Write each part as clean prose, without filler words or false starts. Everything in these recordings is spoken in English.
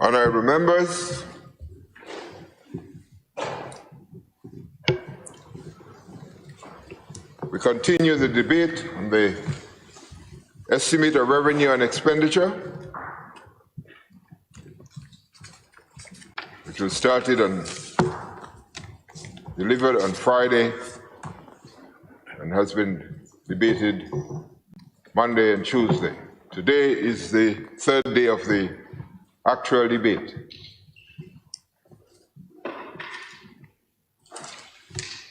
Honorable members, we continue the debate on the estimate of revenue and expenditure, which was started and delivered on Friday and has been debated Monday and Tuesday. Today is the third day of the actual debate.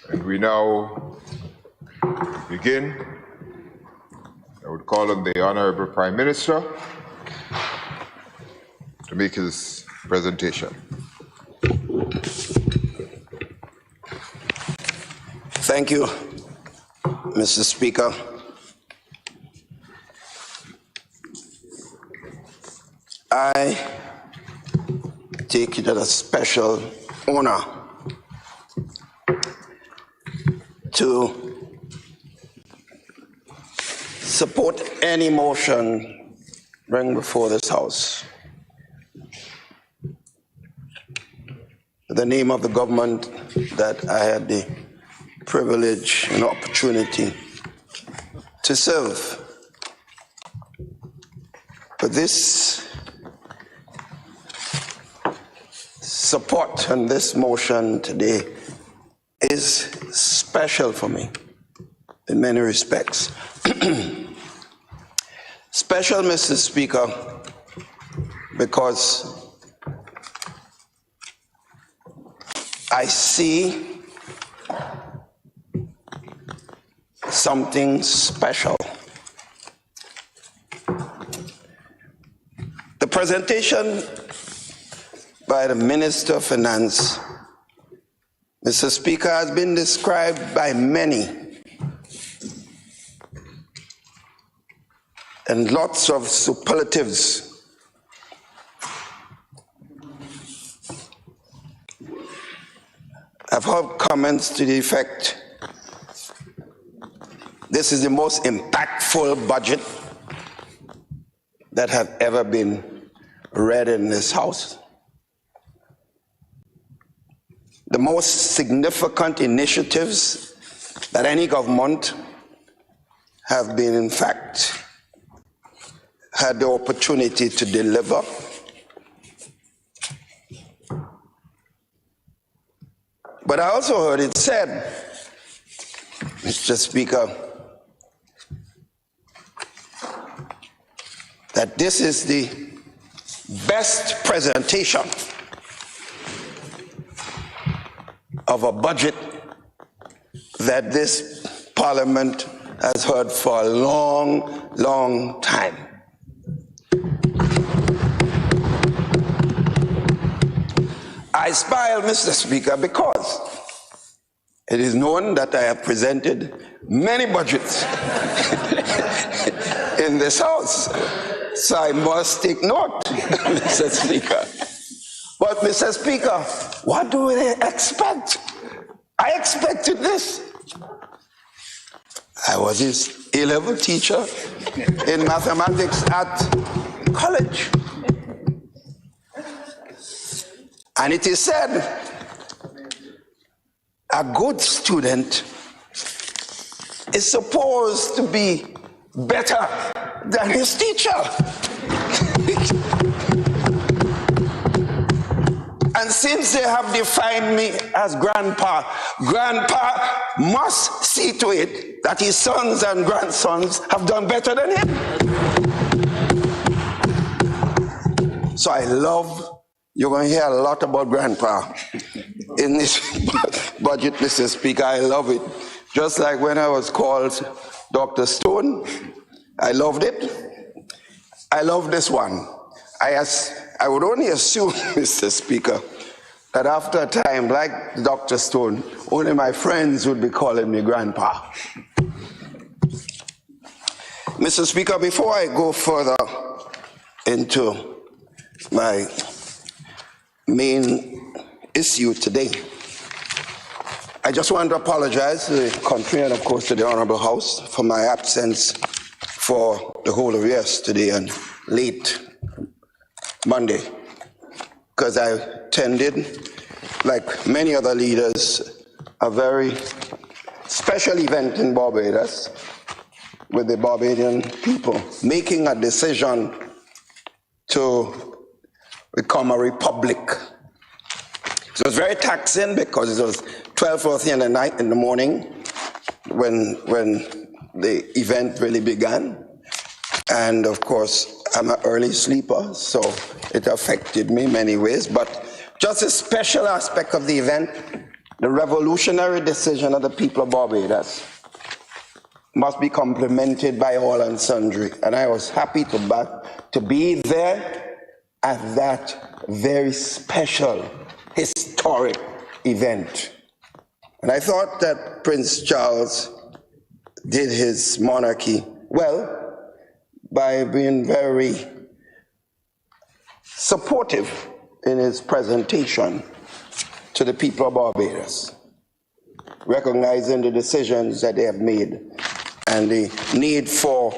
And we now begin. I would call on the Honorable Prime Minister to make his presentation. Thank you, Mr. Speaker. I take it as a special honor to support any motion bring before this House. In the name of the government that I had the privilege and opportunity to serve. But this support and this motion today is special for me in many respects. Special, Mr. Speaker, because I see something special. The presentation by the Minister of Finance, Mr. Speaker, has been described by many and lots of superlatives. I've heard comments to the effect, this is the most impactful budget that have ever been read in this House. The most significant initiatives that any government have been, in fact, had the opportunity to deliver. But I also heard it said, Mr. Speaker, that this is the best presentation of a budget that this Parliament has heard for a long, long time. I smile, Mr. Speaker, because it is known that I have presented many budgets in this House, so I must take note, Mr. Speaker. But, Mr. Speaker, what do they expect? I expected this. I was his A-level teacher in mathematics at college. And it is said, a good student is supposed to be better than his teacher. And since they have defined me as grandpa, grandpa must see to it that his sons and grandsons have done better than him. So I love, you're going to hear a lot about grandpa in this budget, Mr. Speaker. I love it. Just like when I was called Dr. Stone, I loved it. I love this one. I would only assume, Mr. Speaker, that after a time, like Dr. Stone, only my friends would be calling me grandpa. Mr. Speaker, before I go further into my main issue today, I just want to apologize to the country and, of course, to the Honorable House for my absence for the whole of yesterday and late Monday. because I attended, like many other leaders, a very special event in Barbados with the Barbadian people making a decision to become a republic. So it was very taxing because it was 12:30 in the night in the morning when the event really began. And of course, I'm an early sleeper, so it affected me in many ways. But just a special aspect of the event, the revolutionary decision of the people of Barbados must be complimented by all and sundry. And I was happy to be there at that very special, historic event. And I thought that Prince Charles did his monarchy well by being very supportive in his presentation to the people of Barbados, recognizing the decisions that they have made and the need for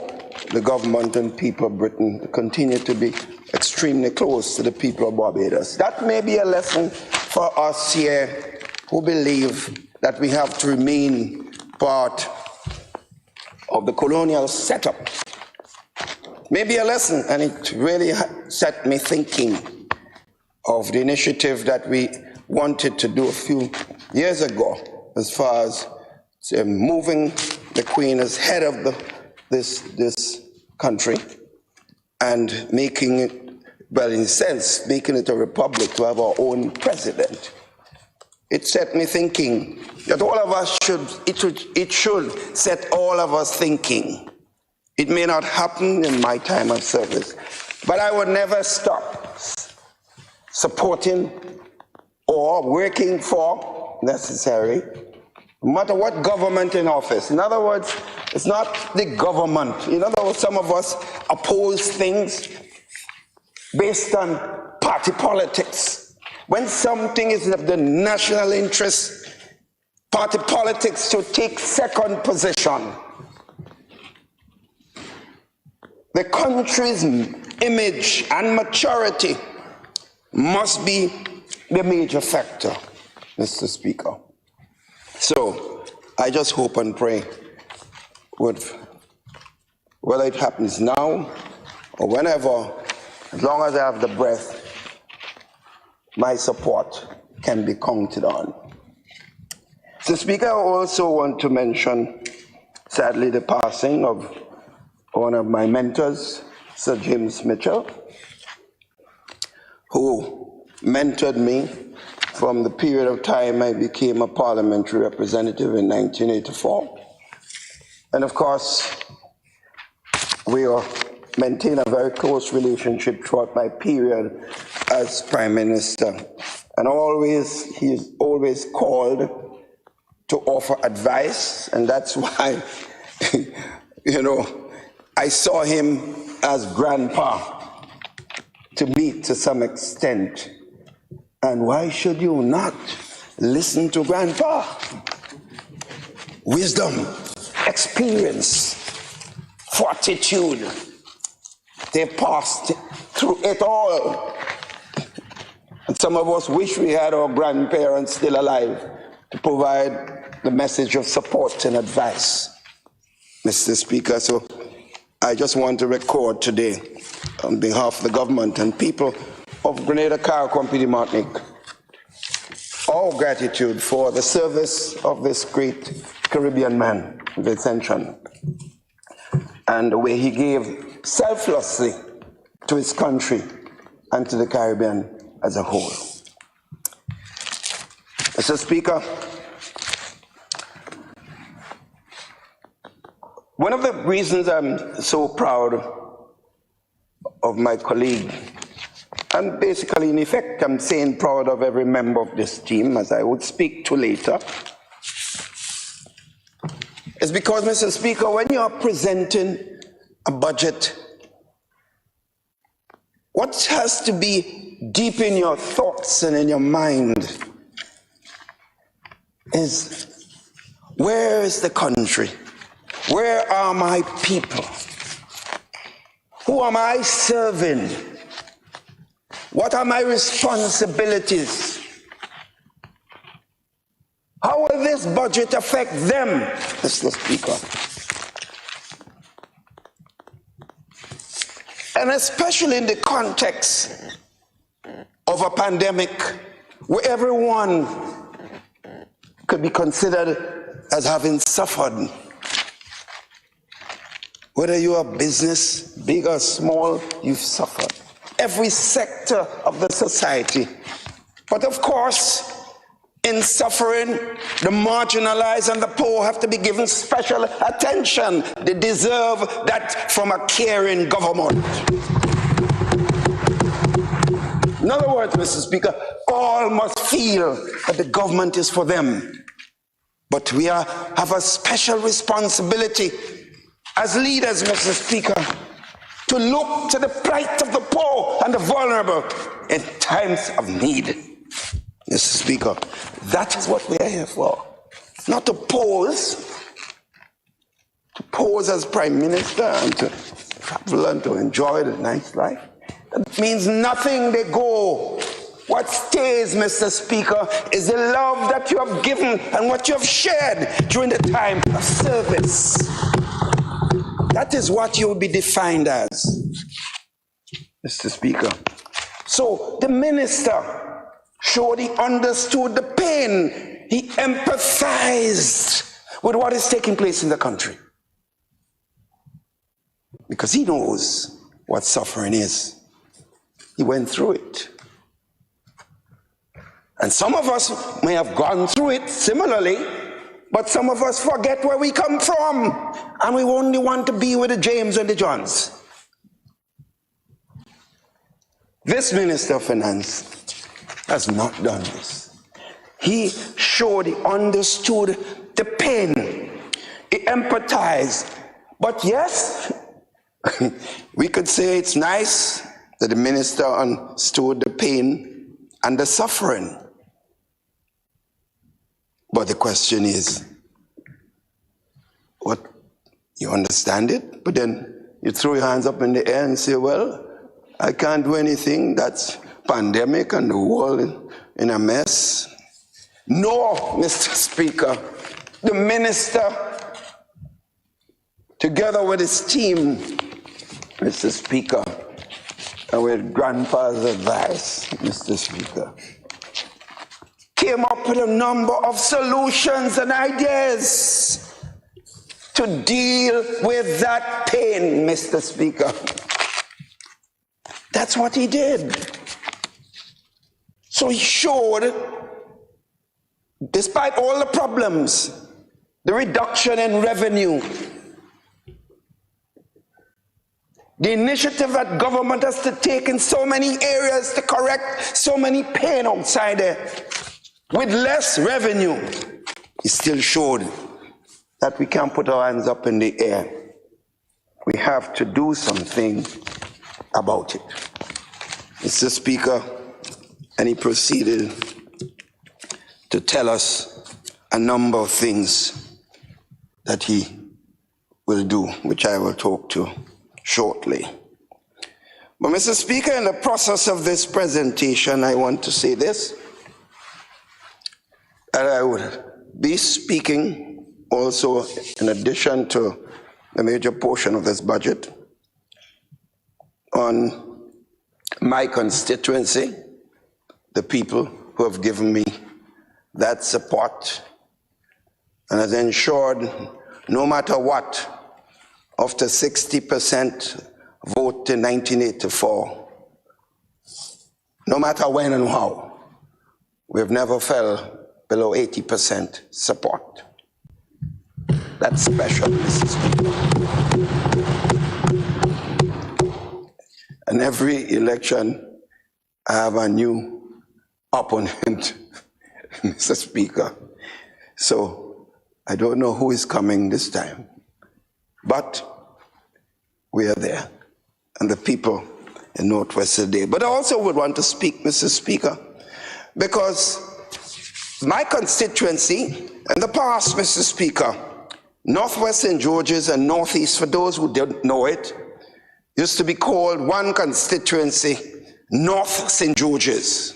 the government and people of Britain to continue to be extremely close to the people of Barbados. That may be a lesson for us here who believe that we have to remain part of the colonial setup. Maybe a lesson, and it really set me thinking of the initiative that we wanted to do a few years ago as far as moving the Queen as head of this country and making it, well, in a sense, making it a republic to have our own president. It set me thinking that all of us it should set all of us thinking. It may not happen in my time of service, but I would never stop supporting or working for necessary, no matter what government in office. In other words, it's not the government. In other words, some of us oppose things based on party politics. When something is of the national interest, party politics should take second position. The country's image and maturity must be the major factor, Mr. Speaker. So I just hope and pray, whether it happens now or whenever, as long as I have the breath, my support can be counted on. Mr. Speaker, I also want to mention, sadly, the passing of one of my mentors, Sir James Mitchell, who mentored me from the period of time I became a parliamentary representative in 1984. And of course, we maintained a very close relationship throughout my period as Prime Minister. And he's always called to offer advice, and that's why, I saw him as grandpa to me to some extent. And why should you not listen to grandpa? Wisdom, experience, fortitude. They passed through it all. And some of us wish we had our grandparents still alive to provide the message of support and advice, Mr. Speaker. So I just want to record today, on behalf of the government and people of Grenada, Carriacou, and Petite Martinique, our gratitude for the service of this great Caribbean man, Vincentian, and the way he gave selflessly to his country and to the Caribbean as a whole. Mr. Speaker, one of the reasons I'm so proud of my colleague, and basically in effect I'm saying proud of every member of this team, as I would speak to later, is because, Mr. Speaker, when you are presenting a budget, what has to be deep in your thoughts and in your mind is, where is the country? Where are my people? Who am I serving? What are my responsibilities? How will this budget affect them, Mr. Speaker? And especially in the context of a pandemic where everyone could be considered as having suffered. Whether you are business, big or small, you've suffered. Every sector of the society. But of course, in suffering, the marginalized and the poor have to be given special attention. They deserve that from a caring government. In other words, Mr. Speaker, all must feel that the government is for them. But we have a special responsibility as leaders, Mr. Speaker, to look to the plight of the poor and the vulnerable in times of need. Mr. Speaker, that is what we are here for. Not to pose as Prime Minister and to travel and to enjoy the nice life. That means nothing. They go. What stays, Mr. Speaker, is the love that you have given and what you have shared during the time of service. That is what you will be defined as, Mr. Speaker. So the minister showed he understood the pain. He empathized with what is taking place in the country. Because he knows what suffering is. He went through it. And some of us may have gone through it similarly, but some of us forget where we come from. And we only want to be with the James and the Johns. This Minister of Finance has not done this. He showed, he understood the pain. He empathized. But yes, we could say it's nice that the minister understood the pain and the suffering. But the question is, what, you understand it, but then you throw your hands up in the air and say, well, I can't do anything, that's pandemic and the world in a mess. No, Mr. Speaker, the minister, together with his team, Mr. Speaker, and with Grandpa's advice, Mr. Speaker, came up with a number of solutions and ideas to deal with that pain, Mr. Speaker. That's what he did. So he showed, despite all the problems, the reduction in revenue, the initiative that government has to take in so many areas to correct so many pain outside there, with less revenue, he still showed that we can't put our hands up in the air. We have to do something about it. Mr. Speaker, and he proceeded to tell us a number of things that he will do, which I will talk to shortly. But Mr. Speaker, in the process of this presentation, I want to say this, that I would be speaking also, in addition to the major portion of this budget, on my constituency, the people who have given me that support and has ensured, no matter what, after 60% vote in 1984, no matter when and how, we've never fell below 80% support. That's special, Mr. Speaker. And every election, I have a new opponent, Mr. Speaker. So I don't know who is coming this time, but we are there, and the people in Northwest today. But I also would want to speak, Mr. Speaker, because my constituency in the past, Mr. Speaker, Northwest St. George's and Northeast, for those who don't know it, used to be called one constituency North St. George's.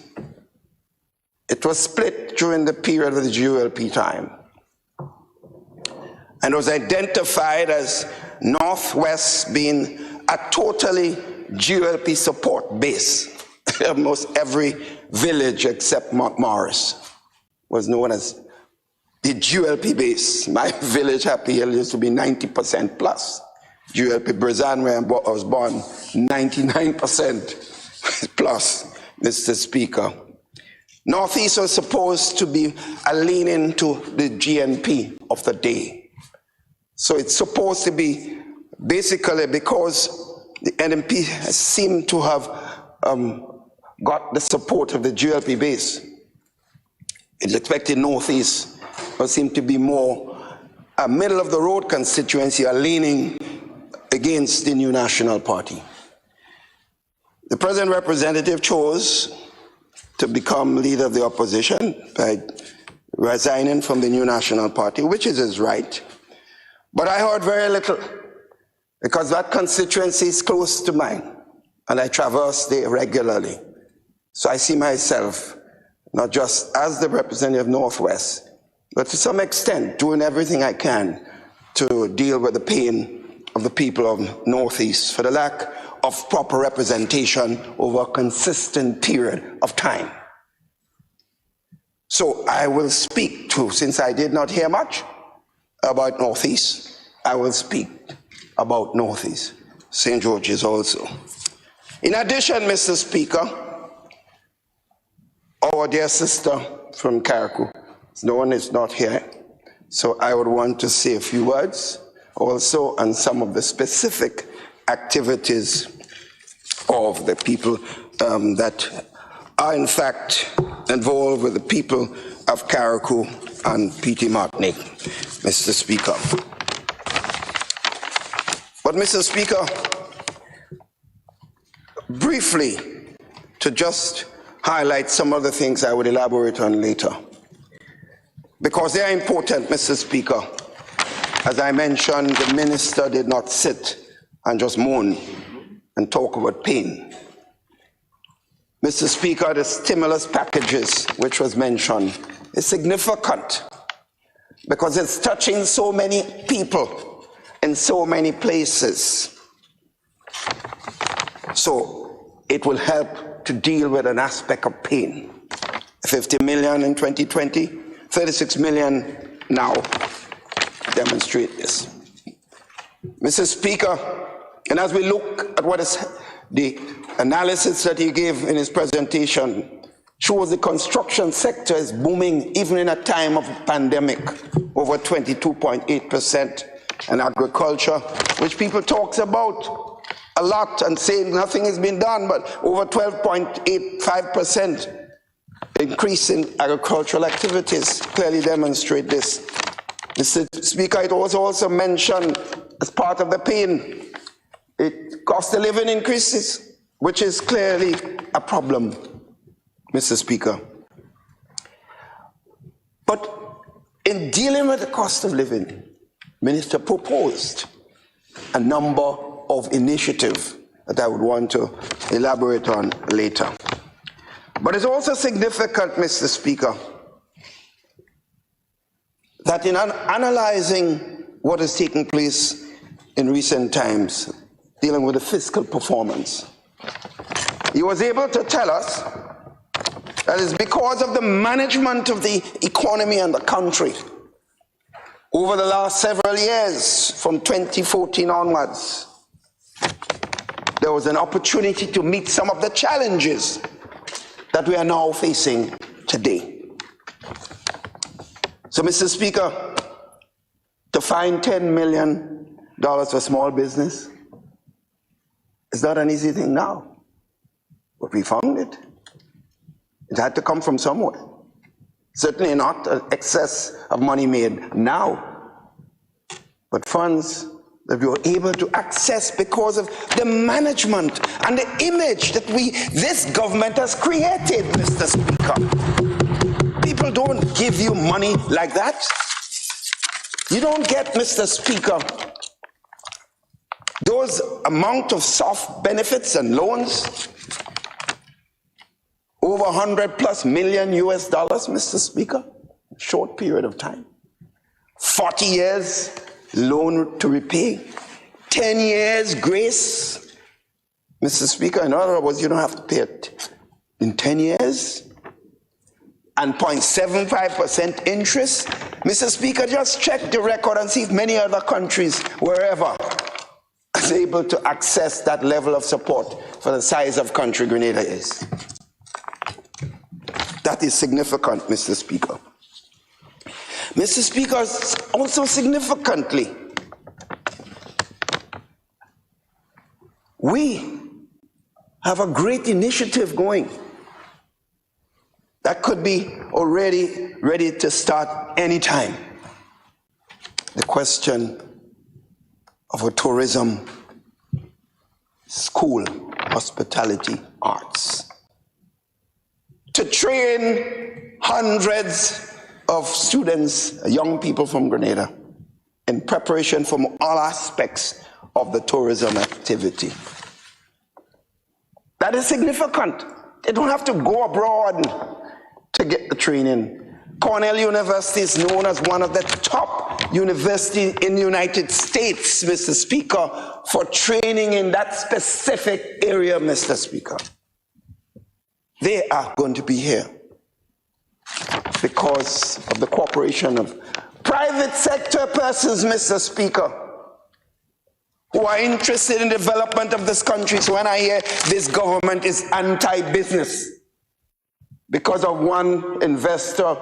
It was split during the period of the GOLP time and was identified as Northwest being a totally GOLP support base. Almost every village except Mount Morris was known as the GOLP base. My village, Happy Hill, used to be 90% plus. GOLP Brazan, where I was born, 99% plus, Mr. Speaker. Northeast was supposed to be a leaning to the GNP of the day. So it's supposed to be basically because the NMP seemed to have got the support of the GLP base. It's expected Northeast will seem to be more a middle of the road constituency, are leaning against the New National Party. The present representative chose to become leader of the opposition by resigning from the New National Party, which is his right. But I heard very little because that constituency is close to mine and I traverse there regularly. So I see myself not just as the representative of Northwest, but to some extent doing everything I can to deal with the pain of the people of Northeast for the lack of proper representation over a consistent period of time. So I will speak to, since I did not hear much about Northeast, I will speak about Northeast, St. George's also. In addition, Mr. Speaker, our dear sister from Carriacou, no one is not here, so I would want to say a few words also on some of the specific activities of the people that are in fact involved with the people of Carriacou and Petite Martinique, Mr. Speaker. But Mr. Speaker, briefly, to just highlight some of the things I would elaborate on later, because they are important, Mr. Speaker. As I mentioned, the minister did not sit and just moan and talk about pain. Mr. Speaker, the stimulus packages, which was mentioned, is significant because it's touching so many people in so many places. So it will help to deal with an aspect of pain. 50 million in 2020, 36 million now demonstrate this. Mr. Speaker, and as we look at what is the analysis that he gave in his presentation, shows the construction sector is booming even in a time of a pandemic, over 22.8%, and agriculture, which people talks about a lot and say nothing has been done, but over 12.85% increase in agricultural activities clearly demonstrate this. Mr. Speaker, it was also mentioned as part of the pain, cost of living increases, which is clearly a problem, Mr. Speaker. But in dealing with the cost of living, Minister proposed a number of initiatives that I would want to elaborate on later. But it's also significant, Mr. Speaker, that in analyzing what has taken place in recent times, dealing with the fiscal performance, he was able to tell us that it's because of the management of the economy and the country over the last several years, from 2014 onwards, there was an opportunity to meet some of the challenges that we are now facing today. So, Mr. Speaker, to find $10 million for small business is not an easy thing now, but we found it. It had to come from somewhere. Certainly not an excess of money made now, but funds that we were able to access because of the management and the image that this government has created, Mr. Speaker. People don't give you money like that. You don't get, Mr. Speaker, those amount of soft benefits and loans over 100+ million US dollars, Mr. Speaker, short period of time. 40 years loan to repay, 10 years grace, Mr. Speaker. In other words, you don't have to pay it in 10 years, and 0.75% interest. Mr. Speaker, just check the record and see if many other countries, wherever, is able to access that level of support for the size of country Grenada is. That is significant, Mr. Speaker. Mr. Speaker, also significantly, we have a great initiative going that could be already ready to start anytime. The question of a tourism school, hospitality arts, to train hundreds of students, young people from Grenada, in preparation for all aspects of the tourism activity. That is significant. They don't have to go abroad to get the training. Cornell University is known as one of the top universities in the United States, Mr. Speaker, for training in that specific area, Mr. Speaker. They are going to be here because of the cooperation of private sector persons, Mr. Speaker, who are interested in the development of this country. So when I hear this government is anti-business because of one investor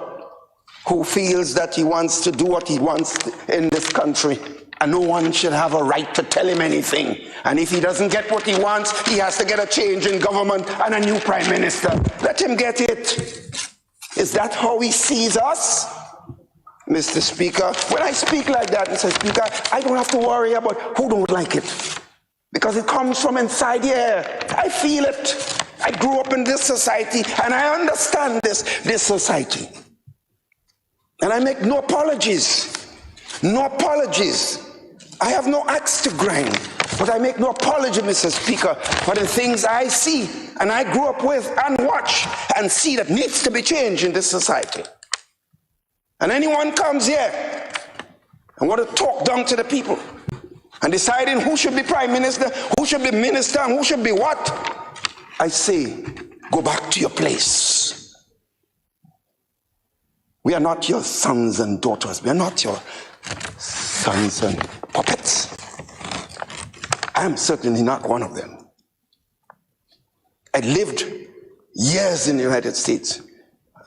who feels that he wants to do what he wants in this country, and no one should have a right to tell him anything. And if he doesn't get what he wants, he has to get a change in government and a new prime minister. Let him get it. Is that how he sees us? Mr. Speaker, when I speak like that, Mr. Speaker, I don't have to worry about who don't like it, because it comes from inside here. I feel it. I grew up in this society, and I understand this society. And I make no apologies. No apologies. I have no axe to grind, but I make no apology, Mr. Speaker, for the things I see and I grew up with and watch and see that needs to be changed in this society. And anyone comes here and want to talk down to the people and deciding who should be prime minister, who should be minister, and who should be what, I say, go back to your place. We are not your sons and daughters. We are not your sons and puppets. I am certainly not one of them. I lived years in the United States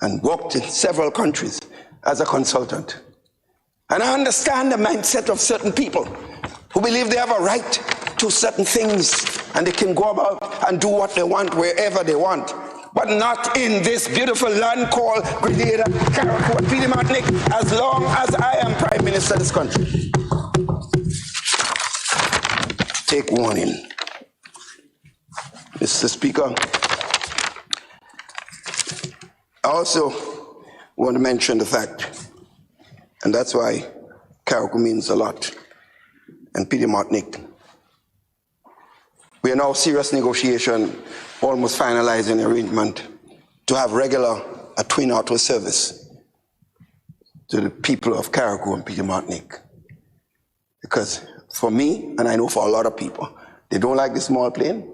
and worked in several countries as a consultant. And I understand the mindset of certain people who believe they have a right to certain things and they can go about and do what they want wherever they want, but not in this beautiful land called Grenada, Carriacou, and Peter Martinique, as long as I am Prime Minister of this country. Take warning. Mr. Speaker, I also want to mention the fact, and that's why Carriacou means a lot, and Peter Martinique. We are now serious negotiation, almost finalizing the arrangement to have regular twin auto service to the people of Carriacou and Peter Martinique. Because for me, and I know for a lot of people, they don't like the small plane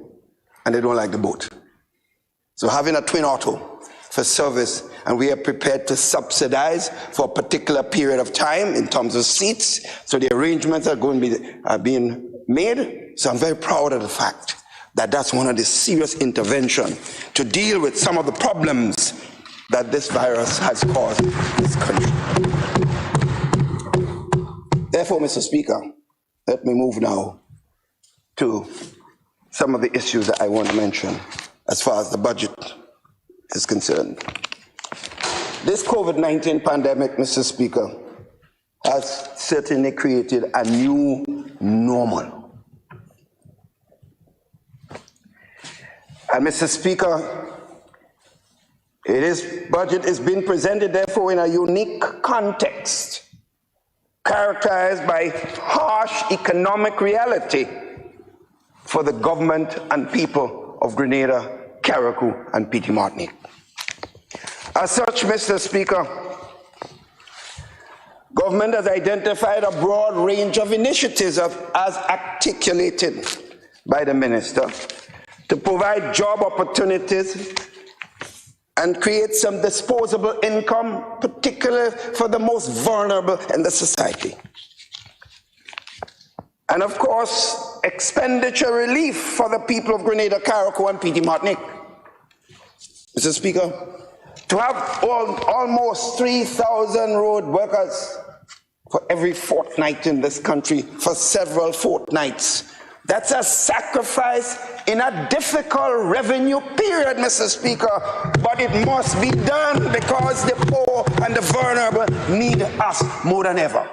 and they don't like the boat. So having a twin auto for service, and we are prepared to subsidize for a particular period of time in terms of seats. So the arrangements are going to be being made. So I'm very proud of the fact that that's one of the serious interventions to deal with some of the problems that this virus has caused in this country. Therefore, Mr. Speaker, let me move now to some of the issues that I want to mention as far as the budget is concerned. This COVID-19 pandemic, Mr. Speaker, has certainly created a new normal. And Mr. Speaker, budget is being presented therefore in a unique context, characterized by harsh economic reality for the government and people of Grenada, Carriacou, and Petite Martinique. As such, Mr. Speaker, government has identified a broad range of initiatives as articulated by the minister to provide job opportunities and create some disposable income, particularly for the most vulnerable in the society. And of course, expenditure relief for the people of Grenada, Carriacou, and Petite Martinique. Mr. Speaker, to have almost 3,000 road workers for every fortnight in this country for several fortnights, that's a sacrifice in a difficult revenue period, Mr. Speaker, but it must be done because the poor and the vulnerable need us more than ever.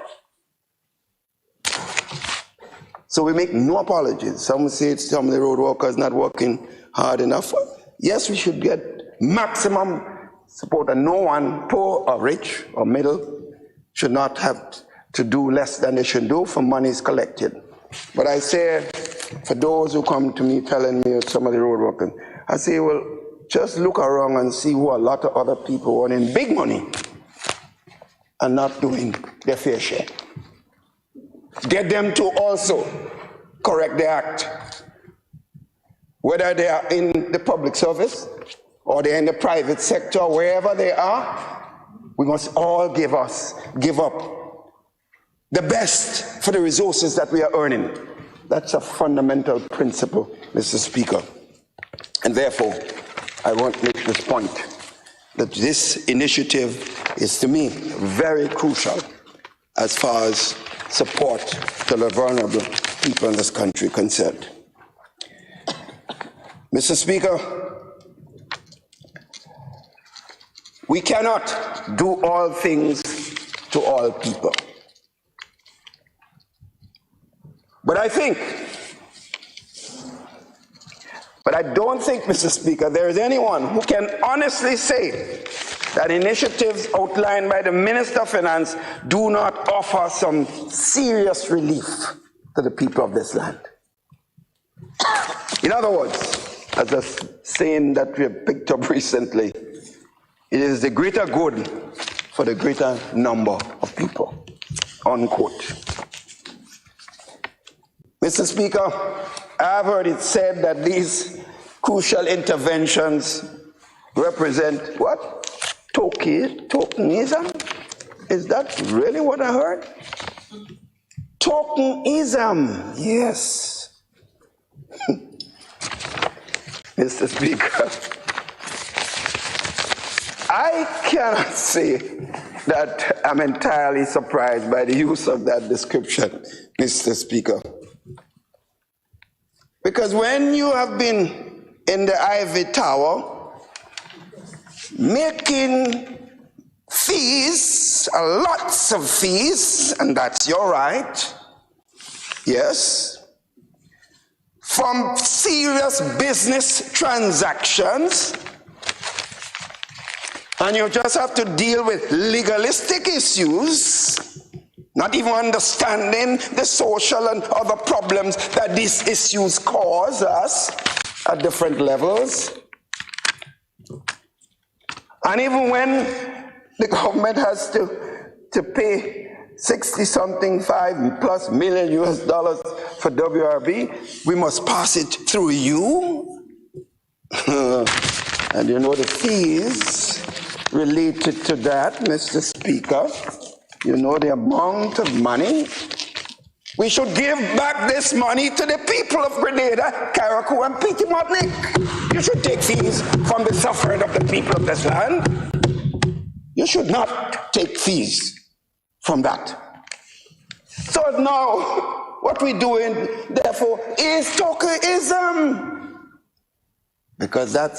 So we make no apologies. Some say it's some of the road workers not working hard enough. Yes, we should get maximum support, and no one, poor or rich or middle, should not have to do less than they should do for monies collected. But I say, for those who come to me telling me some of the road workers, I say, well, just look around and see who a lot of other people earning big money and not doing their fair share. Get them to also correct their act. Whether they are in the public service or they're in the private sector, wherever they are, we must all give up the best for the resources that we are earning. That's a fundamental principle, Mr. Speaker. And therefore, I want to make this point, that this initiative is, to me, very crucial as far as support to the vulnerable people in this country concerned. Mr. Speaker, we cannot do all things to all people. But I don't think, Mr. Speaker, there is anyone who can honestly say that initiatives outlined by the Minister of Finance do not offer some serious relief to the people of this land. In other words, as a saying that we have picked up recently, it is the greater good for the greater number of people, unquote. Mr. Speaker, I've heard it said that these crucial interventions represent what? Tokenism? Is that really what I heard? Tokenism, yes. Mr. Speaker, I cannot say that I'm entirely surprised by the use of that description, Mr. Speaker. Because when you have been in the ivory tower, making fees, lots of fees, and that's your right, yes, from serious business transactions, and you just have to deal with legalistic issues, not even understanding the social and other problems that these issues cause us at different levels. And even when the government has to pay 60-something, $5+ million for WRB, we must pass it through you. And you know the fees related to that, Mr. Speaker. You know the amount of money. We should give back this money to the people of Grenada, Carriacou, and Petite Martinique. You should take fees from the suffering of the people of this land. You should not take fees from that. So now, what we're doing, therefore, is tokenism. Because that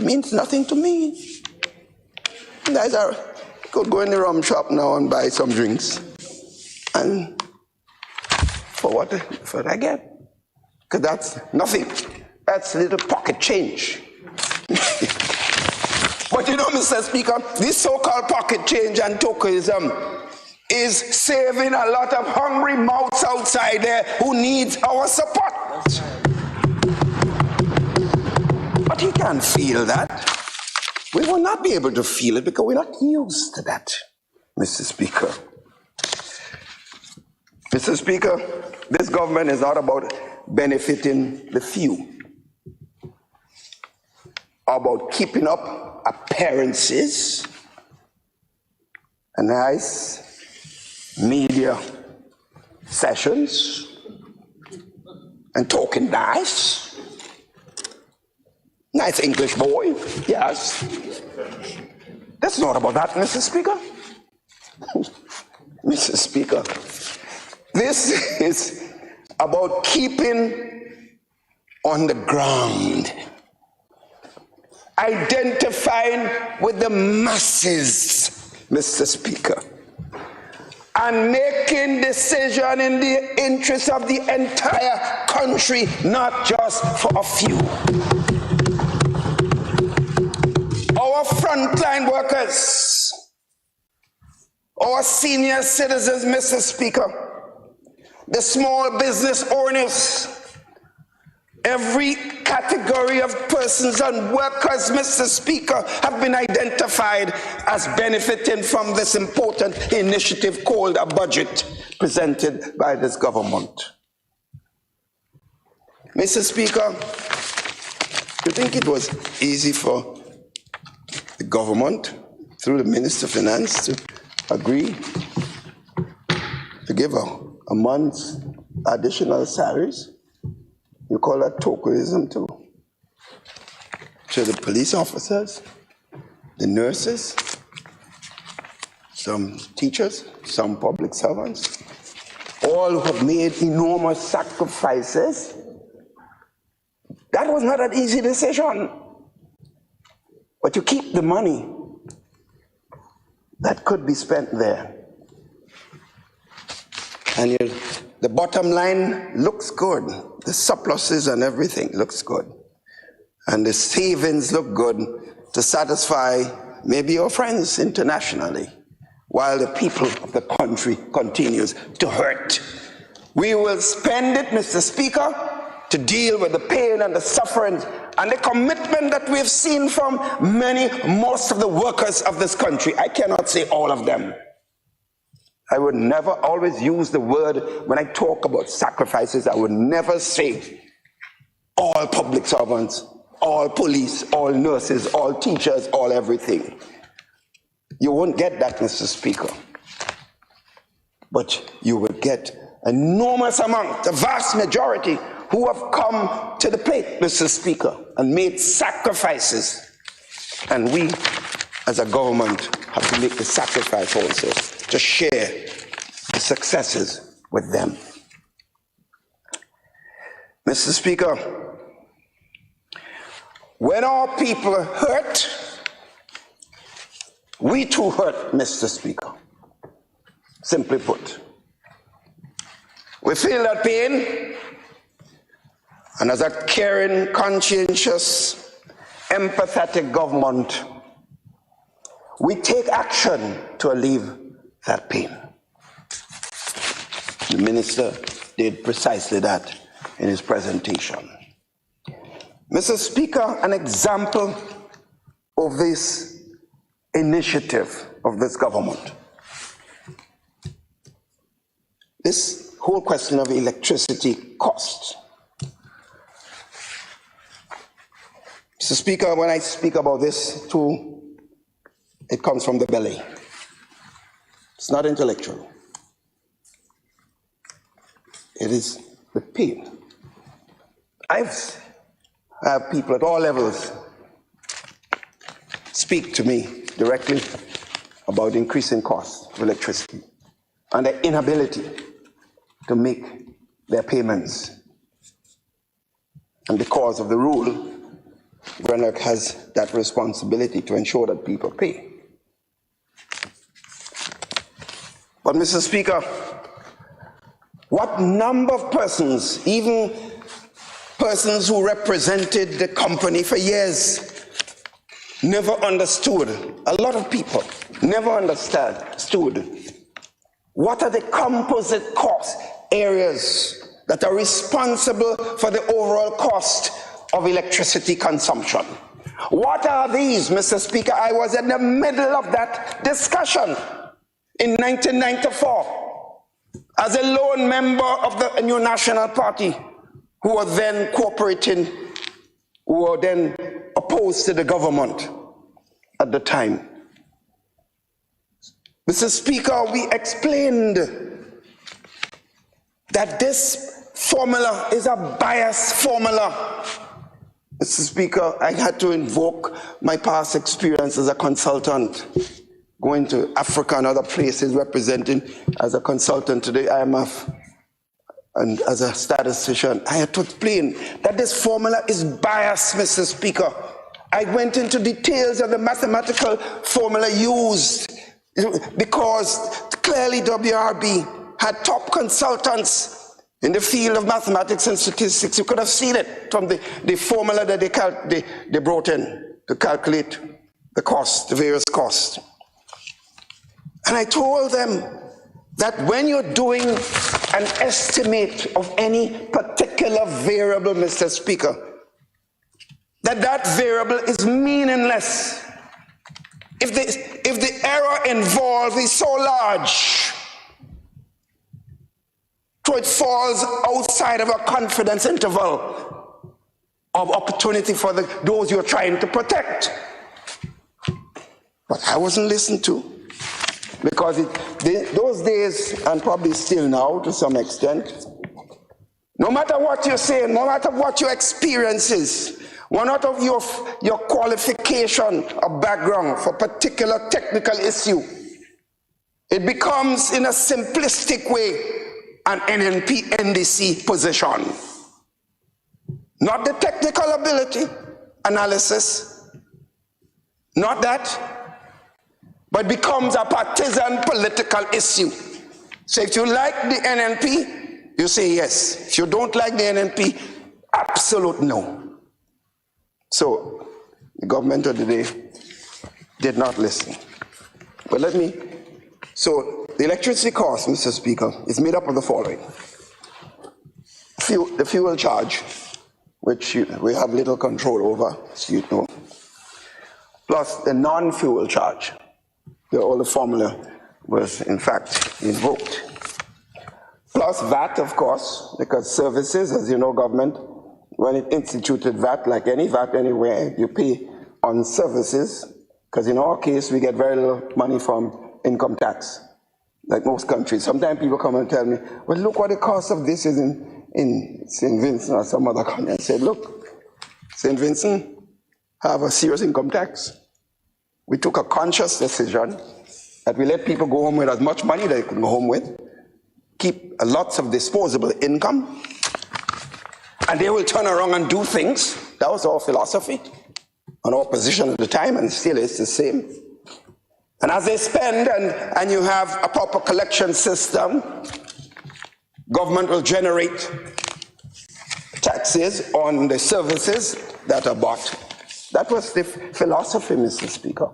means nothing to me. You guys could go in the rum shop now and buy some drinks. And for what I get? Because that's nothing. That's little pocket change. But you know, Mr. Speaker, this so-called pocket change and tokenism is saving a lot of hungry mouths outside there who need our support. majority can feel that. We will not be able to feel it because we're not used to that, Mr. Speaker. Mr. Speaker, this government is not about benefiting the few, about keeping up appearances, and nice media sessions, and talking nice. Nice English boy, yes. That's not about that, Mr. Speaker. Mr. Speaker, this is about keeping on the ground, identifying with the masses, Mr. Speaker, and making decisions in the interest of the entire country, not just for a few. Our frontline workers, our senior citizens, Mr. Speaker, the small business owners, every category of persons and workers, Mr. Speaker, have been identified as benefiting from this important initiative called a budget presented by this government. Mr. Speaker, you think it was easy for the government, through the Minister of Finance, to agree to give a month's additional salaries? You call that tokenism to the police officers, the nurses, some teachers, some public servants, all who have made enormous sacrifices. That was not an easy decision. But you keep the money that could be spent there. And the bottom line looks good. The surpluses and everything looks good. And the savings look good to satisfy maybe your friends internationally, while the people of the country continues to hurt. We will spend it, Mr. Speaker, to deal with the pain and the suffering and the commitment that we've seen from most of the workers of this country. I cannot say all of them. I would never always use the word, when I talk about sacrifices, I would never say all public servants, all police, all nurses, all teachers, all everything. You won't get that, Mr. Speaker. But you will get an enormous amount, the vast majority, who have come to the plate, Mr. Speaker, and made sacrifices. And we, as a government, have to make the sacrifice also to share the successes with them. Mr. Speaker, when our people hurt, we too hurt, Mr. Speaker. Simply put. We feel that pain, and as a caring, conscientious, empathetic government, we take action to alleviate that pain. The minister did precisely that in his presentation. Mr. Speaker, an example of this initiative of this government. This whole question of electricity costs. Mr. Speaker, when I speak about this too, it comes from the belly. It's not intellectual. It is the pain. I have people at all levels speak to me directly about increasing costs of electricity and their inability to make their payments. And because of the rule, GRENLAC has that responsibility to ensure that people pay. But Mr. Speaker, what number of persons, even persons who represented the company for years, never understood, a lot of people never understood what are the composite cost areas that are responsible for the overall cost of electricity consumption. What are these, Mr. Speaker? I was in the middle of that discussion in 1994 as a lone member of the New National Party who were then cooperating, who were then opposed to the government at the time. Mr. Speaker, we explained that this formula is a biased formula. Mr. Speaker, I had to invoke my past experience as a consultant, going to Africa and other places, representing as a consultant to the IMF and as a statistician. I had to explain that this formula is biased, Mr. Speaker. I went into details of the mathematical formula used because clearly WRB had top consultants in the field of mathematics and statistics. You could have seen it from the formula that they brought in to calculate the cost, the various costs. And I told them that when you're doing an estimate of any particular variable, Mr. Speaker, that variable is meaningless if the error involved is so large, so it falls outside of a confidence interval of opportunity for those you're trying to protect. But I wasn't listened to, because those days, and probably still now to some extent, no matter what you're saying, no matter what your experience is, one out of your qualification or background for a particular technical issue, it becomes in a simplistic way an NNP NDC position. Not the technical ability analysis, not that, but becomes a partisan political issue. So if you like the NNP, you say yes. If you don't like the NNP, absolute no. So the government of the day did not listen. But so the electricity cost, Mr. Speaker, is made up of the following. The fuel charge, which we have little control over, as you know, plus the non-fuel charge. All the formula was, in fact, invoked. Plus VAT, of course, because services, as you know, government, when it instituted VAT, like any VAT anywhere, you pay on services, because in our case, we get very little money from income tax, like most countries. Sometimes people come and tell me, well, look what the cost of this is in St. Vincent or some other country. I said, look, St. Vincent have a serious income tax. We took a conscious decision that we let people go home with as much money they could go home with, keep lots of disposable income, and they will turn around and do things. That was our philosophy and our position at the time, and still is the same. And as they spend and you have a proper collection system, government will generate taxes on the services that are bought. That was the philosophy, Mr. Speaker,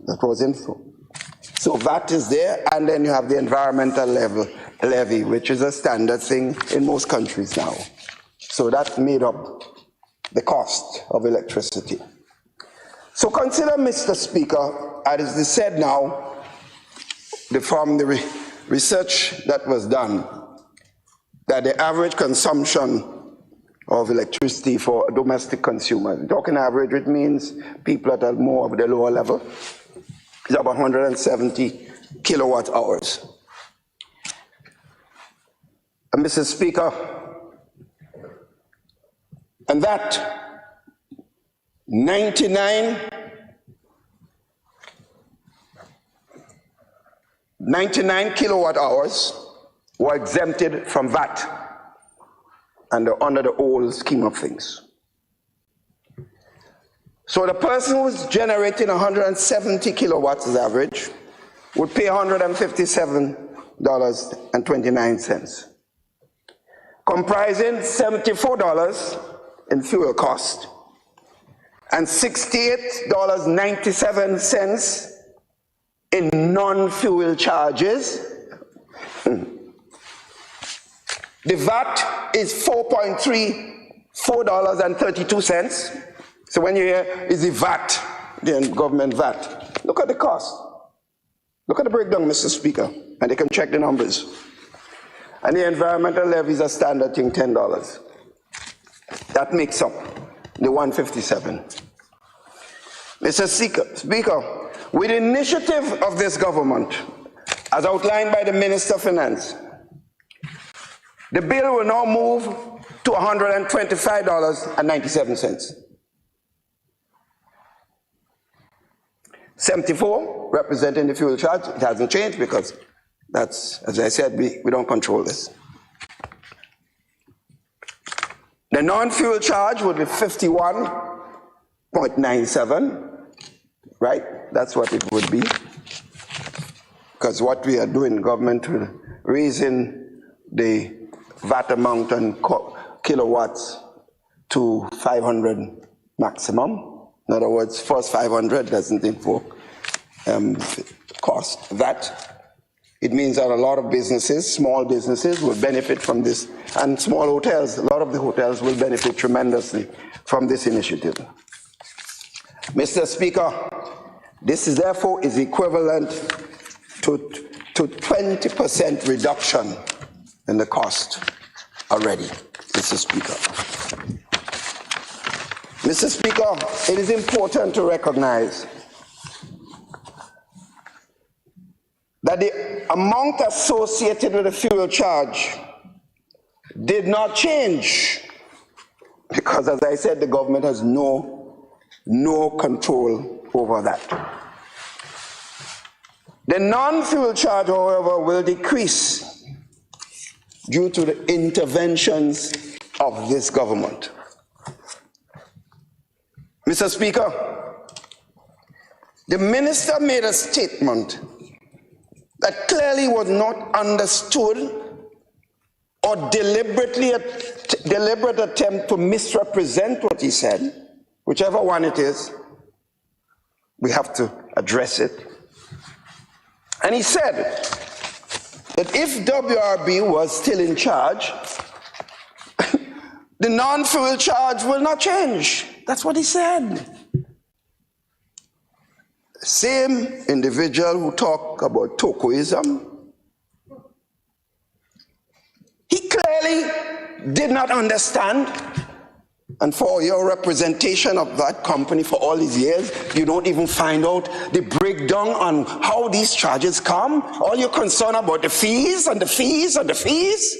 that was info. So VAT is there, and then you have the environmental levy, which is a standard thing in most countries now. So that made up the cost of electricity. So consider, Mr. Speaker, as is said now, from the research that was done, that the average consumption of electricity for domestic consumers, talking average, it means people at a more of the lower level, is about 170 kilowatt hours. And Mr. Speaker, and that 99 kilowatt hours were exempted from VAT and under the old scheme of things. So the person who's generating 170 kilowatts as average would pay $157.29, comprising $74 in fuel cost and $68.97 in non-fuel charges. The VAT is 4.3 $4.32. So when you hear, is the VAT, the government VAT, look at the cost. Look at the breakdown, Mr. Speaker, and they can check the numbers. And the environmental levies are standard thing, $10. That makes up the 157. Mr. Speaker, with the initiative of this government, as outlined by the Minister of Finance, the bill will now move to $125.97. 74 representing the fuel charge. It hasn't changed because that's, as I said, we don't control this. The non-fuel charge would be 51.97, right? That's what it would be. Because what we are doing, government, raising the VAT amount and kilowatts to 500 maximum. In other words, first 500 doesn't invoke cost VAT. It means that a lot of businesses, small businesses, will benefit from this, and small hotels, a lot of the hotels will benefit tremendously from this initiative. Mr. Speaker, this is therefore is equivalent to 20% reduction in the cost already, Mr. Speaker. Mr. Speaker, it is important to recognize that the amount associated with the fuel charge did not change because, as I said, the government has no control over that. The non-fuel charge, however, will decrease due to the interventions of this government. Mr. Speaker, the minister made a statement that clearly was not understood or deliberate attempt to misrepresent what he said. Whichever one it is, we have to address it. And he said that if WRB was still in charge, the non-fuel charge will not change. That's what he said. Same individual who talked about Tokoism, he clearly did not understand. And for your representation of that company for all these years, you don't even find out the breakdown on how these charges come. All you're concerned about the fees and the fees and the fees.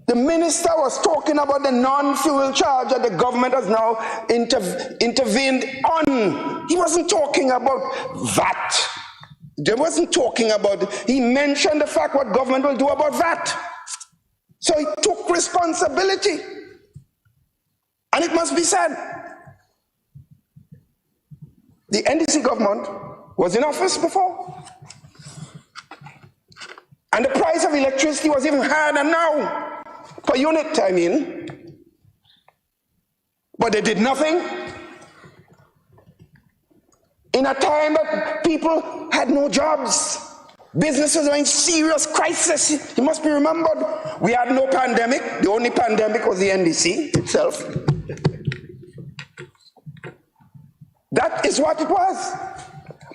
The minister was talking about the non-fuel charge that the government has now intervened on. He wasn't talking about VAT. They wasn't talking about, he mentioned the fact what government will do about VAT. So he took responsibility. And it must be said, the NDC government was in office before. And the price of electricity was even higher than now. Per unit, I mean. But they did nothing. In a time that people had no jobs, businesses were in serious crisis. It must be remembered. We had no pandemic. The only pandemic was the NDC itself. That is what it was.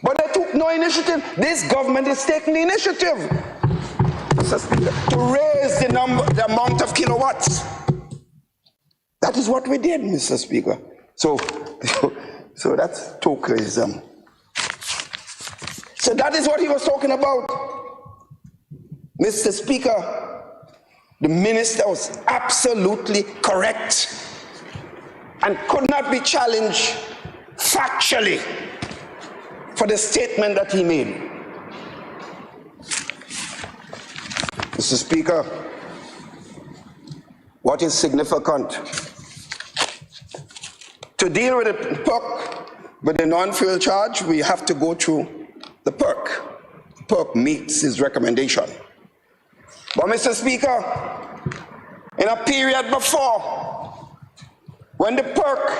But they took no initiative. This government is taking the initiative to raise the amount of kilowatts. That is what we did, Mr. Speaker. So that's tokenism. So that is what he was talking about. Mr. Speaker, the minister was absolutely correct and could not be challenged factually for the statement that he made. Mr. Speaker, what is significant? To deal with the PERC, with the non-fuel charge, we have to go through the PERC. PERC meets his recommendation. But Mr. Speaker, in a period before, when the PERC,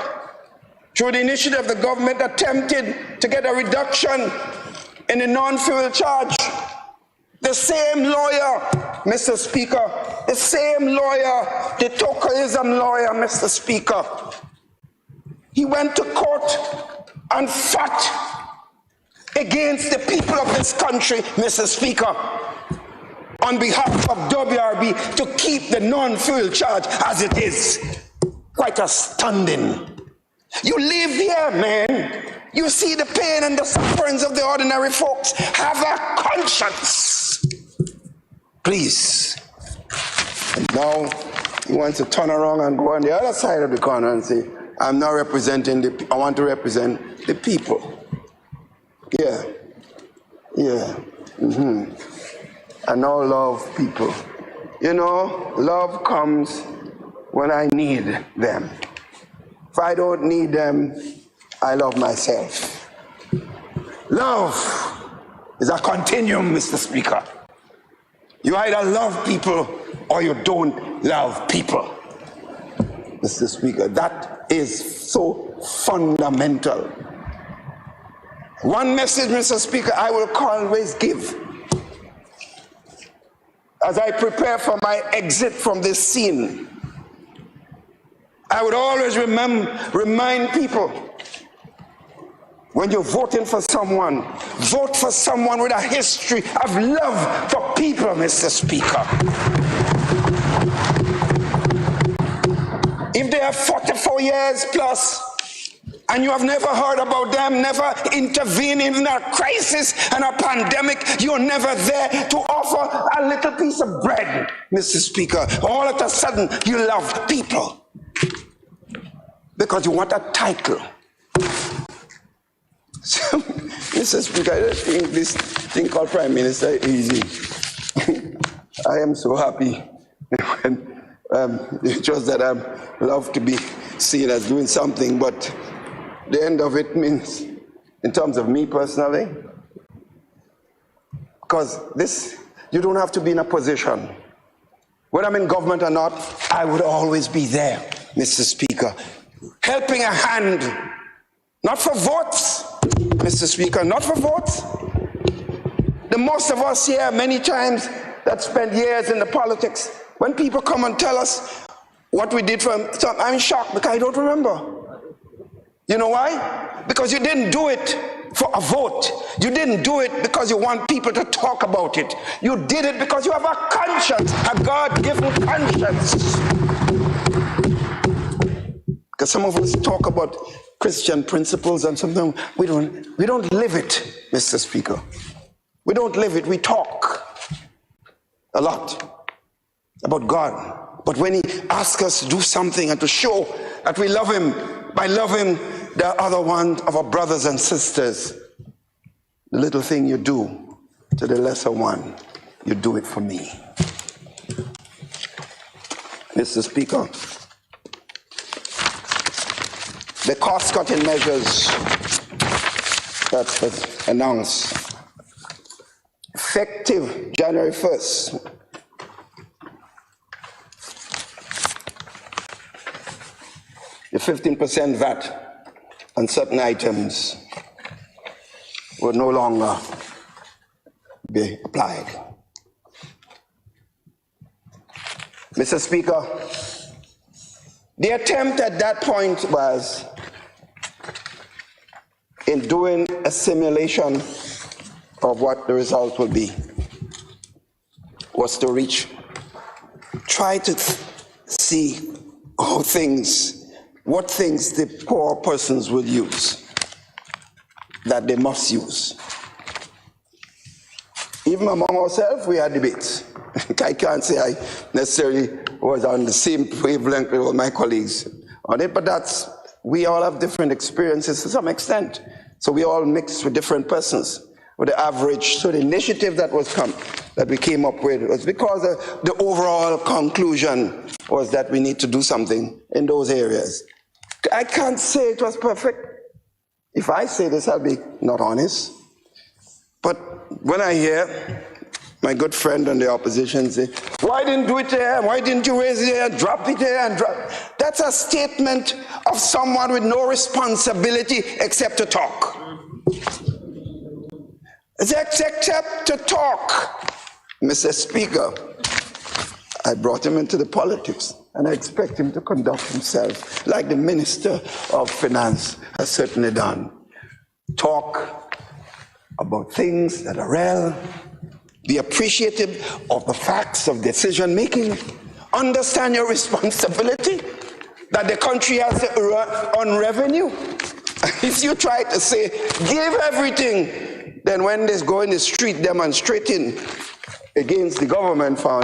through the initiative of the government, attempted to get a reduction in the non-fuel charge, the same lawyer Mr. Speaker, the same lawyer, the tokenism lawyer, Mr. Speaker, he went to court and fought against the people of this country, Mr. Speaker, on behalf of WRB to keep the non-fuel charge as it is. Quite astounding. You live here, man. You see the pain and the sufferings of the ordinary folks. Have a conscience. Please. And now he wants to turn around and go on the other side of the corner and say, I'm not representing the, I want to represent the people. Yeah. Yeah. I now love people. You know, love comes when I need them. If I don't need them, I love myself. Love is a continuum, Mr. Speaker. You either love people or you don't love people, Mr. Speaker. That is so fundamental. One message, Mr. Speaker, I will always give as I prepare for my exit from this scene. I would always remind people, when you're voting for someone, vote for someone with a history of love for people, Mr. Speaker. If they have 44 years plus, and you have never heard about them, never intervened in a crisis and a pandemic, you're never there to offer a little piece of bread, Mr. Speaker. All of a sudden, you love people because you want a title. So, Mr. Speaker, I don't think this thing called Prime Minister is easy. I am so happy when, just that I love to be seen as doing something, but the end of it means, in terms of me personally, because this, you don't have to be in a position. Whether I'm in government or not, I would always be there, Mr. Speaker, helping a hand, not for votes, Mr. Speaker, not for votes. The most of us here, many times, that spend years in the politics, when people come and tell us what we did for them, I'm shocked because I don't remember. You know why? Because you didn't do it for a vote. You didn't do it because you want people to talk about it. You did it because you have a conscience, a God-given conscience. Because some of us talk about Christian principles and something, we don't live it, Mr. Speaker. We don't live it, we talk a lot about God. But when he asks us to do something and to show that we love him, by loving the other one of our brothers and sisters, the little thing you do to the lesser one, you do it for me. Mr. Speaker, the cost-cutting measures that was announced, effective January 1st, the 15% VAT on certain items will no longer be applied. Mr. Speaker, the attempt at that point was in doing a simulation of what the result will be, was to try to see what things the poor persons will use, that they must use. Even among ourselves, we had debates. I can't say I necessarily was on the same wavelength with all my colleagues on it, but we all have different experiences to some extent. So we all mix with different persons. With the average, so the initiative that we came up with was because the overall conclusion was that we need to do something in those areas. I can't say it was perfect. If I say this, I'll be not honest. But when I hear my good friend on the opposition say, why didn't you do it there? Why didn't you raise it there, drop it there, and drop? That's a statement of someone with no responsibility except to talk. Except to talk, Mr. Speaker. I brought him into the politics, and I expect him to conduct himself like the Minister of Finance has certainly done. Talk about things that are real, be appreciative of the facts of decision making, understand your responsibility, that the country has to run on revenue. If you try to say, give everything, then when they go in the street demonstrating against the government for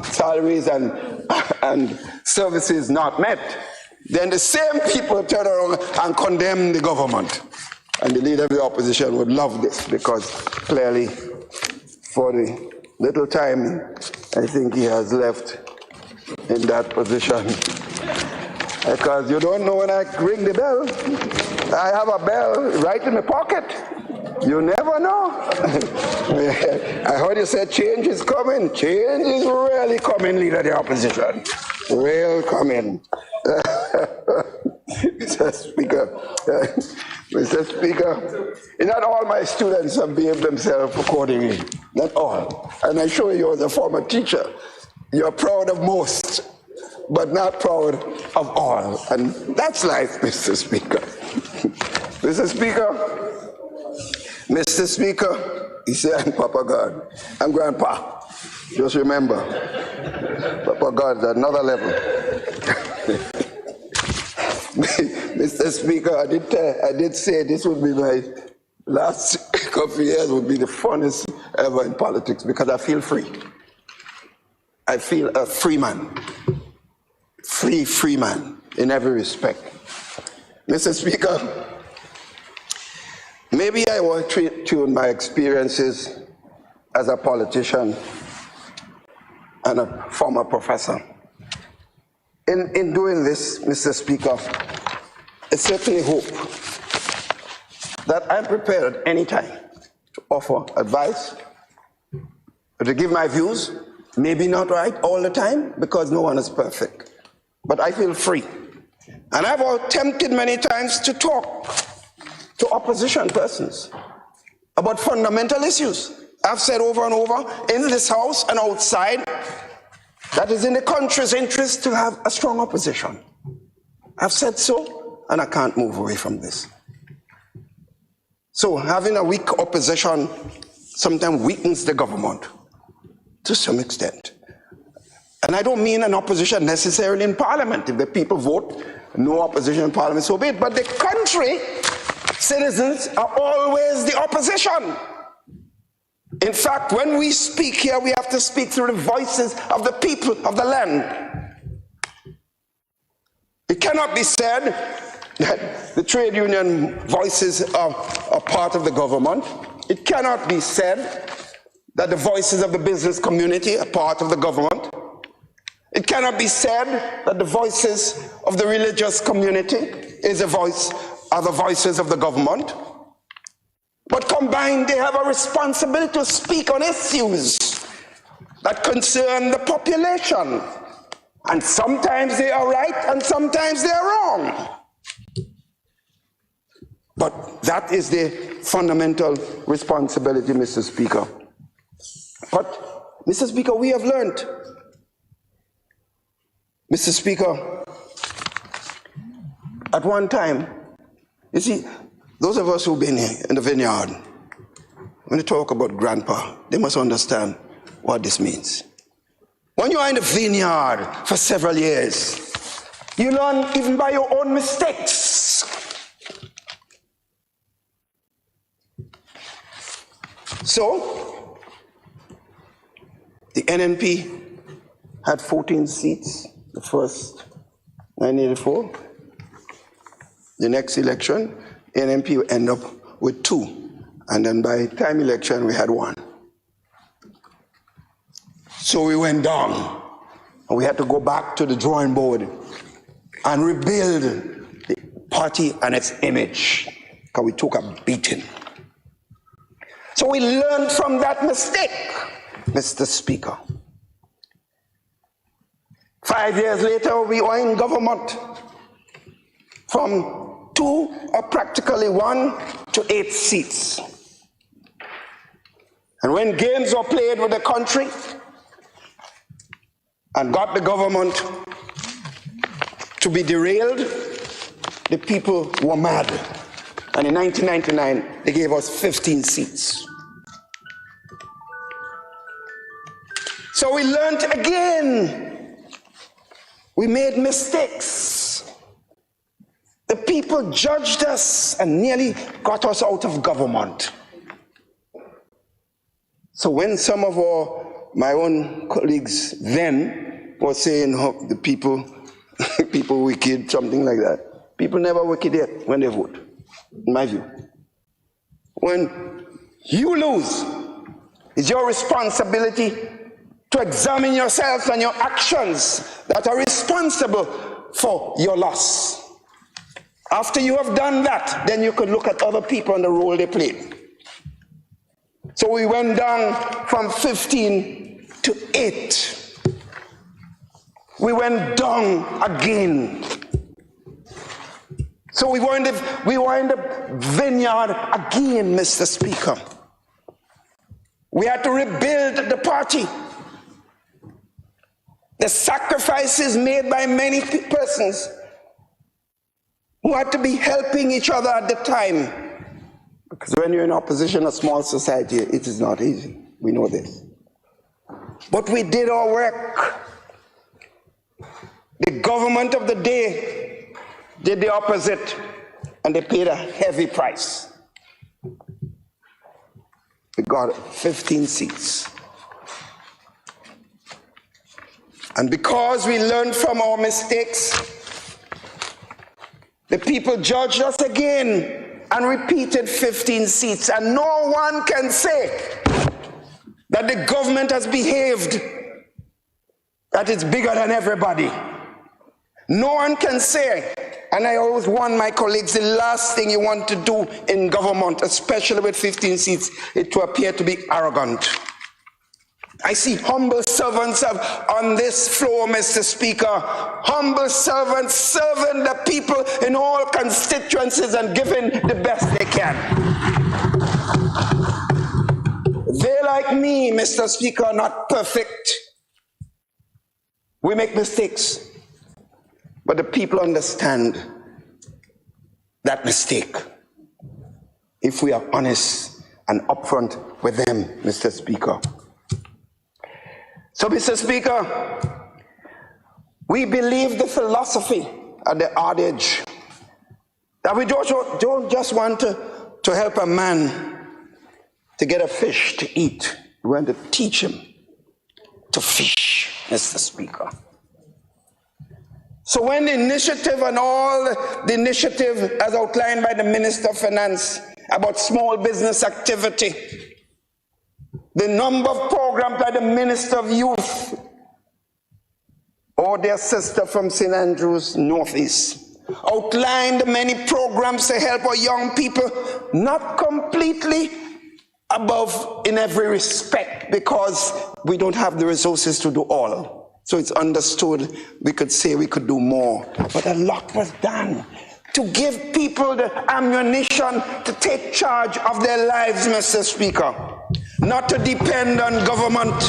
salaries and services not met, then the same people turn around and condemn the government. And the leader of the opposition would love this, because clearly, for the little time I think he has left in that position, because you don't know when I ring the bell. I have a bell right in my pocket. You never know. I heard you said change is coming. Change is really coming, leader of the opposition. Real coming. Mr. Speaker, not all my students have behaved themselves accordingly. Not all. And I show you as a former teacher, you're proud of most, but not proud of all. And that's life, Mr. Speaker. Mr. Speaker, he said, I'm Papa God. I'm Grandpa. Just remember, Papa God is another level. Mr. Speaker, I did say this would be my last couple of years, would be the funnest ever in politics, because I feel free. I feel a free man. Free man in every respect. Mr. Speaker, maybe I will tune my experiences as a politician and a former professor. In doing this, Mr. Speaker, I certainly hope that I'm prepared at any time to offer advice, to give my views, maybe not right all the time, because no one is perfect, but I feel free. And I've attempted many times to talk to opposition persons about fundamental issues. I've said over and over in this house and outside that is in the country's interest to have a strong opposition. I've said so, and I can't move away from this. So having a weak opposition sometimes weakens the government to some extent. And I don't mean an opposition necessarily in parliament. If the people vote no opposition in parliament, so be it. But the country, citizens are always the opposition. In fact, when we speak here, we have to speak through the voices of the people of the land. It cannot be said that the trade union voices are part of the government. It cannot be said that the voices of the business community are part of the government. It cannot be said that the voices of the religious community are the voices of the government. But combined, they have a responsibility to speak on issues that concern the population. And sometimes they are right, and sometimes they are wrong. But that is the fundamental responsibility, Mr. Speaker. But, Mr. Speaker, we have learned. Mr. Speaker, at one time, you see, those of us who've been here in the vineyard, when they talk about grandpa, they must understand what this means. When you are in the vineyard for several years, you learn even by your own mistakes. So, the NNP had 14 seats, the first 1984. The next election, NNP would end up with 2. And then by time election, we had 1. So we went down. And we had to go back to the drawing board and rebuild the party and its image, because we took a beating. So we learned from that mistake, Mr. Speaker. 5 years later, we were in government from 2 or practically 1 to 8 seats. And when games were played with the country, and got the government to be derailed, the people were mad. And in 1999, they gave us 15 seats. So we learned again. We made mistakes. The people judged us and nearly got us out of government. So when some of my own colleagues then were saying, oh, the people wicked, something like that, people never wicked yet when they vote, in my view. When you lose, it's your responsibility to examine yourself and your actions that are responsible for your loss. After you have done that, then you can look at other people and the role they played. So we went down from 15 to 8. We went down again. So we were in the vineyard again, Mr. Speaker. We had to rebuild the party. The sacrifices made by many persons who had to be helping each other at the time. Because when you're in opposition, a small society, it is not easy. We know this. But we did our work. The government of the day did the opposite, and they paid a heavy price. We got 15 seats. And because we learned from our mistakes, the people judged us again and repeated 15 seats. And no one can say that the government has behaved, that it's bigger than everybody. No one can say, and I always warn my colleagues, the last thing you want to do in government, especially with 15 seats, is to appear to be arrogant. I see humble servants on this floor, Mr. Speaker, humble servants serving the people in all constituencies and giving the best they can. They, like me, Mr. Speaker, are not perfect. We make mistakes, but the people understand that mistake if we are honest and upfront with them, Mr. Speaker. So, Mr. Speaker, we believe the philosophy at the adage that we don't just want to help a man to get a fish to eat. We want to teach him to fish, Mr. Speaker. So when the initiative and all the initiative as outlined by the Minister of Finance about small business activity, the number of programs by the Minister of Youth or their sister from St. Andrews Northeast outlined many programs to help our young people, not completely above in every respect because we don't have the resources to do all. So it's understood we could say we could do more, but a lot was done to give people the ammunition to take charge of their lives, Mr. Speaker. Not to depend on government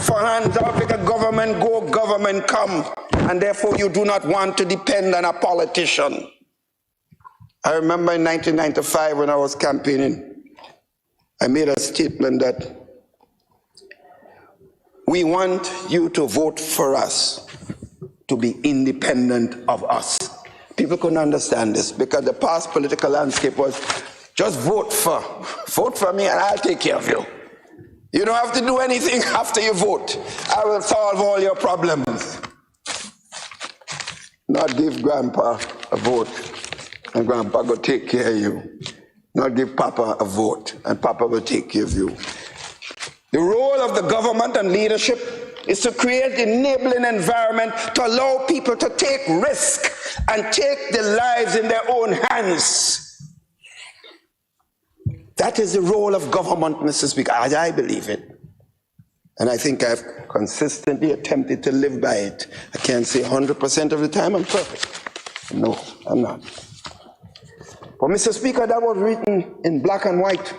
for hands up, because government go, government come, and therefore you do not want to depend on a politician. I remember in 1995 when I was campaigning, I made a statement that we want you to vote for us to be independent of us. People couldn't understand this because the past political landscape was just vote for me and I'll take care of you. You don't have to do anything after you vote. I will solve all your problems. Not give Grandpa a vote and Grandpa will take care of you. Not give Papa a vote and Papa will take care of you. The role of the government and leadership is to create an enabling environment to allow people to take risk and take their lives in their own hands. That is the role of government, Mr. Speaker, as I believe it. And I think I've consistently attempted to live by it. I can't say 100% of the time I'm perfect. No, I'm not. But Mr. Speaker, that was written in black and white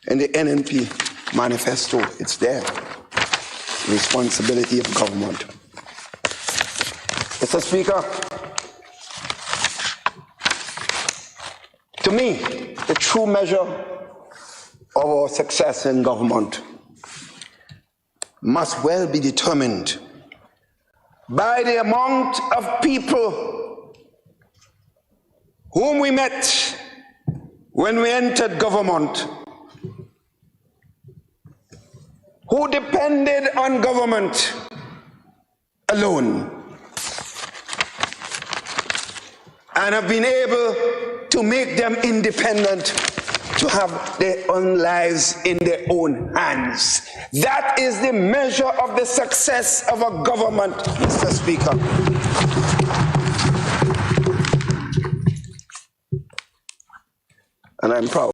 in the NNP manifesto. It's there. Responsibility of government. Mr. Speaker, to me, the true measure of our success in government must well be determined by the amount of people whom we met when we entered government, who depended on government alone and have been able to make them independent, to have their own lives in their own hands. That is the measure of the success of a government, Mr. Speaker. And I'm proud.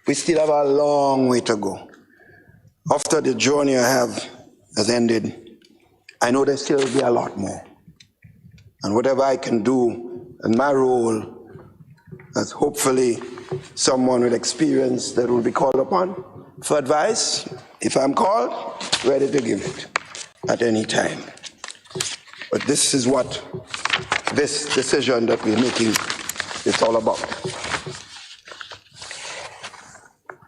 We still have a long way to go. After the journey I have has ended, I know there still will be a lot more. And whatever I can do in my role as hopefully someone with experience that will be called upon for advice, if I'm called, ready to give it at any time. But this is what this decision that we're making is all about.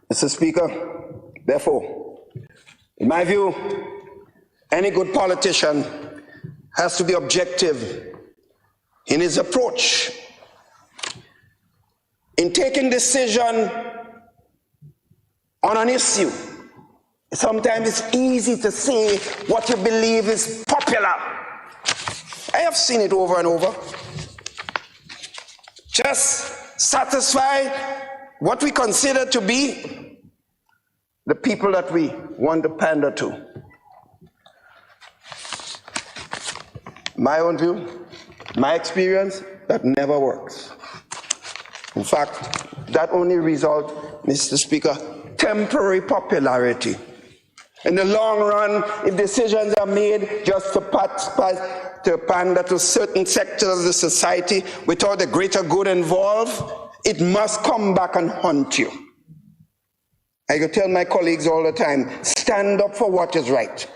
Mr. Speaker, therefore, in my view, any good politician has to be objective in his approach. In taking decision on an issue, sometimes it's easy to say what you believe is popular. I have seen it over and over. Just satisfy what we consider to be the people that we want to pander to. My own view, my experience, that never works. In fact, that only results, Mr. Speaker, temporary popularity. In the long run, if decisions are made just to pander to certain sectors of the society without the greater good involved, it must come back and haunt you. I could tell my colleagues all the time, stand up for what is right.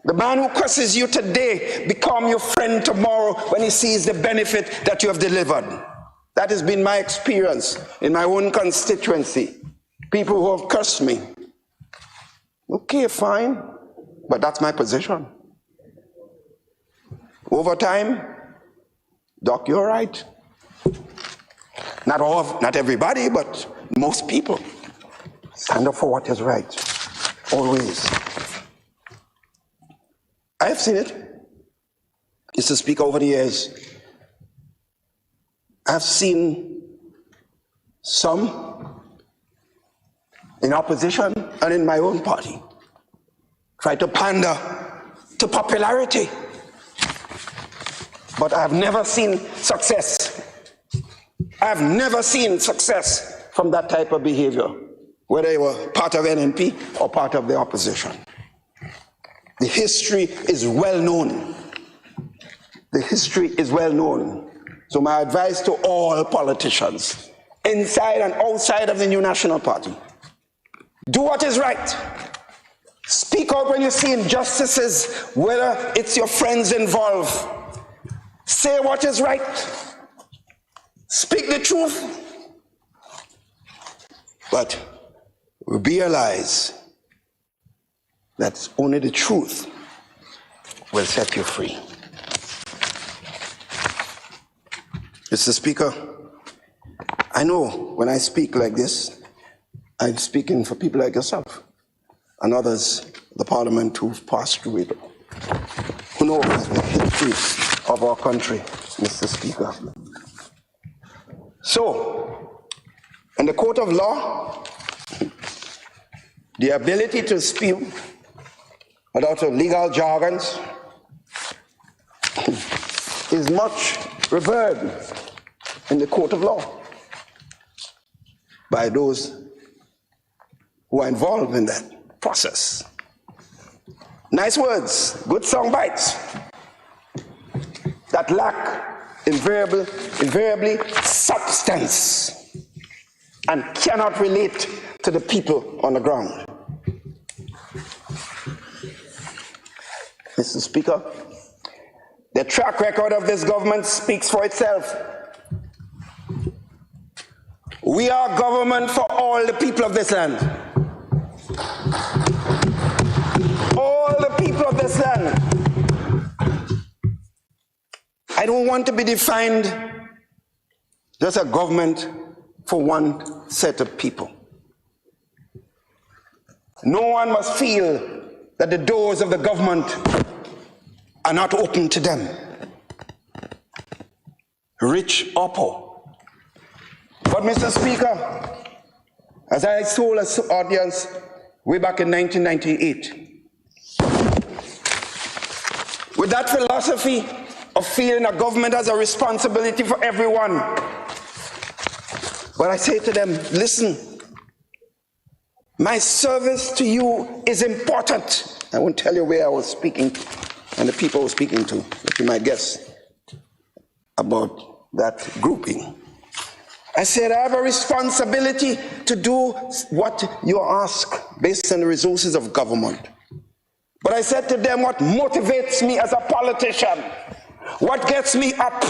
The man who curses you today become your friend tomorrow when he sees the benefit that you have delivered. That has been my experience in my own constituency. People who have cursed me. Okay, fine, but that's my position. Over time, Doc, you're right. Not everybody, but most people. Stand up for what is right, always. I have seen it. Mr. Speaker, over the years, I've seen some in opposition and in my own party try to pander to popularity. But I've never seen success. I've never seen success from that type of behavior, whether they were part of NNP or part of the opposition. The history is well known. The history is well known. So my advice to all politicians, inside and outside of the New National Party, do what is right. Speak out when you see injustices, whether it's your friends involved. Say what is right. Speak the truth. But realize that only the truth will set you free. Mr. Speaker, I know when I speak like this, I'm speaking for people like yourself and others, the Parliament who've passed through it, who know the history of our country, Mr. Speaker. So, in the court of law, the ability to speak without legal jargons is much revered in the court of law by those who are involved in that process. Nice words, good sound bites that lack invariably substance and cannot relate to the people on the ground. Mr. Speaker, The track record of this government speaks for itself. We are government for all the people of this land. All the people of this land. I don't want to be defined just a government for one set of people. No one must feel that the doors of the government are not open to them, rich or poor. But Mr. Speaker, as I told an audience way back in 1998, with that philosophy of feeling a government has a responsibility for everyone, but I say to them, listen, my service to you is important. I won't tell you where I was speaking and the people I was speaking to, but you might guess about that grouping. I said, I have a responsibility to do what you ask based on the resources of government. But I said to them, what motivates me as a politician, what gets me up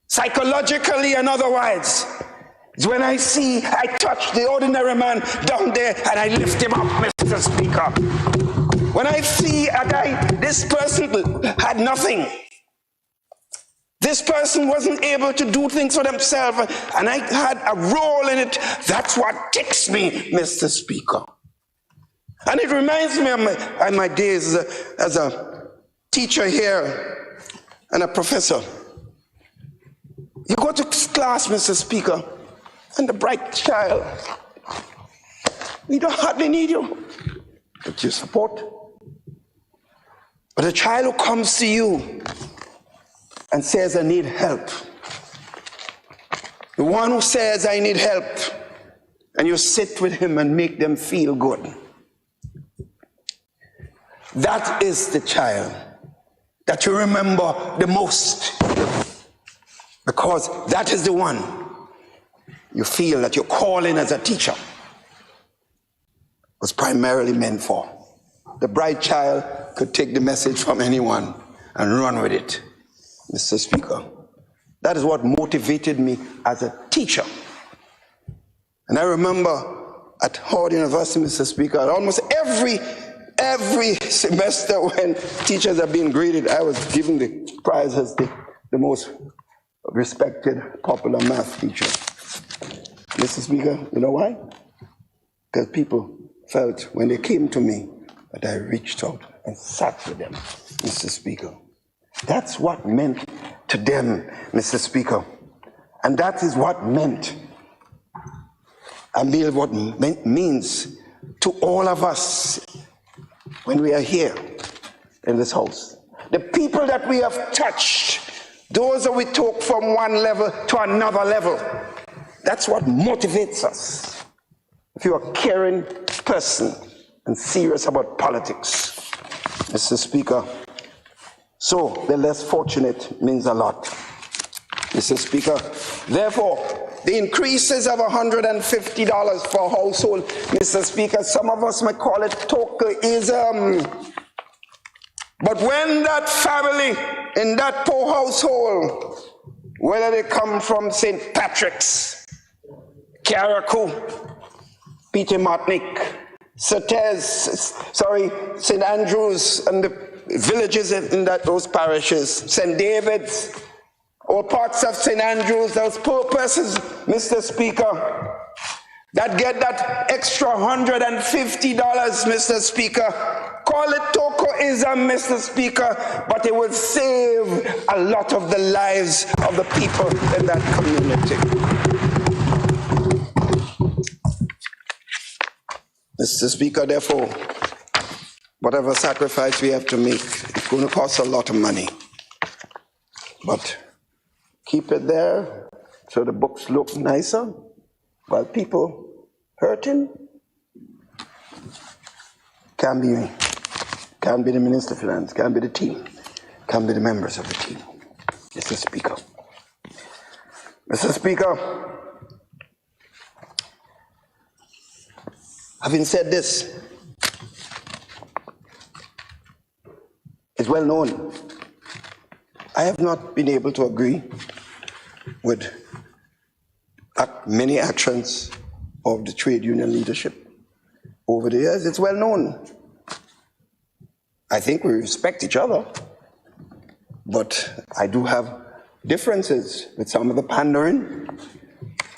psychologically and otherwise, is when I touch the ordinary man down there and I lift him up, Mr. Speaker. When I see a guy, this person had nothing. This person wasn't able to do things for themselves, and I had a role in it. That's what ticks me, Mr. Speaker. And it reminds me of my days as a teacher here and a professor. You go to class, Mr. Speaker, and the bright child, we don't hardly need you, but you support. But a child who comes to you and says, I need help, the one who says, I need help, and you sit with him and make them feel good, that is the child that you remember the most, because that is the one you feel that your calling as a teacher was primarily meant for. The bright child could take the message from anyone and run with it, Mr. Speaker. That is what motivated me as a teacher. And I remember at Howard University, Mr. Speaker, almost every semester when teachers are being graded, I was given the prize as the most respected, popular math teacher. Mr. Speaker, you know why? Because people felt when they came to me that I reached out and sat with them, Mr. Speaker. That's what meant to them, Mr. Speaker. And that is what meant, what means to all of us when we are here in this house. The people that we have touched, those that we took from one level to another level, that's what motivates us. If you're a caring person and serious about politics, Mr. Speaker, so the less fortunate means a lot, Mr. Speaker. Therefore, the increases of $150 for household, Mr. Speaker, some of us might call it tokenism. But when that family in that poor household, whether they come from St. Patrick's, Carriacou, Peter Martinique, St. Andrews and the villages in those parishes, St. David's, or parts of St. Andrews, those poor persons, Mr. Speaker, that get that extra $150, Mr. Speaker. Call it tokenism, Mr. Speaker, but it will save a lot of the lives of the people in that community. Mr. Speaker, therefore, whatever sacrifice we have to make, it's going to cost a lot of money. But keep it there so the books look nicer while people hurting. Can't be me. Can't be the Minister of Finance. Can't be the team. Can't be the members of the team. Mr. Speaker. Mr. Speaker, having said this, it's well known I have not been able to agree with many actions of the trade union leadership over the years. It's well known. I think we respect each other, but I do have differences with some of the pandering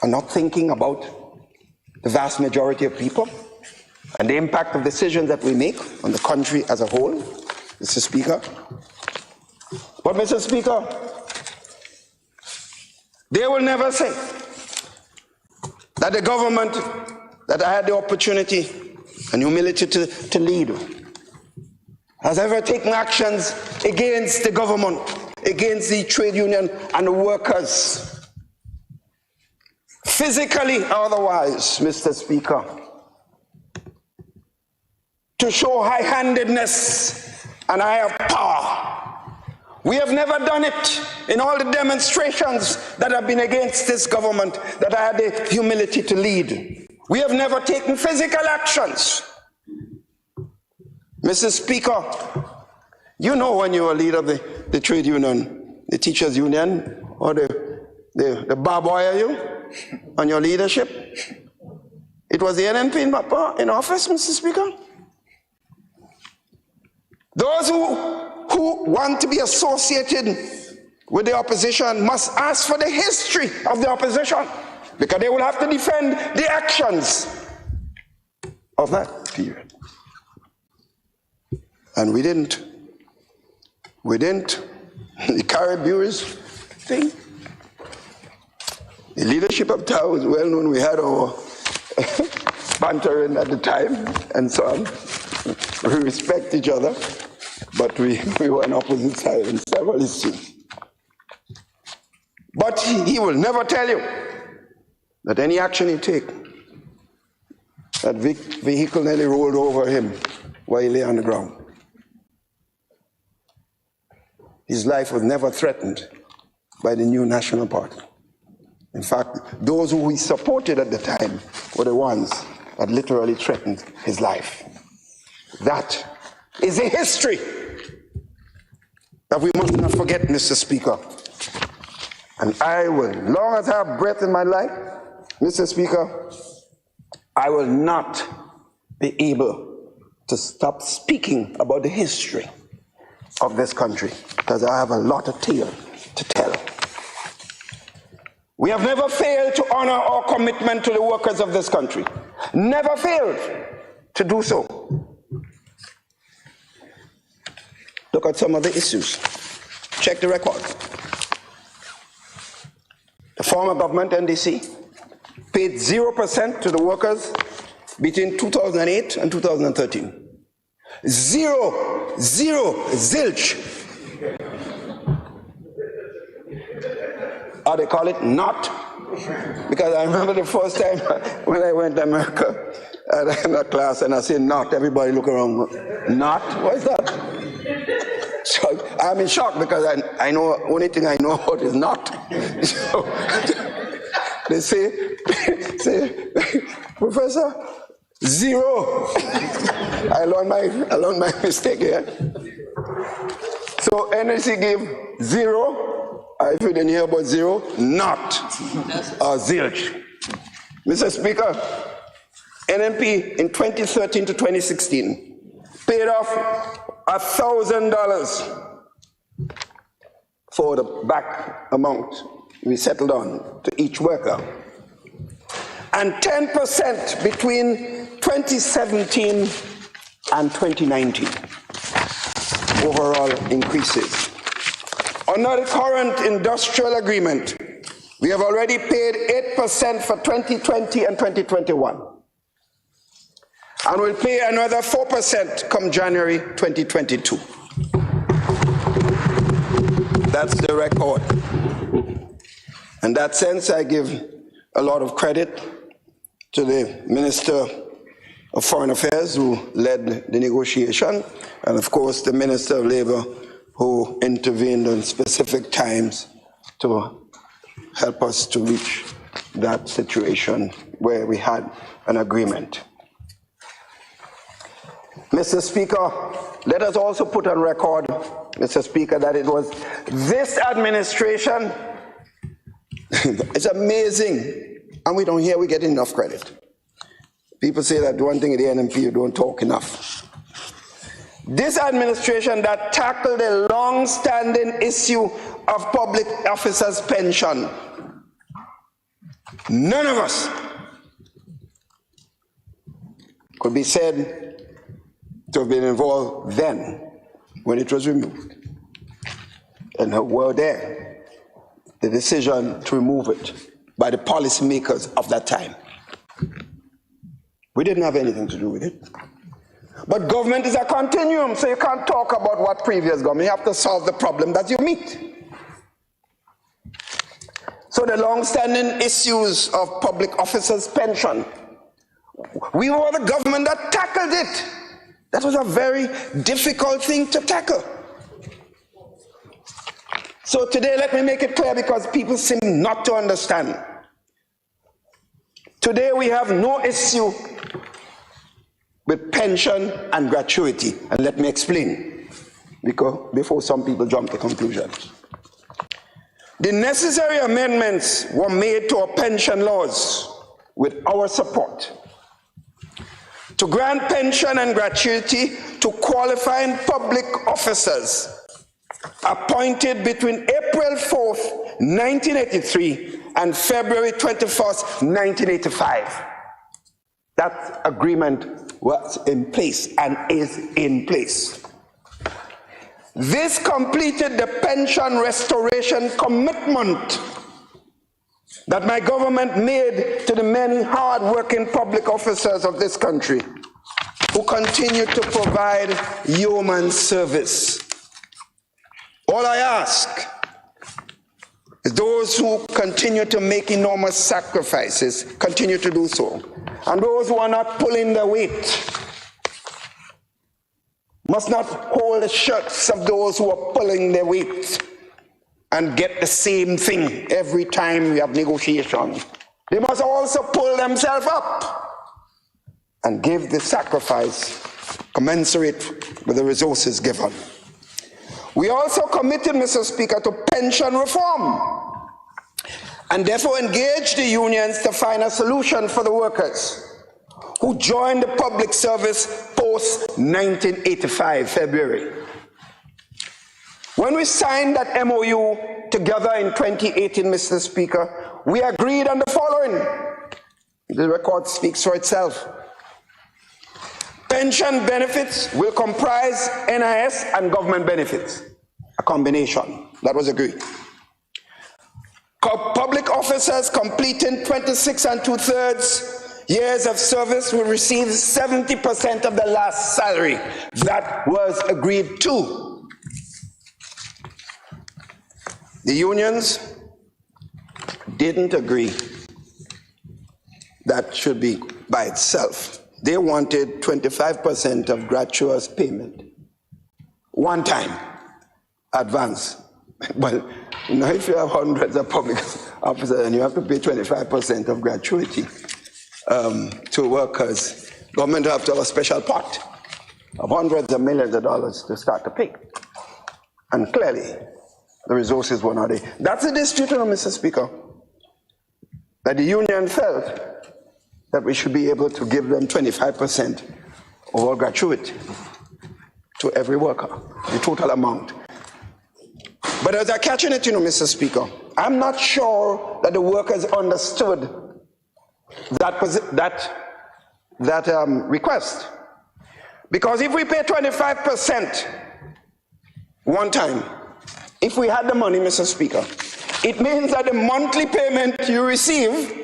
and not thinking about the vast majority of people and the impact of decisions that we make on the country as a whole, Mr. Speaker. But, Mr. Speaker, they will never say that the government that I had the opportunity and humility to lead has ever taken actions against the government, against the trade union and the workers, physically or otherwise, Mr. Speaker, to show high-handedness and higher power. We have never done it in all the demonstrations that have been against this government that I had the humility to lead. We have never taken physical actions. Mr. Speaker, you know when you were leader of the trade union, the teachers union, or the barboy you on your leadership, it was the NNP in office, Mr. Speaker. Those who want to be associated with the opposition must ask for the history of the opposition, because they will have to defend the actions of that period. And we didn't. The Caribbeans thing, the leadership of Tao was well known. We had our bantering at the time and so on. We respect each other, but we were on opposite sides in several issues. But he will never tell you that any action he take, that vehicle nearly rolled over him while he lay on the ground. His life was never threatened by the new National Party. In fact, those who he supported at the time were the ones that literally threatened his life. That is a history that we must not forget, Mr. Speaker. And I will, as long as I have breath in my life, Mr. Speaker, I will not be able to stop speaking about the history of this country, because I have a lot of tale to tell. We have never failed to honor our commitment to the workers of this country. Never failed to do so. Look at some of the issues. Check the record. The former government, NDC, paid 0% to the workers between 2008 and 2013. Zero, zilch. Or they call it not. Because I remember the first time when I went to America, in a class, and I said not, everybody look around. Not? What is that? So I'm in shock, because I know, only thing I know about is not. So they say, Professor, zero. I learned my mistake here. So NSC gave 0. If you didn't hear about 0, not or zilch. Mr. Speaker, NNP in 2013 to 2016 paid off $1,000 for the back amount we settled on to each worker, and 10% between 2017 and 2019 overall increases. Under the current industrial agreement, we have already paid 8% for 2020 and 2021, and will pay another 4% come January 2022. That's the record. In that sense, I give a lot of credit to the Minister of Foreign Affairs who led the negotiation, and of course the Minister of Labor who intervened in specific times to help us to reach that situation where we had an agreement. Mr. Speaker, let us also put on record, Mr. Speaker, that it was this administration. It's amazing, and we don't hear we get enough credit. People say that one thing at the NMP, you don't talk enough. This administration that tackled a long-standing issue of public officers' pension. None of us could be said to have been involved then when it was removed. And were there, the decision to remove it by the policymakers of that time. We didn't have anything to do with it. But government is a continuum, so you can't talk about what previous government. You have to solve the problem that you meet. So the long-standing issues of public officers' pension, we were the government that tackled it. That was a very difficult thing to tackle. So today, let me make it clear because people seem not to understand. Today we have no issue with pension and gratuity, and let me explain, because before some people jump to conclusions. The necessary amendments were made to our pension laws with our support to grant pension and gratuity to qualifying public officers appointed between April 4th, 1983 and February 21st, 1985. That agreement was in place and is in place. This completed the pension restoration commitment that my government made to the many hard-working public officers of this country who continue to provide human service. All I ask is those who continue to make enormous sacrifices continue to do so. And those who are not pulling the weight must not hold the shirts of those who are pulling the weight and get the same thing every time we have negotiations. They must also pull themselves up and give the sacrifice commensurate with the resources given. We also committed, Mr. Speaker, to pension reform and therefore engaged the unions to find a solution for the workers who joined the public service post-1985 February. When we signed that MOU together in 2018, Mr. Speaker, we agreed on the following. The record speaks for itself. Pension benefits will comprise NIS and government benefits, a combination. That was agreed. Public officers completing 26 2/3 years of service will receive 70% of the last salary. That was agreed to. The unions didn't agree that should be by itself. They wanted 25% of gratuitous payment, one time, advance. Well, now if you have hundreds of public officers and you have to pay 25% of gratuity to workers, government will have to have a special pot of hundreds of millions of dollars to start to pay. And clearly, the resources were not there. That's a dispute, Mr. Speaker, that the union felt that we should be able to give them 25% of all gratuity to every worker, the total amount. But as I catch it, Mr. Speaker, I'm not sure that the workers understood that request. Because if we pay 25% one time, if we had the money, Mr. Speaker, it means that the monthly payment you receive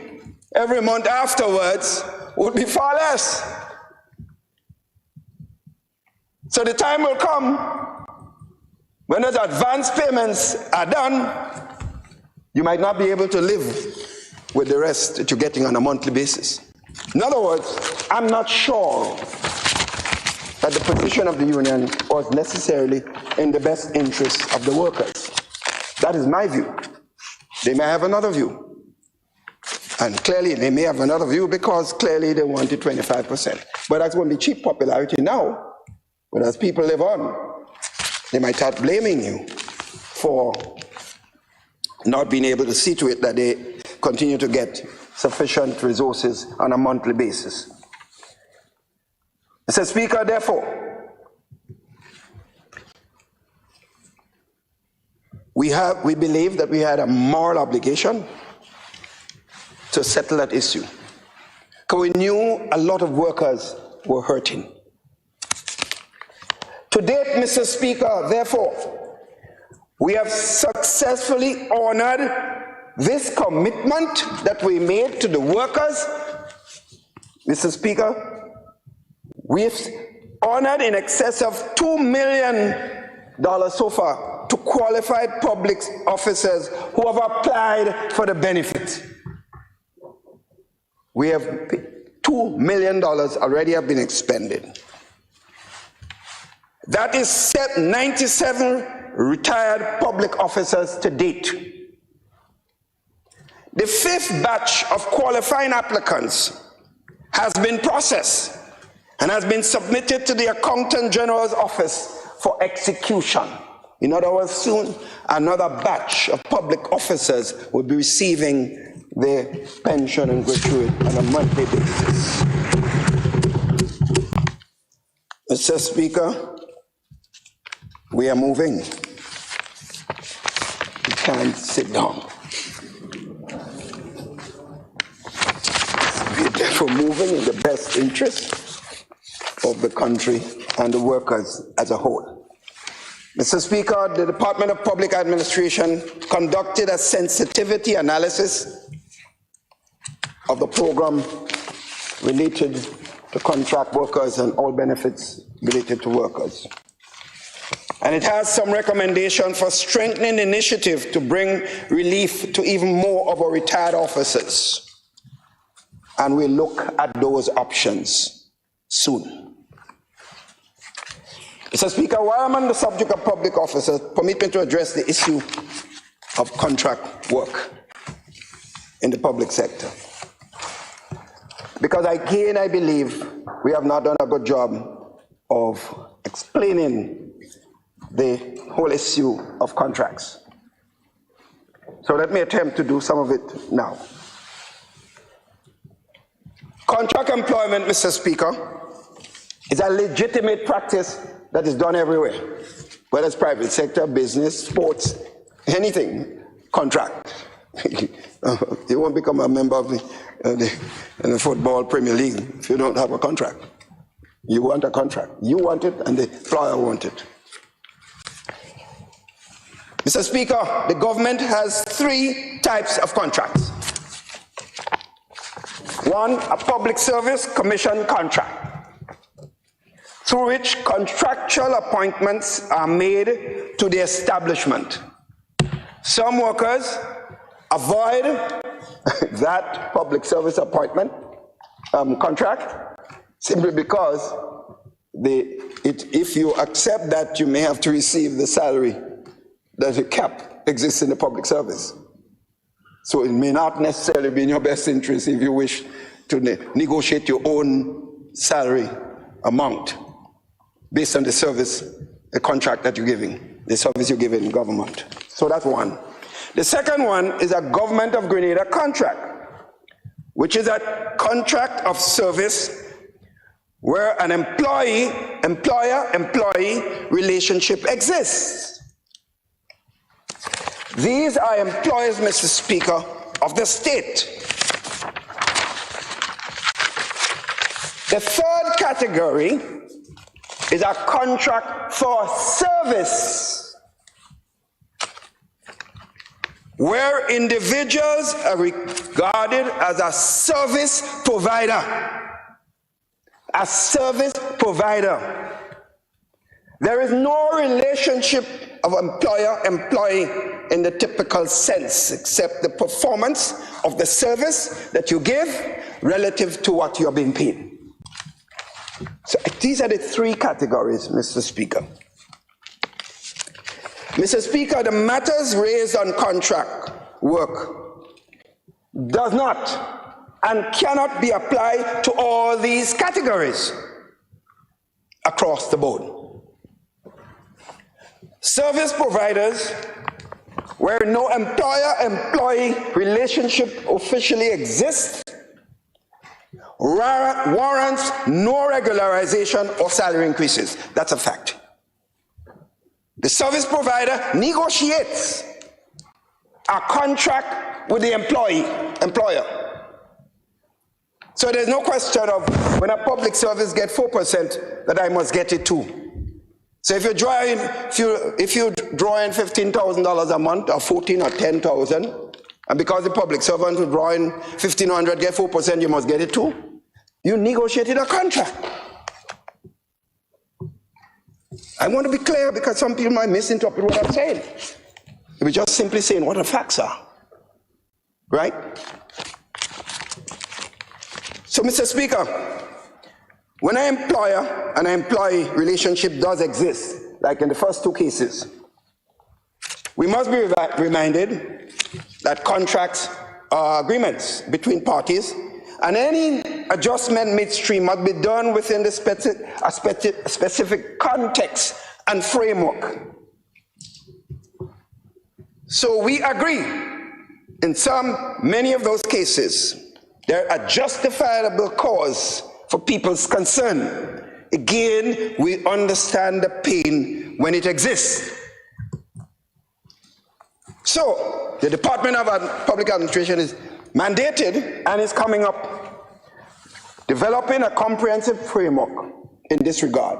every month afterwards would be far less. So the time will come when those advance payments are done, you might not be able to live with the rest that you're getting on a monthly basis. In other words, I'm not sure that the position of the union was necessarily in the best interest of the workers. That is my view. They may have another view. And clearly they may have another view because clearly they wanted 25%. But that's going to be cheap popularity now But as people live on, they might start blaming you for not being able to see to it that they continue to get sufficient resources on a monthly basis. Mr. Speaker, therefore, we believe that we had a moral obligation to settle that issue, because we knew a lot of workers were hurting. To date, Mr. Speaker, therefore, we have successfully honored this commitment that we made to the workers. Mr. Speaker, we've honored in excess of $2 million so far to qualified public officers who have applied for the benefit. We have $2 million already have been expended. That is 97 retired public officers to date. The 5th batch of qualifying applicants has been processed and has been submitted to the Accountant General's office for execution. In other words, soon another batch of public officers will be receiving their pension and gratuity on a monthly basis. Mr. Speaker, we are moving. We can't sit down. We are therefore moving in the best interest of the country and the workers as a whole. Mr. Speaker, the Department of Public Administration conducted a sensitivity analysis of the program related to contract workers and all benefits related to workers. And it has some recommendation for strengthening initiative to bring relief to even more of our retired officers. And we'll look at those options soon. Mr. Speaker, while I'm on the subject of public officers, permit me to address the issue of contract work in the public sector. Because again, I believe we have not done a good job of explaining the whole issue of contracts. So let me attempt to do some of it now. Contract employment, Mr. Speaker, is a legitimate practice that is done everywhere, whether it's private sector, business, sports, anything, contract. You won't become a member of the football Premier League if you don't have a contract. You want a contract. You want it, and the employer wants it. Mr. Speaker, the government has 3 types of contracts. 1, a public service commission contract, through which contractual appointments are made to the establishment. Some workers avoid that public service appointment contract simply because if you accept that, you may have to receive the salary that a cap exists in the public service. So it may not necessarily be in your best interest if you wish to negotiate your own salary amount based on the service, the contract that you're giving, the service you're giving in government. So that's one. The second one is a Government of Grenada contract, which is a contract of service where an employer-employee relationship exists. These are employers, Mr. Speaker, of the state. The third category is a contract for service, where individuals are regarded as a service provider. A service provider. There is no relationship of employer-employee in the typical sense, except the performance of the service that you give relative to what you're being paid. So these are the 3 categories, Mr. Speaker. Mr. Speaker, the matters raised on contract work does not and cannot be applied to all these categories. across the board. Service providers where no employer-employee relationship officially exists warrants no regularization or salary increases. That's a fact. The service provider negotiates a contract with the employer. So there's no question of when a public service gets 4% that I must get it too. So if you draw in $15,000 a month, or 14 or 10,000, and because the public servant will draw in 1,500, get 4%, you must get it too. You negotiated a contract. I want to be clear because some people might misinterpret what I'm saying. We're just simply saying what the facts are, right? So, Mr. Speaker, when an employer and an employee relationship does exist, like in the first two cases, we must be reminded that contracts are agreements between parties, and any adjustment midstream must be done within the specific context and framework. So we agree, in many of those cases, there are justifiable cause for people's concern. Again, we understand the pain when it exists. So, the Department of Public Administration is mandated and is coming up, developing a comprehensive framework in this regard.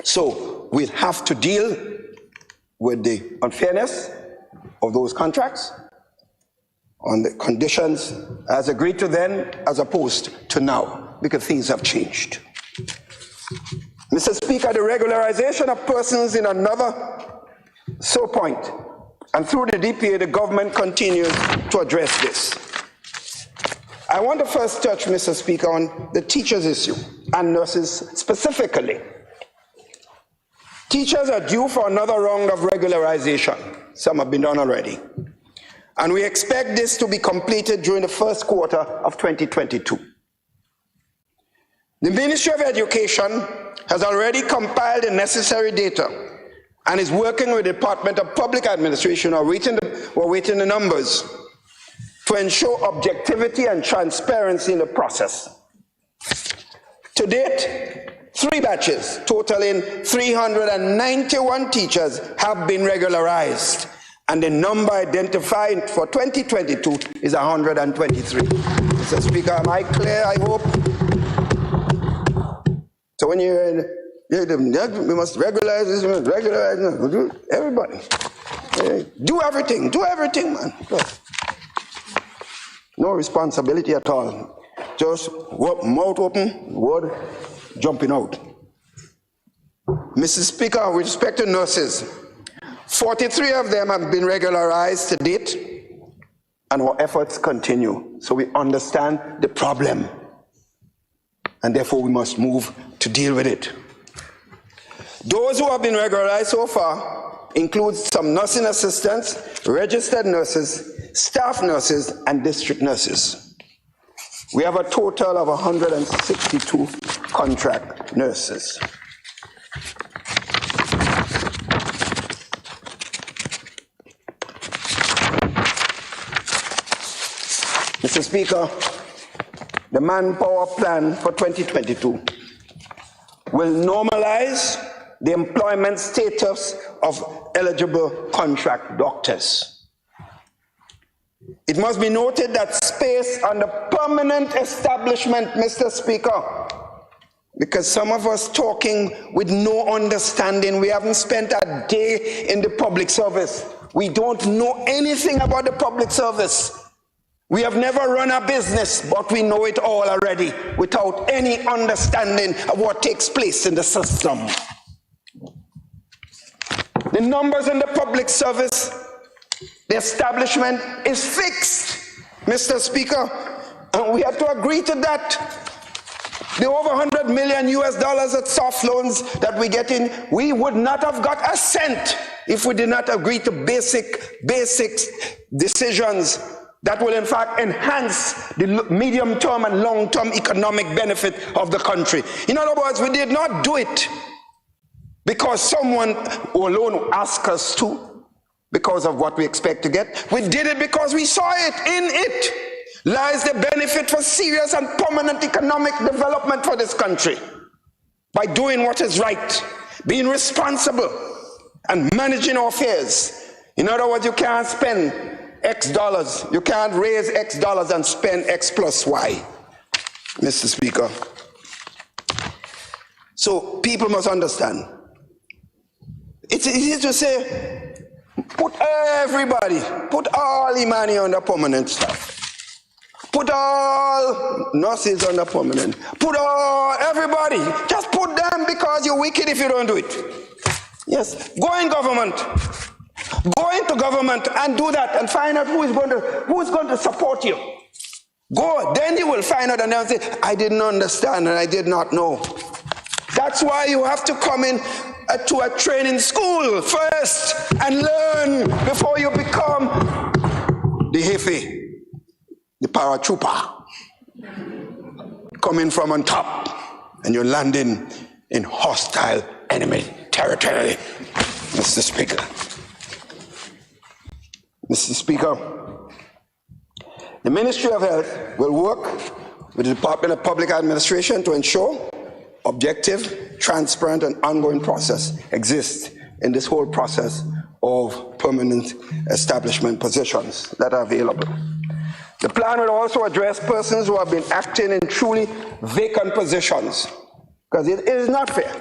So, we'll have to deal with the unfairness of those contracts, on the conditions as agreed to then as opposed to now, because things have changed. Mr. Speaker, the regularization of persons in another sore point, and through the DPA, the government continues to address this. I want to first touch, Mr. Speaker, on the teachers' issue, and nurses specifically. Teachers are due for another round of regularization. Some have been done already. And we expect this to be completed during the first quarter of 2022. The Ministry of Education has already compiled the necessary data and is working with the Department of Public Administration, we're waiting the numbers, to ensure objectivity and transparency in the process. To date, 3 batches totaling 391 teachers have been regularized, and the number identified for 2022 is 123. Mr. Speaker, am I clear, I hope? So when you we must regularize this, we must regularize this, everybody. Do everything, man. No responsibility at all. Just mouth open, word jumping out. Mr. Speaker, with respect to nurses, 43 of them have been regularized to date, and our efforts continue. So we understand the problem, and therefore we must move to deal with it. Those who have been regularized so far include some nursing assistants, registered nurses, staff nurses, and district nurses. We have a total of 162 contract nurses. Mr. Speaker, the manpower plan for 2022 will normalize the employment status of eligible contract doctors. It must be noted that space on the permanent establishment, Mr. Speaker, because some of us talking with no understanding, we haven't spent a day in the public service. We don't know anything about the public service. We have never run a business, but we know it all already without any understanding of what takes place in the system. The numbers in the public service, the establishment is fixed, Mr. Speaker, and we have to agree to that. The over $100 million at soft loans that we get in, we would not have got a cent if we did not agree to basic decisions that will in fact enhance the medium-term and long-term economic benefit of the country. In other words, we did not do it because someone alone asked us to, because of what we expect to get. We did it because we saw it. In it lies the benefit for serious and permanent economic development for this country. By doing what is right, being responsible, and managing our affairs. In other words, you can't spend X dollars, you can't raise X dollars and spend X plus Y, Mr. Speaker. So people must understand. It's easy to say, put everybody, put all the money on the permanent stuff. Put all nurses on the permanent. Put all, everybody. Just put them because you're wicked if you don't do it. Yes, go in government. Go into government and do that and find out who is going to support you. Go, then you will find out and they'll say, I didn't understand and I did not know. That's why you have to come in to a training school first and learn before you become the Hefe, the paratrooper, coming from on top and you're landing in hostile enemy territory, Mr. Speaker. Mr. Speaker, the Ministry of Health will work with the Department of Public Administration to ensure objective, transparent, and ongoing process exists in this whole process of permanent establishment positions that are available. The plan will also address persons who have been acting in truly vacant positions, because it is not fair.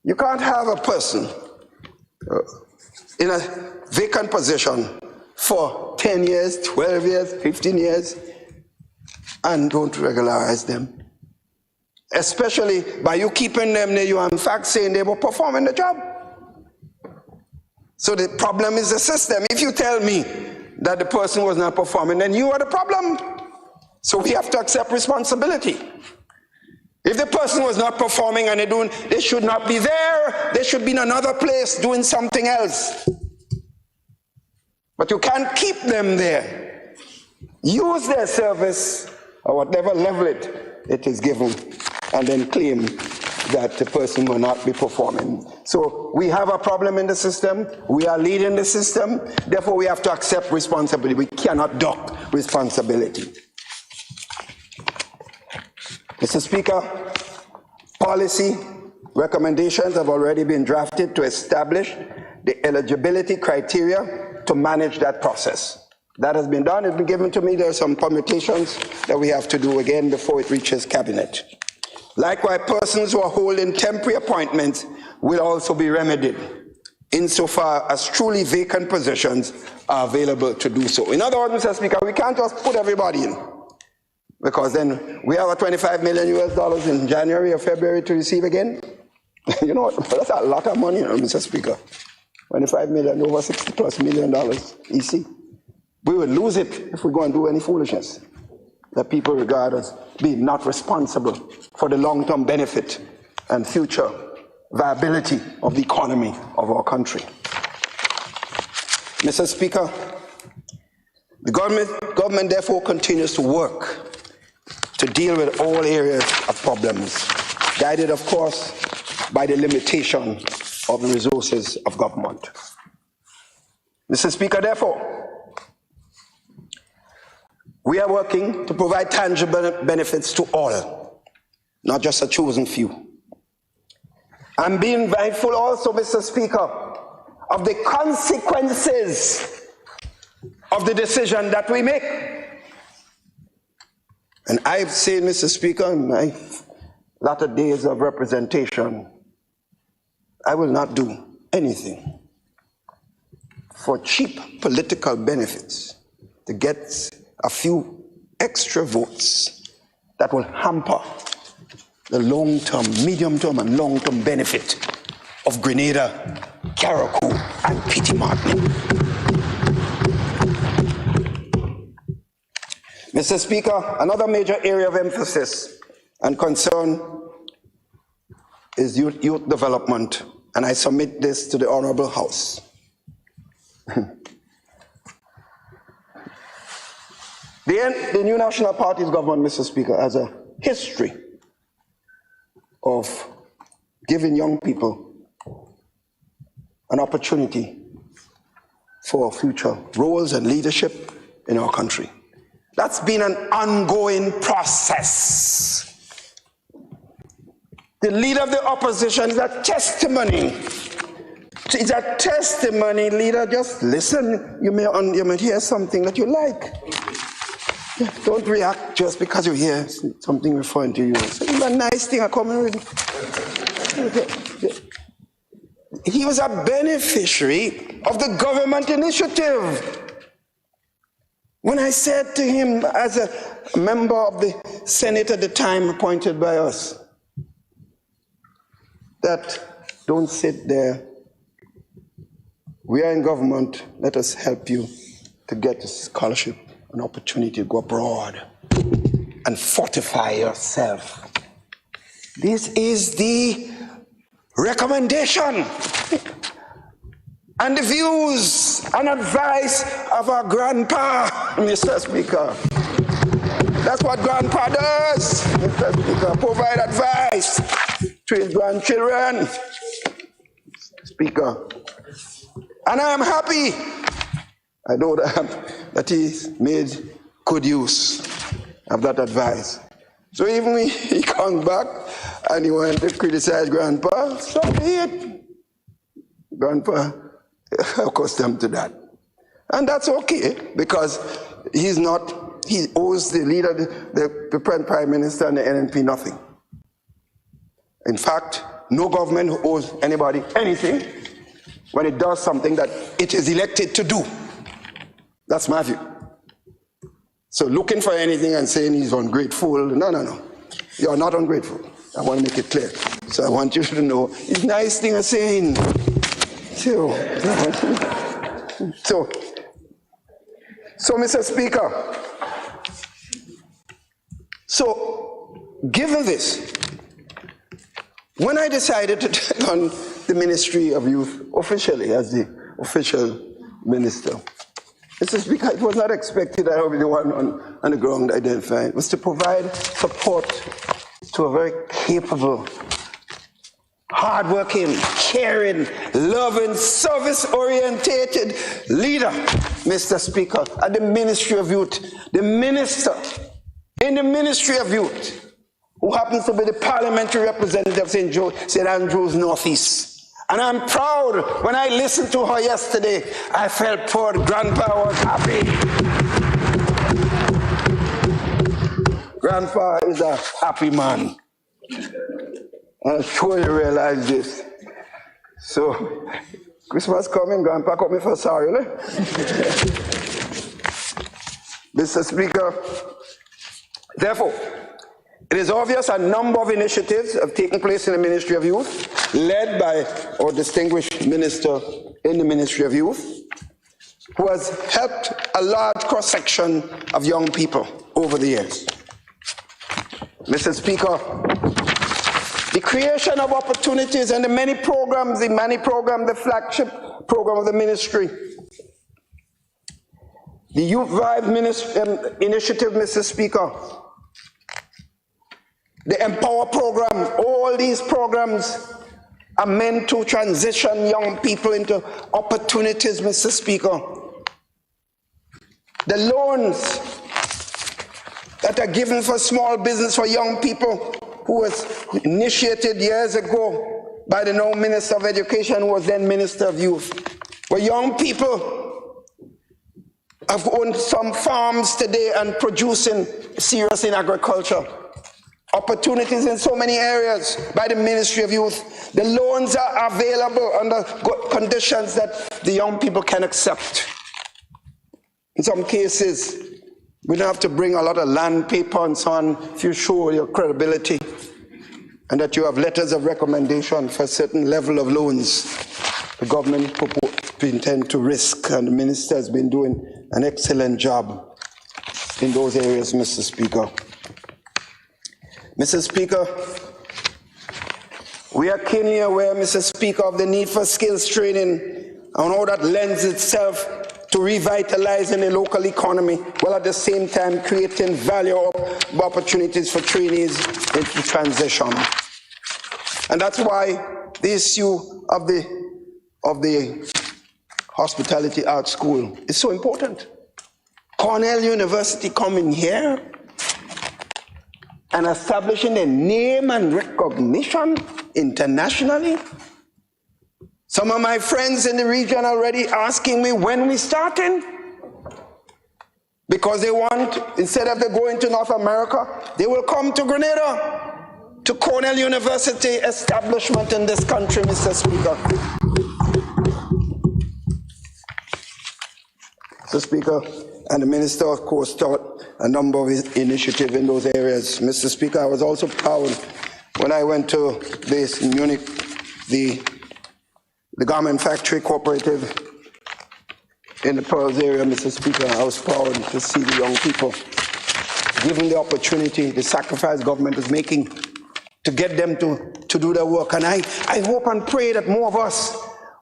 You can't have a person in a vacant position for 10 years, 12 years, 15 years, and don't regularize them. Especially by you keeping them there, you are in fact saying they were performing the job. So the problem is the system. If you tell me that the person was not performing, then you are the problem. So we have to accept responsibility. If the person was not performing and they should not be there, they should be in another place doing something else. But you can't keep them there. Use their service or whatever level it is given, and then claim that the person will not be performing. So we have a problem in the system. We are leading the system. Therefore, we have to accept responsibility. We cannot duck responsibility. Mr. Speaker, policy recommendations have already been drafted to establish the eligibility criteria to manage that process. That has been done. It's been given to me. There are some permutations that we have to do again before it reaches cabinet. Likewise, persons who are holding temporary appointments will also be remedied insofar as truly vacant positions are available to do so. In other words, Mr. Speaker, we can't just put everybody in, because then we have a $25 million US in January or February to receive again. You know what? That's a lot of money, Mr. Speaker. 25 million, over $60+ million EC. We will lose it if we go and do any foolishness that people regard as being not responsible for the long-term benefit and future viability of the economy of our country. Mr. Speaker, the government therefore continues to work to deal with all areas of problems, guided, of course, by the limitation of the resources of government. Mr. Speaker, therefore, we are working to provide tangible benefits to all, not just a chosen few. I'm being mindful also, Mr. Speaker, of the consequences of the decision that we make. And I've said, Mr. Speaker, in my latter days of representation, I will not do anything for cheap political benefits to get a few extra votes that will hamper the long-term, medium-term, and long-term benefit of Grenada, Carriacou, and Petite Martinique. Mr. Speaker, another major area of emphasis and concern is youth development, and I submit this to the Honorable House. The New National Party's government, Mr. Speaker, has a history of giving young people an opportunity for future roles and leadership in our country. That's been an ongoing process. The leader of the opposition is a testimony. It's a testimony, leader. Just listen. You may hear something that you like. Don't react just because you hear something referring to you. It's a nice thing I come with. He was a beneficiary of the government initiative. When I said to him, as a member of the Senate at the time appointed by us, that don't sit there. We are in government. Let us help you to get a scholarship, an opportunity to go abroad and fortify yourself. This is the recommendation and the views and advice of our grandpa, Mr. Speaker. That's what grandpa does, Mr. Speaker, provide advice to his grandchildren, Speaker. And I am happy. I know that he made good use of that advice. So even when he comes back and he wants to criticize grandpa, so be it. Grandpa accustomed to that. And that's okay, because he owes the leader, the Prime Minister and the NNP nothing. In fact, no government owes anybody anything when it does something that it is elected to do. That's my view. So looking for anything and saying he's ungrateful, no. You are not ungrateful. I want to make it clear. So I want you to know it's nice thing I'm saying. So Mr. Speaker, so given this, when I decided to take on the Ministry of Youth officially as the official minister, Mr. Speaker, it was not expected that I would be the one on the ground identified. It was to provide support to a very capable, hardworking, caring, loving, service-orientated leader, Mr. Speaker, at the Ministry of Youth. The minister in the Ministry of Youth, who happens to be the parliamentary representative of St. Andrews Northeast. And I'm proud. When I listened to her yesterday, I felt poor grandpa was happy. Grandpa is a happy man. I'm sure you realize this. So, Christmas coming, grandpa coming for sorry, eh? Mr. Speaker, therefore, it is obvious a number of initiatives have taken place in the Ministry of Youth, led by our distinguished minister in the Ministry of Youth, who has helped a large cross-section of young people over the years. Mr. Speaker, the creation of opportunities and the many programs, the flagship program of the ministry, the Youth Vibe initiative, Mr. Speaker, the Empower program, all these programs are meant to transition young people into opportunities, Mr. Speaker. The loans that are given for small business for young people, who was initiated years ago by the now Minister of Education, who was then Minister of Youth, where young people have owned some farms today and producing serious in agriculture. Opportunities in so many areas by the Ministry of Youth. The loans are available under good conditions that the young people can accept. In some cases, we don't have to bring a lot of land paper and so on if you show your credibility and that you have letters of recommendation for a certain level of loans. The government intend to risk, and the minister has been doing an excellent job in those areas, Mr. Speaker. Mr. Speaker, we are keenly aware, Mr. Speaker, of the need for skills training and how that lends itself to revitalizing the local economy, while at the same time creating value opportunities for trainees into transition. And that's why the issue of the Hospitality Art School is so important. Cornell University coming here and establishing a name and recognition internationally. Some of my friends in the region already asking me when we starting, because they want, instead of they going to North America, they will come to Grenada, to Cornell University establishment in this country, Mr. Speaker. Mr. Speaker, and the Minister, of course, taught a number of initiatives in those areas. Mr. Speaker, I was also proud when I went to this in Munich, the Garment Factory Cooperative in the Pearls area, Mr. Speaker. I was proud to see the young people given the opportunity, the sacrifice government is making to get them to do their work. And I hope and pray that more of us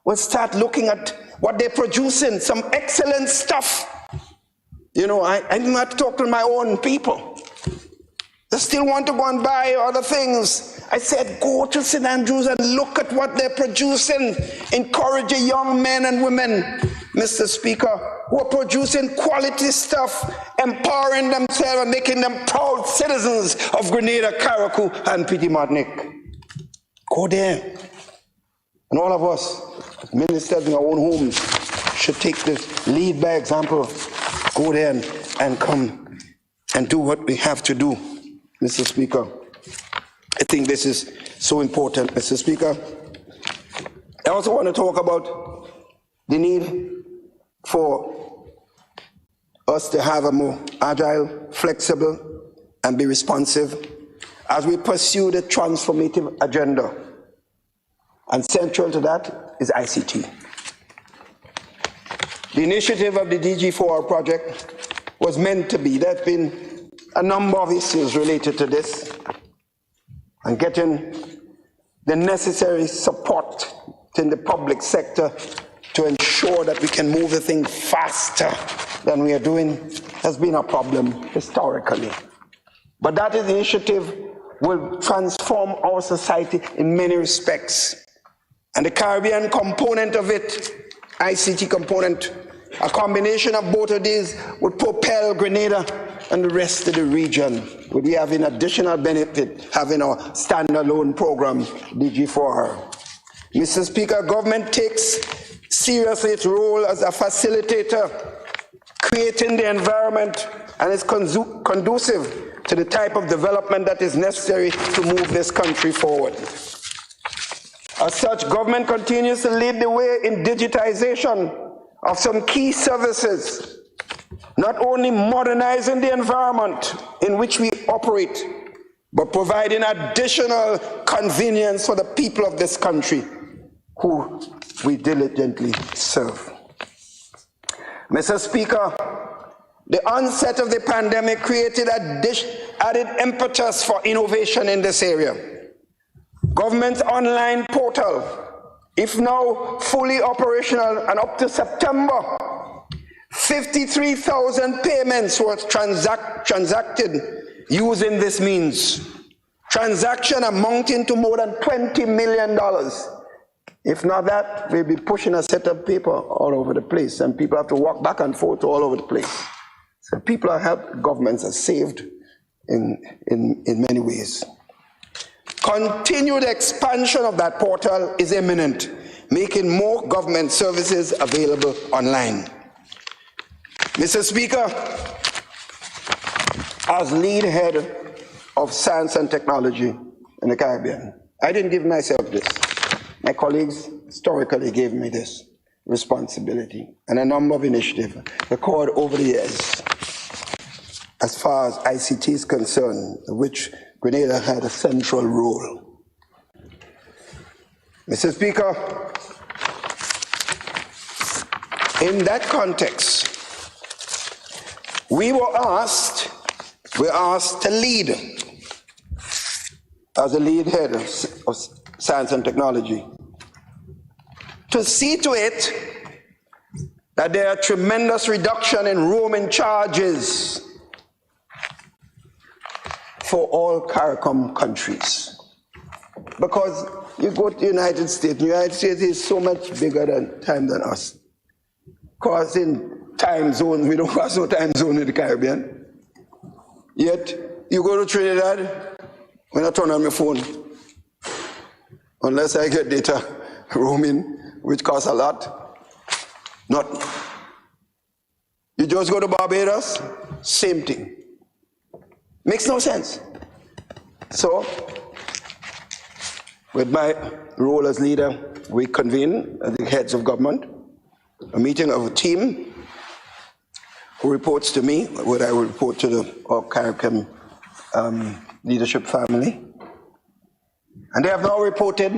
will start looking at what they're producing, some excellent stuff. You know, I'm not talking to my own people. They still want to go and buy other things. I said, go to St. Andrews and look at what they're producing. Encourage the young men and women, Mr. Speaker, who are producing quality stuff, empowering themselves and making them proud citizens of Grenada, Carriacou, and Petit Martinique. Go there. And all of us, as ministers in our own homes, should take the lead by example. Go there and come and do what we have to do, Mr. Speaker. I think this is so important, Mr. Speaker. I also want to talk about the need for us to have a more agile, flexible, and be responsive as we pursue the transformative agenda. And central to that is ICT. The initiative of the DG4R project was meant to be. There have been a number of issues related to this, and getting the necessary support in the public sector to ensure that we can move the thing faster than we are doing has been a problem historically. But that initiative will transform our society in many respects. And the Caribbean component of it, ICT component, a combination of both of these would propel Grenada and the rest of the region. Would we have an additional benefit having our standalone program, DG4R. Mr. Speaker, government takes seriously its role as a facilitator, creating the environment and is conducive to the type of development that is necessary to move this country forward. As such, government continues to lead the way in digitization of some key services, not only modernizing the environment in which we operate, but providing additional convenience for the people of this country who we diligently serve. Mr. Speaker, the onset of the pandemic created added impetus for innovation in this area. Government's online portal, if now fully operational and up to September, 53,000 payments were transacted using this means. Transaction amounting to more than $20 million. If not that, we'll be pushing a set of paper all over the place, and people have to walk back and forth all over the place. So people are helped, governments are saved in many ways. Continued expansion of that portal is imminent, making more government services available online. Mr. Speaker, as lead head of science and technology in the Caribbean, I didn't give myself this. My colleagues historically gave me this responsibility and a number of initiatives recorded over the years as far as ICT is concerned, which Grenada had a central role. Mr. Speaker, in that context, we're asked to lead as a lead head of science and technology, to see to it that there are tremendous reduction in roaming charges for all CARICOM countries. Because you go to the United States is so much bigger than us. Because in time zones, we don't have no time zone in the Caribbean. Yet, you go to Trinidad, when I turn on my phone, unless I get data roaming, which costs a lot, nothing. You just go to Barbados, same thing. Makes no sense. So, with my role as leader, we convene as the heads of government, a meeting of a team who reports to me, what I will report to the CARICOM leadership family. And they have now reported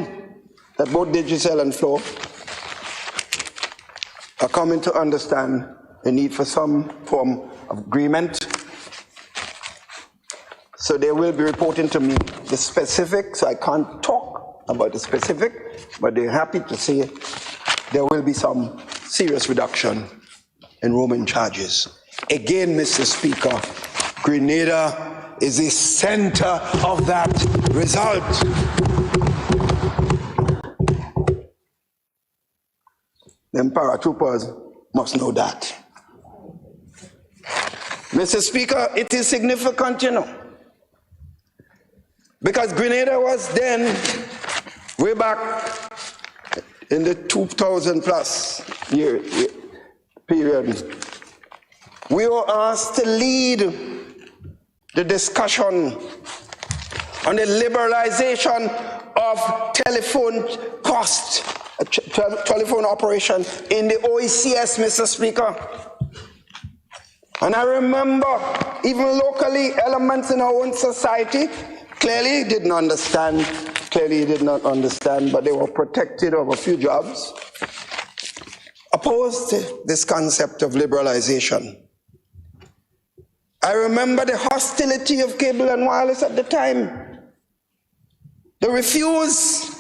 that both Digicel and Flow are coming to understand the need for some form of agreement. So they will be reporting to me the specifics. I can't talk about the specific, but they're happy to say there will be some serious reduction in roaming charges. Again, Mr. Speaker, Grenada is the center of that result. Them paratroopers must know that. Mr. Speaker, it is significant, you know, because Grenada was then, way back in the 2000 plus year period, we were asked to lead the discussion on the liberalization of telephone cost, telephone operation in the OECS, Mr. Speaker. And I remember, even locally, elements in our own society clearly did not understand, but they were protected of a few jobs, opposed to this concept of liberalization. I remember the hostility of Cable and Wireless at the time. They refused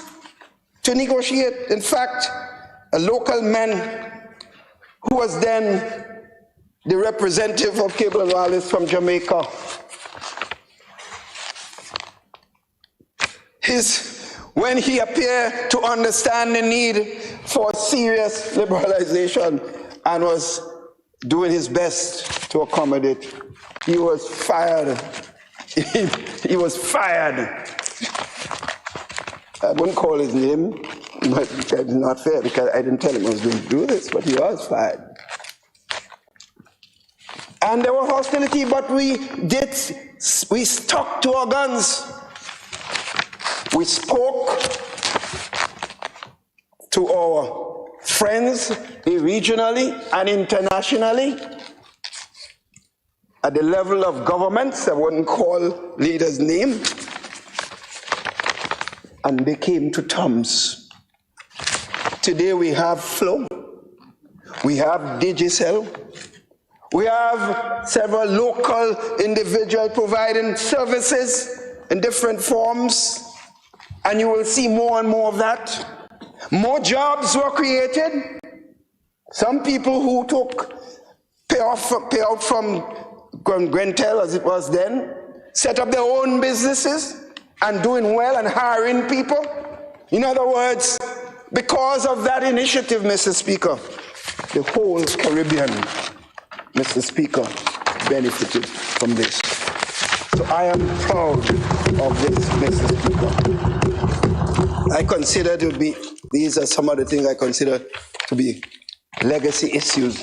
to negotiate. In fact, a local man who was then the representative of Cable and Wireless from Jamaica, when he appeared to understand the need for serious liberalization and was doing his best to accommodate, he was fired. He was fired. I wouldn't call his name, but it's not fair because I didn't tell him I was going to do this, but he was fired. And there was hostility, but we stuck to our guns. We spoke to our friends regionally and internationally at the level of governments. I wouldn't call leaders' name. And they came to terms. Today we have Flow, we have Digicel, we have several local individuals providing services in different forms, and you will see more and more of that. More jobs were created. Some people who took payout from Grentel, as it was then, set up their own businesses and doing well and hiring people. In other words, because of that initiative, Mr. Speaker, the whole Caribbean, Mr. Speaker, benefited from this. So I am proud of this, Mr. Speaker. I consider to be, these are some of the things I consider to be legacy issues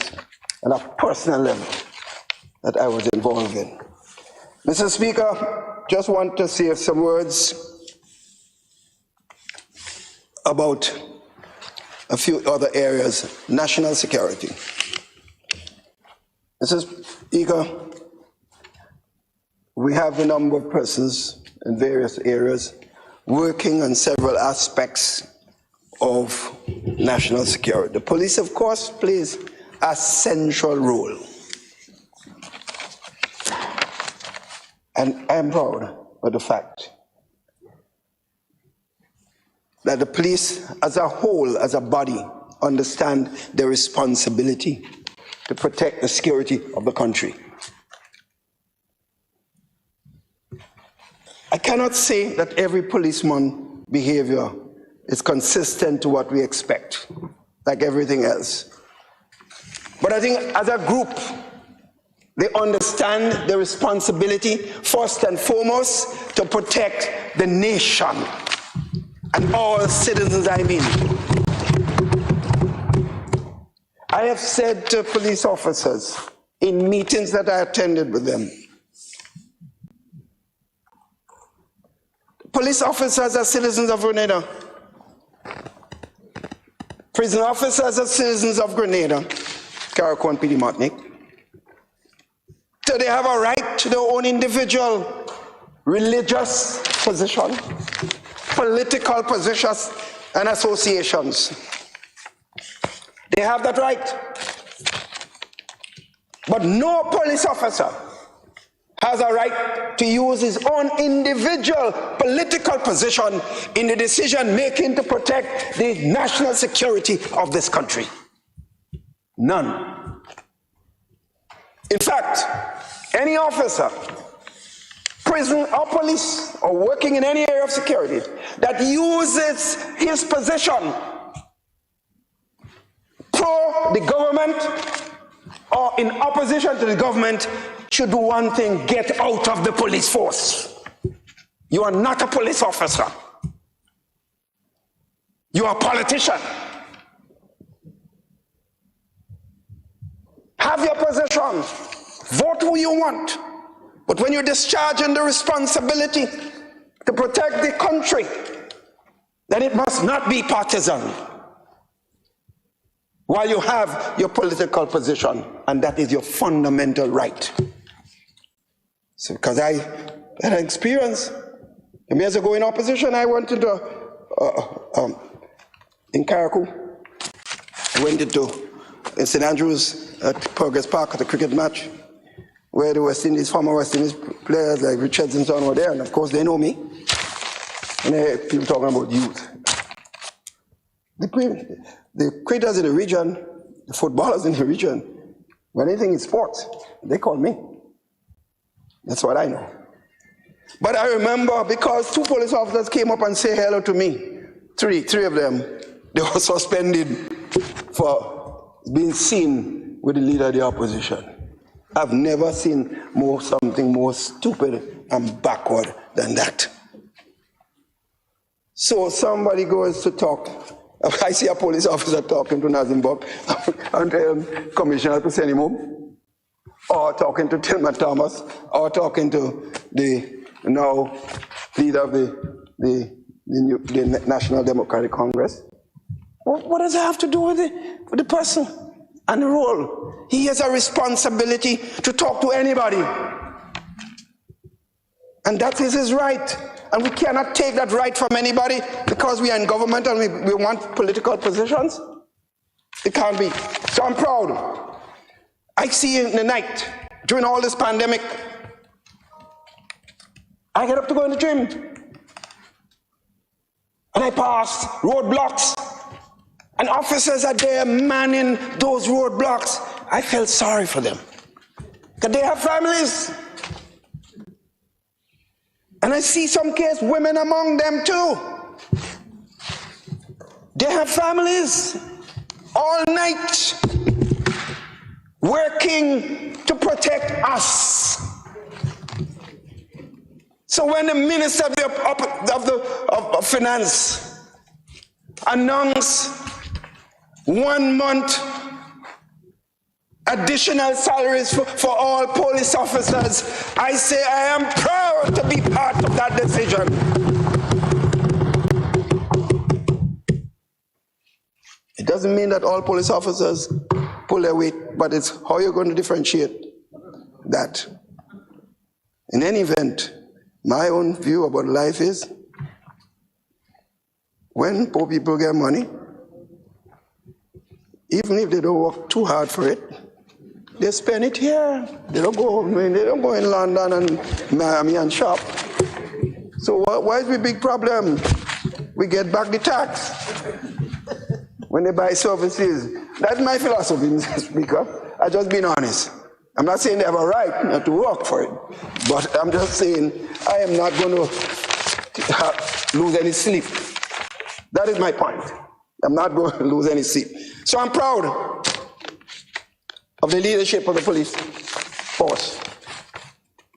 on a personal level that I was involved in. Mr. Speaker, just want to say some words about a few other areas. National security. Mr. Speaker, we have a number of persons in various areas working on several aspects of national security. The police, of course, plays a central role. And I am proud of the fact that the police as a whole, as a body, understand their responsibility to protect the security of the country. I cannot say that every policeman behavior is consistent to what we expect, like everything else. But I think as a group, they understand their responsibility, first and foremost, to protect the nation and all citizens, I mean. I have said to police officers in meetings that I attended with them, police officers are citizens of Grenada. Prison officers are citizens of Grenada, Carriacou and PD Martinique. So they have a right to their own individual religious position, political positions, and associations. They have that right. But no police officer has a right to use his own individual political position in the decision making to protect the national security of this country. None. In fact, any officer, prison or police, or working in any area of security that uses his position pro the government or in opposition to the government should do one thing: get out of the police force. You are not a police officer. You are a politician. Have your position. Vote who you want. But when you're discharging the responsibility to protect the country, then it must not be partisan. While you have your political position, and that is your fundamental right. So, because I had an experience, years ago in opposition, I went into, in Carriacou, I went into, in St. Andrews, at Progress Park at a cricket match, where the West Indies, former West Indies players like Richards and so on were there, and of course they know me. And people talking about youth. The cricketers in the region, the footballers in the region, when anything in sports, they call me. That's what I know. But I remember because 2 police officers came up and said hello to me, three of them, they were suspended for being seen with the leader of the opposition. I've never seen something more stupid and backward than that. So somebody goes to talk. I see a police officer talking to Nazim Bob and Commissioner Kusenimum, or talking to Tillman Thomas, or talking to the now leader of the National Democratic Congress. What does it have to do with the person and the role? He has a responsibility to talk to anybody. And that is his right. And we cannot take that right from anybody because we are in government and we want political positions. It can't be. So I'm proud. I see in the night, during all this pandemic, I get up to go in the gym. And I pass roadblocks. And officers are there manning those roadblocks. I felt sorry for them. Because they have families. And I see some case women among them too. They have families all night working to protect us. So when the Minister of Finance announced 1 month additional salaries for all police officers, I say I am proud to be part of that decision. It doesn't mean that all police officers pull their weight, but it's how you're going to differentiate that. In any event, my own view about life is when poor people get money, even if they don't work too hard for it, they spend it here. They don't go in London and Miami and shop. So why is the big problem? We get back the tax. when they buy services. That's my philosophy, Mr. Speaker. I'm just being honest. I'm not saying they have a right not to work for it, but I'm just saying I am not going to lose any sleep. That is my point. I'm not going to lose any sleep. So I'm proud of the leadership of the police force.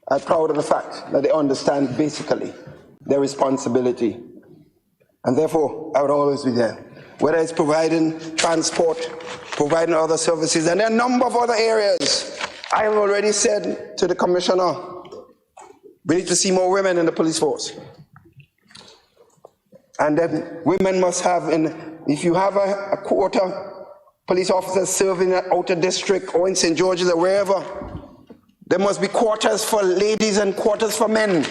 I'm proud of the fact that they understand basically their responsibility. And therefore, I would always be there. Whether it's providing transport, providing other services, and there are a number of other areas. I have already said to the commissioner, we need to see more women in the police force. And then women must have, if you have a quota, police officers serving in outer district or in St. George's or wherever, there must be quarters for ladies and quarters for men.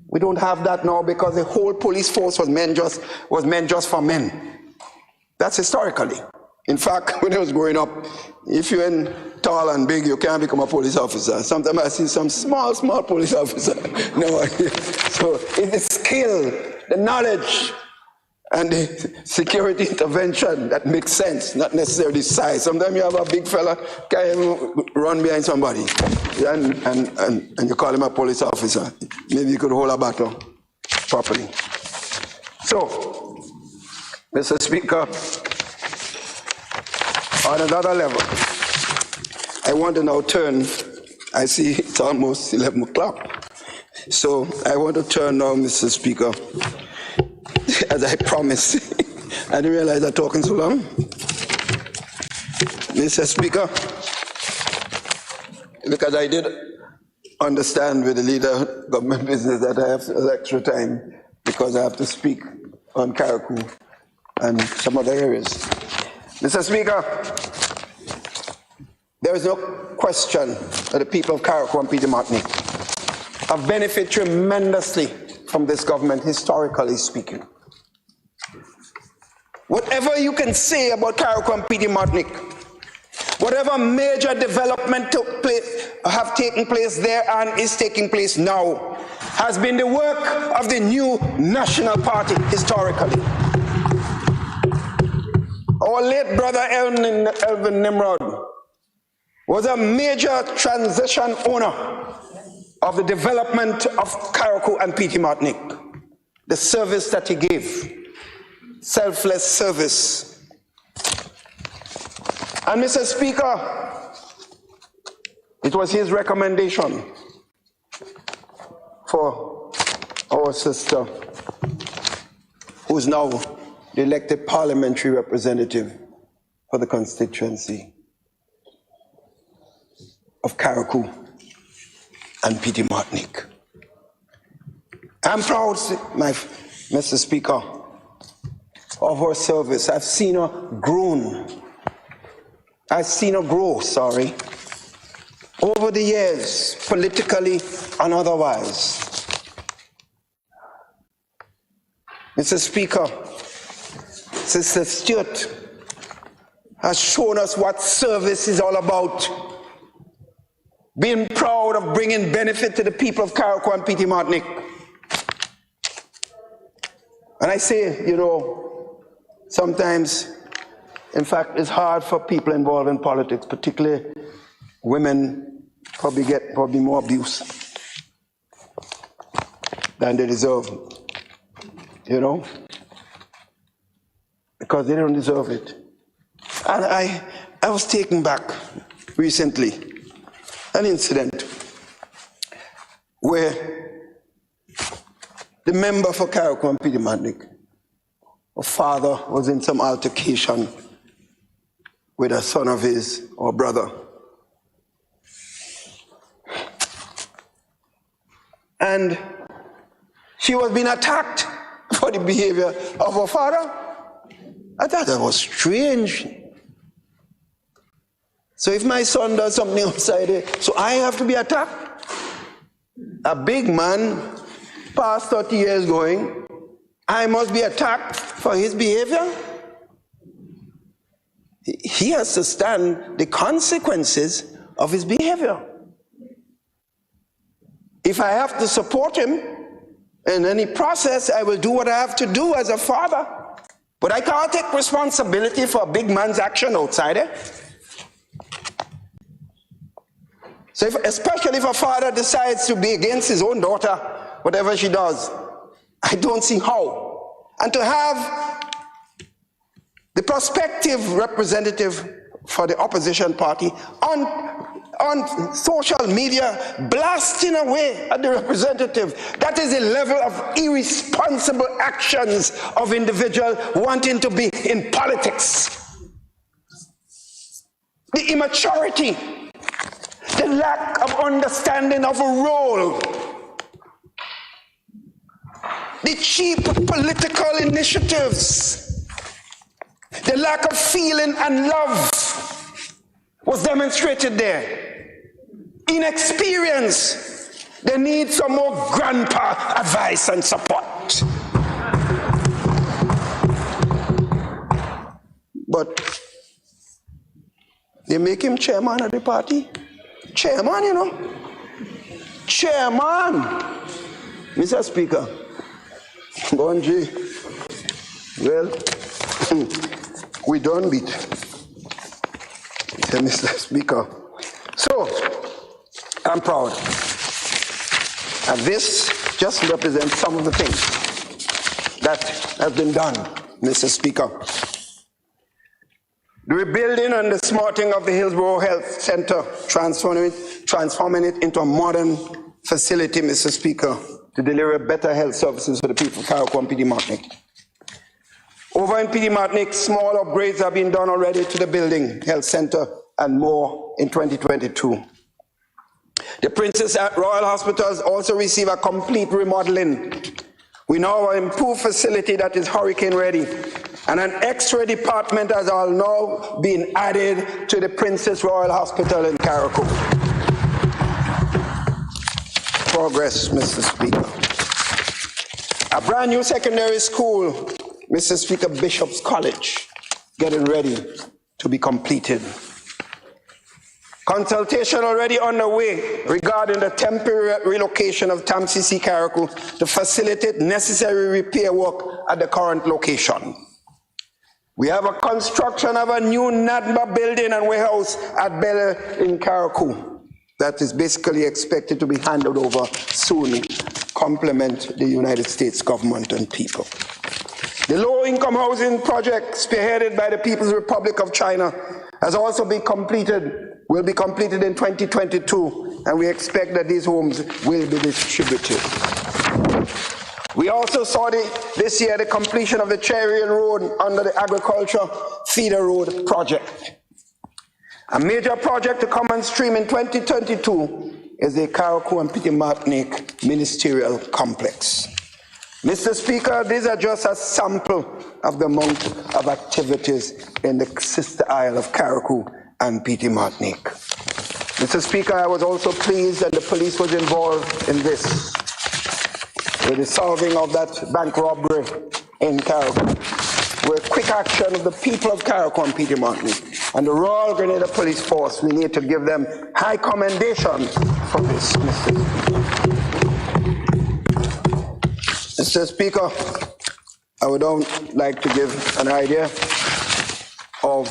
We don't have that now because the whole police force was meant just for men. That's historically. In fact, when I was growing up, if you're tall and big, you can't become a police officer. Sometimes I see some small police officer. No, so it's the skill, the knowledge, and the security intervention that makes sense, not necessarily size. Sometimes you have a big fella can run behind somebody, and you call him a police officer. Maybe you could hold a battle properly. So, Mr. Speaker, on another level, I want to now turn, I see it's almost 11 o'clock. So I want to turn now, Mr. Speaker, as I promised. I didn't realize I'm talking so long. Mr. Speaker, because I did understand with the leader of government business that I have extra time because I have to speak on Carriacou and some other areas. Mr. Speaker, there is no question that the people of Carriacou and Peter Martinique have benefited tremendously from this government, historically speaking. Whatever you can say about Carriacou and Peter Martinique, whatever major development have taken place there and is taking place now, has been the work of the new National Party historically. Our late brother Elvin Nimrod was a major transition owner of the development of Carriacou and Peter Martinique. The service that he gave, selfless service. And Mr. Speaker, it was his recommendation for our sister, who is now the elected parliamentary representative for the constituency of Carriacou and Peter Martinique. I'm proud, Mr. Speaker, of her service. I've seen her grow, over the years, politically and otherwise. Mr. Speaker, Sister Stewart has shown us what service is all about. Being proud of bringing benefit to the people of Carriacou and Peter Martinique. And I say, you know, sometimes, in fact, it's hard for people involved in politics, particularly women, probably more abuse than they deserve, you know, because they don't deserve it. And I was taken back recently, an incident where the member for Carriacou and Peter Martinique, her father was in some altercation with a son of his or brother. And she was being attacked for the behavior of her father. I thought that was strange. So if my son does something outside it, so I have to be attacked? A big man, past 30 years going, I must be attacked for his behavior? He has to stand the consequences of his behavior. If I have to support him in any process, I will do what I have to do as a father. But I can't take responsibility for a big man's action outside it. So especially if a father decides to be against his own daughter, whatever she does, I don't see how. And to have the prospective representative for the opposition party on social media blasting away at the representative, that is the level of irresponsible actions of individuals wanting to be in politics. The immaturity, the lack of understanding of a role, the cheap political initiatives, the lack of feeling and love was demonstrated there. Inexperience, they need some more grandpa advice and support. But they make him chairman of the party. Chairman, you know. Chairman. Mr. Speaker. Bonji. Well, we don't beat. Mr. Speaker. So, I'm proud. And this just represents some of the things that have been done, Mr. Speaker. The rebuilding and the smarting of the Hillsborough Health Center, transforming it into a modern facility, Mr. Speaker, to deliver better health services for the people of Carriacou and Petite Martinique. Over in Petite Martinique, small upgrades have been done already to the building, health center, and more in 2022. The Princess Royal Hospitals also receive a complete remodeling. We now have an improved facility that is hurricane ready, and an X-ray department has all now been added to the Princess Royal Hospital in Carriacou. Progress, Mr. Speaker. A brand new secondary school, Mr. Speaker, Bishop's College, getting ready to be completed. Consultation already underway regarding the temporary relocation of TAMCC Carriacou to facilitate necessary repair work at the current location. We have a construction of a new NADMA building and warehouse at Bel Air in Carriacou that is basically expected to be handed over soon, complement the United States government and people. The low-income housing project spearheaded by the People's Republic of China has also been completed, will be completed in 2022, and we expect that these homes will be distributed. We also saw this year the completion of the Cherry Road under the Agriculture Feeder Road project. A major project to come on stream in 2022 is the Carriacou and Petite Martinique Ministerial Complex. Mr. Speaker, these are just a sample of the amount of activities in the sister isle of Carriacou and Petite Martinique. Mr. Speaker, I was also pleased that the police was involved in this, with the solving of that bank robbery in Carriacou. With quick action of the people of Carriacou and Petite Martinique and the Royal Grenada Police Force, we need to give them high commendation for this, Mr. Speaker, I would like to give an idea of,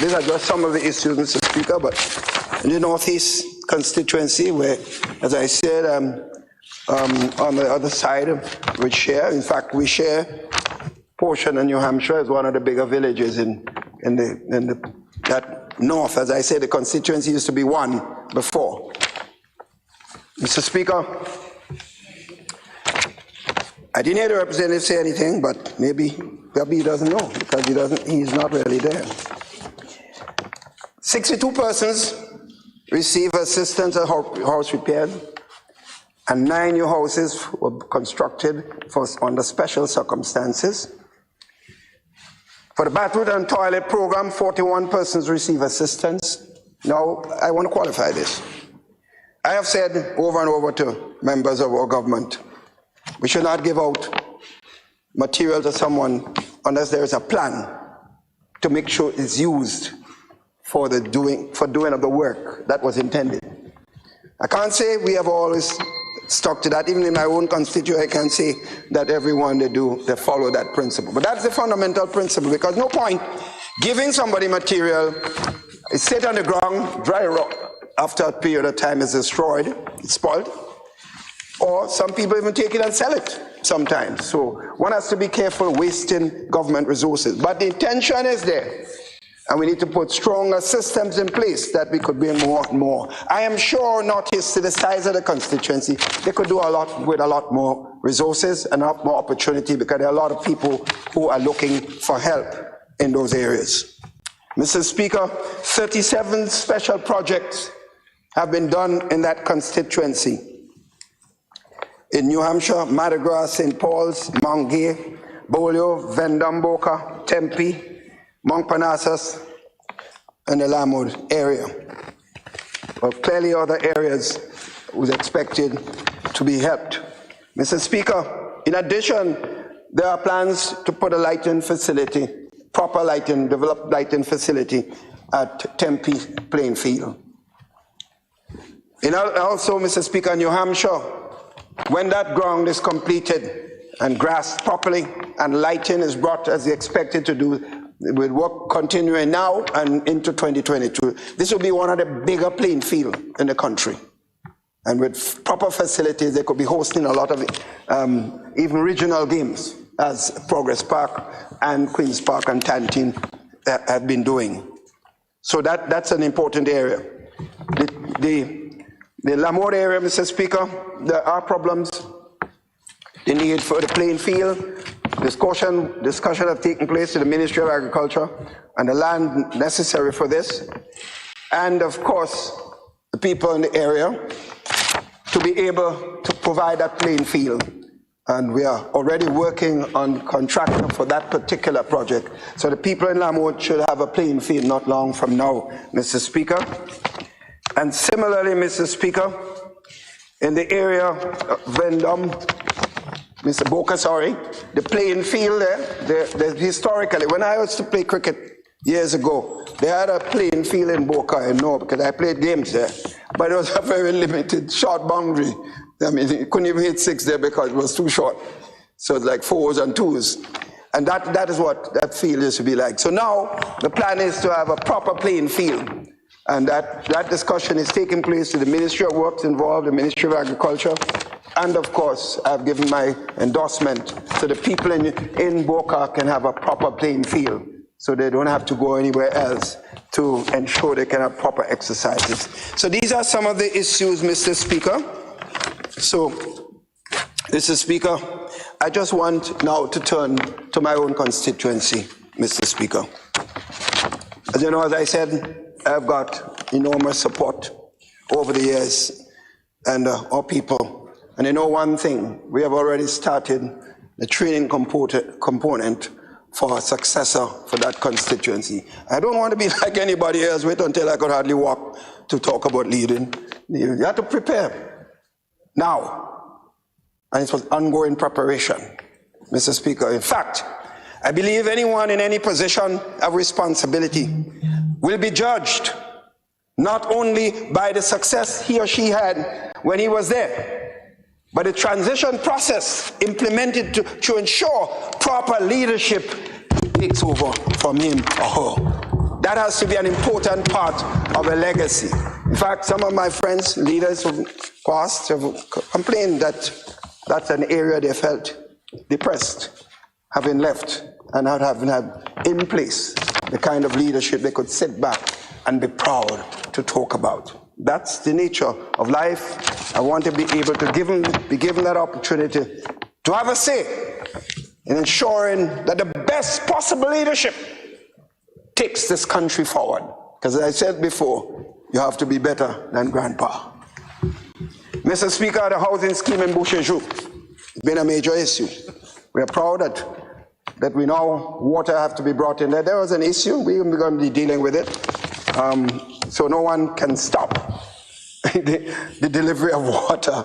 these are just some of the issues, Mr. Speaker, but in the Northeast constituency, where, as I said, on the other side, we share, in fact, we share portion of New Hampshire as one of the bigger villages in that north. As I said, the constituency used to be one before. Mr. Speaker, I didn't hear the representative say anything, but maybe he doesn't know because he's not really there. 62 persons receive assistance at house repairs, and 9 new houses were constructed under special circumstances. For the bathroom and toilet program, 41 persons receive assistance. Now, I want to qualify this. I have said over and over to members of our government, we should not give out material to someone unless there is a plan to make sure it's used for doing of the work that was intended. I can't say we have always stuck to that. Even in my own constituency, I can say that everyone they follow that principle. But that's the fundamental principle, because no point giving somebody material, it sit on the ground, dry rot, after a period of time is destroyed, it's spoiled. Or some people even take it and sell it sometimes. So one has to be careful wasting government resources. But the intention is there. And we need to put stronger systems in place that we could bring more and more. I am sure Northeast, to the size of the constituency, they could do a lot with a lot more resources and a lot more opportunity, because there are a lot of people who are looking for help in those areas. Mr. Speaker, 37 special projects have been done in that constituency. In New Hampshire, Mardi Gras, St. Paul's, Mount Gay, Bolio, Vendome, Boca, Tempe, Mount Parnassus, and the Lamwood area. But clearly other areas was expected to be helped. Mr. Speaker, in addition, there are plans to put a lighting facility, proper lighting, developed lighting facility at Tempe Plainfield. And also, Mr. Speaker, New Hampshire, when that ground is completed and grassed properly and lighting is brought as expected to do, with work continuing now and into 2022, this will be one of the bigger playing fields in the country. And with proper facilities, they could be hosting a lot of even regional games, as Progress Park and Queen's Park and Tantine have been doing. So that's an important area. The Lamwood area, Mr. Speaker, there are problems. The need for the playing field. Discussion have taken place in the Ministry of Agriculture and the land necessary for this. And of course, the people in the area to be able to provide that playing field. And we are already working on contracting for that particular project. So the people in Lamwood should have a playing field not long from now, Mr. Speaker. And similarly, Mr. Speaker, in the area of Vendome, Mr. Boca, sorry, the playing field there, historically, when I used to play cricket years ago, they had a playing field in Boca, I know, because I played games there, but it was a very limited, short boundary. I mean, you couldn't even hit 6 there because it was too short. So it's like 4s and 2s. And that is what that field used to be like. So now, the plan is to have a proper playing field. And that discussion is taking place with the Ministry of Works involved, the Ministry of Agriculture, and of course, I've given my endorsement so the people in Boca can have a proper playing field, so they don't have to go anywhere else to ensure they can have proper exercises. So these are some of the issues, Mr. Speaker. So, Mr. Speaker, I just want now to turn to my own constituency, Mr. Speaker. As you know, as I said, I've got enormous support over the years, and our people. And you know one thing, we have already started the training component for a successor for that constituency. I don't want to be like anybody else, wait until I could hardly walk to talk about leading. You have to prepare now. And it was ongoing preparation, Mr. Speaker. In fact, I believe anyone in any position of responsibility will be judged not only by the success he or she had when he was there, but the transition process implemented to ensure proper leadership takes over from him or her. That has to be an important part of a legacy. In fact, some of my friends, leaders of past, have complained that that's an area they felt depressed, having left and not having had in place the kind of leadership they could sit back and be proud to talk about. That's the nature of life. I want to be able to be given that opportunity to have a say in ensuring that the best possible leadership takes this country forward. Because as I said before, you have to be better than Grandpa. Mr. Speaker, the housing scheme in Boucherville has been a major issue. We are proud that we know water have to be brought in there. There was an issue, we're going to be dealing with it. So no one can stop the delivery of water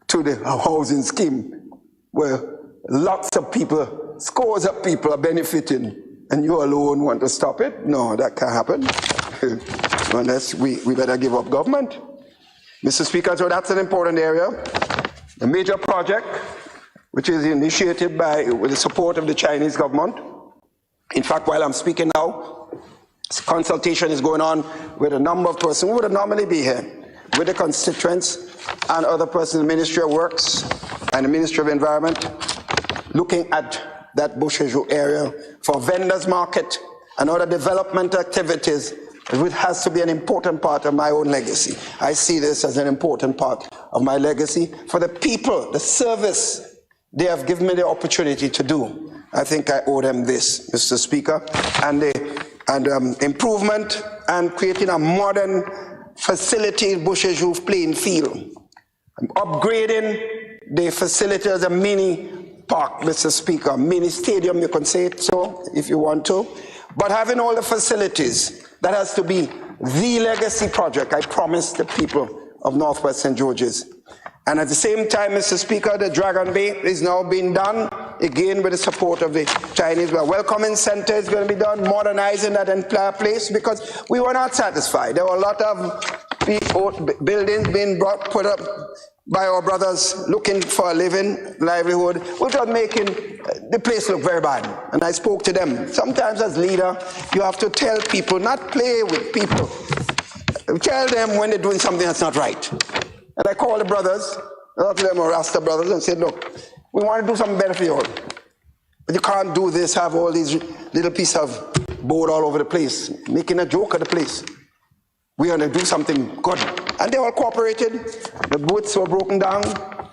to the housing scheme, where lots of people, scores of people are benefiting, and you alone want to stop it? No, that can't happen. Unless we better give up government. Mr. Speaker, so that's an important area. A major project, which is initiated with the support of the Chinese government. In fact, while I'm speaking now, consultation is going on with a number of persons who would normally be here, with the constituents and other persons in the Ministry of Works and the Ministry of Environment, looking at that Bushaju area for vendors market and other development activities. It has to be an important part of my own legacy. I see this as an important part of my legacy for the people, the service they have given me the opportunity to do. I think I owe them this, Mr. Speaker, and improvement and creating a modern facility in Bushaju playing field. Upgrading the facility as a mini park, Mr. Speaker, mini stadium, you can say it so if you want to, but having all the facilities. That has to be the legacy project I promised the people of Northwest St. George's. And at the same time, Mr. Speaker, the Dragon Bay is now being done, again with the support of the Chinese. The welcoming center is going to be done, modernizing that entire place, because we were not satisfied. There were a lot of buildings being put up by our brothers looking for a livelihood, which was making the place look very bad. And I spoke to them. Sometimes as leader, you have to tell people, not play with people. Tell them when they're doing something that's not right. And I called the brothers, a lot of them are Rasta brothers, and said, look, we want to do something better for you all. But you can't do this, have all these little pieces of board all over the place, making a joke of the place. We want to do something good. And they all cooperated. The booths were broken down.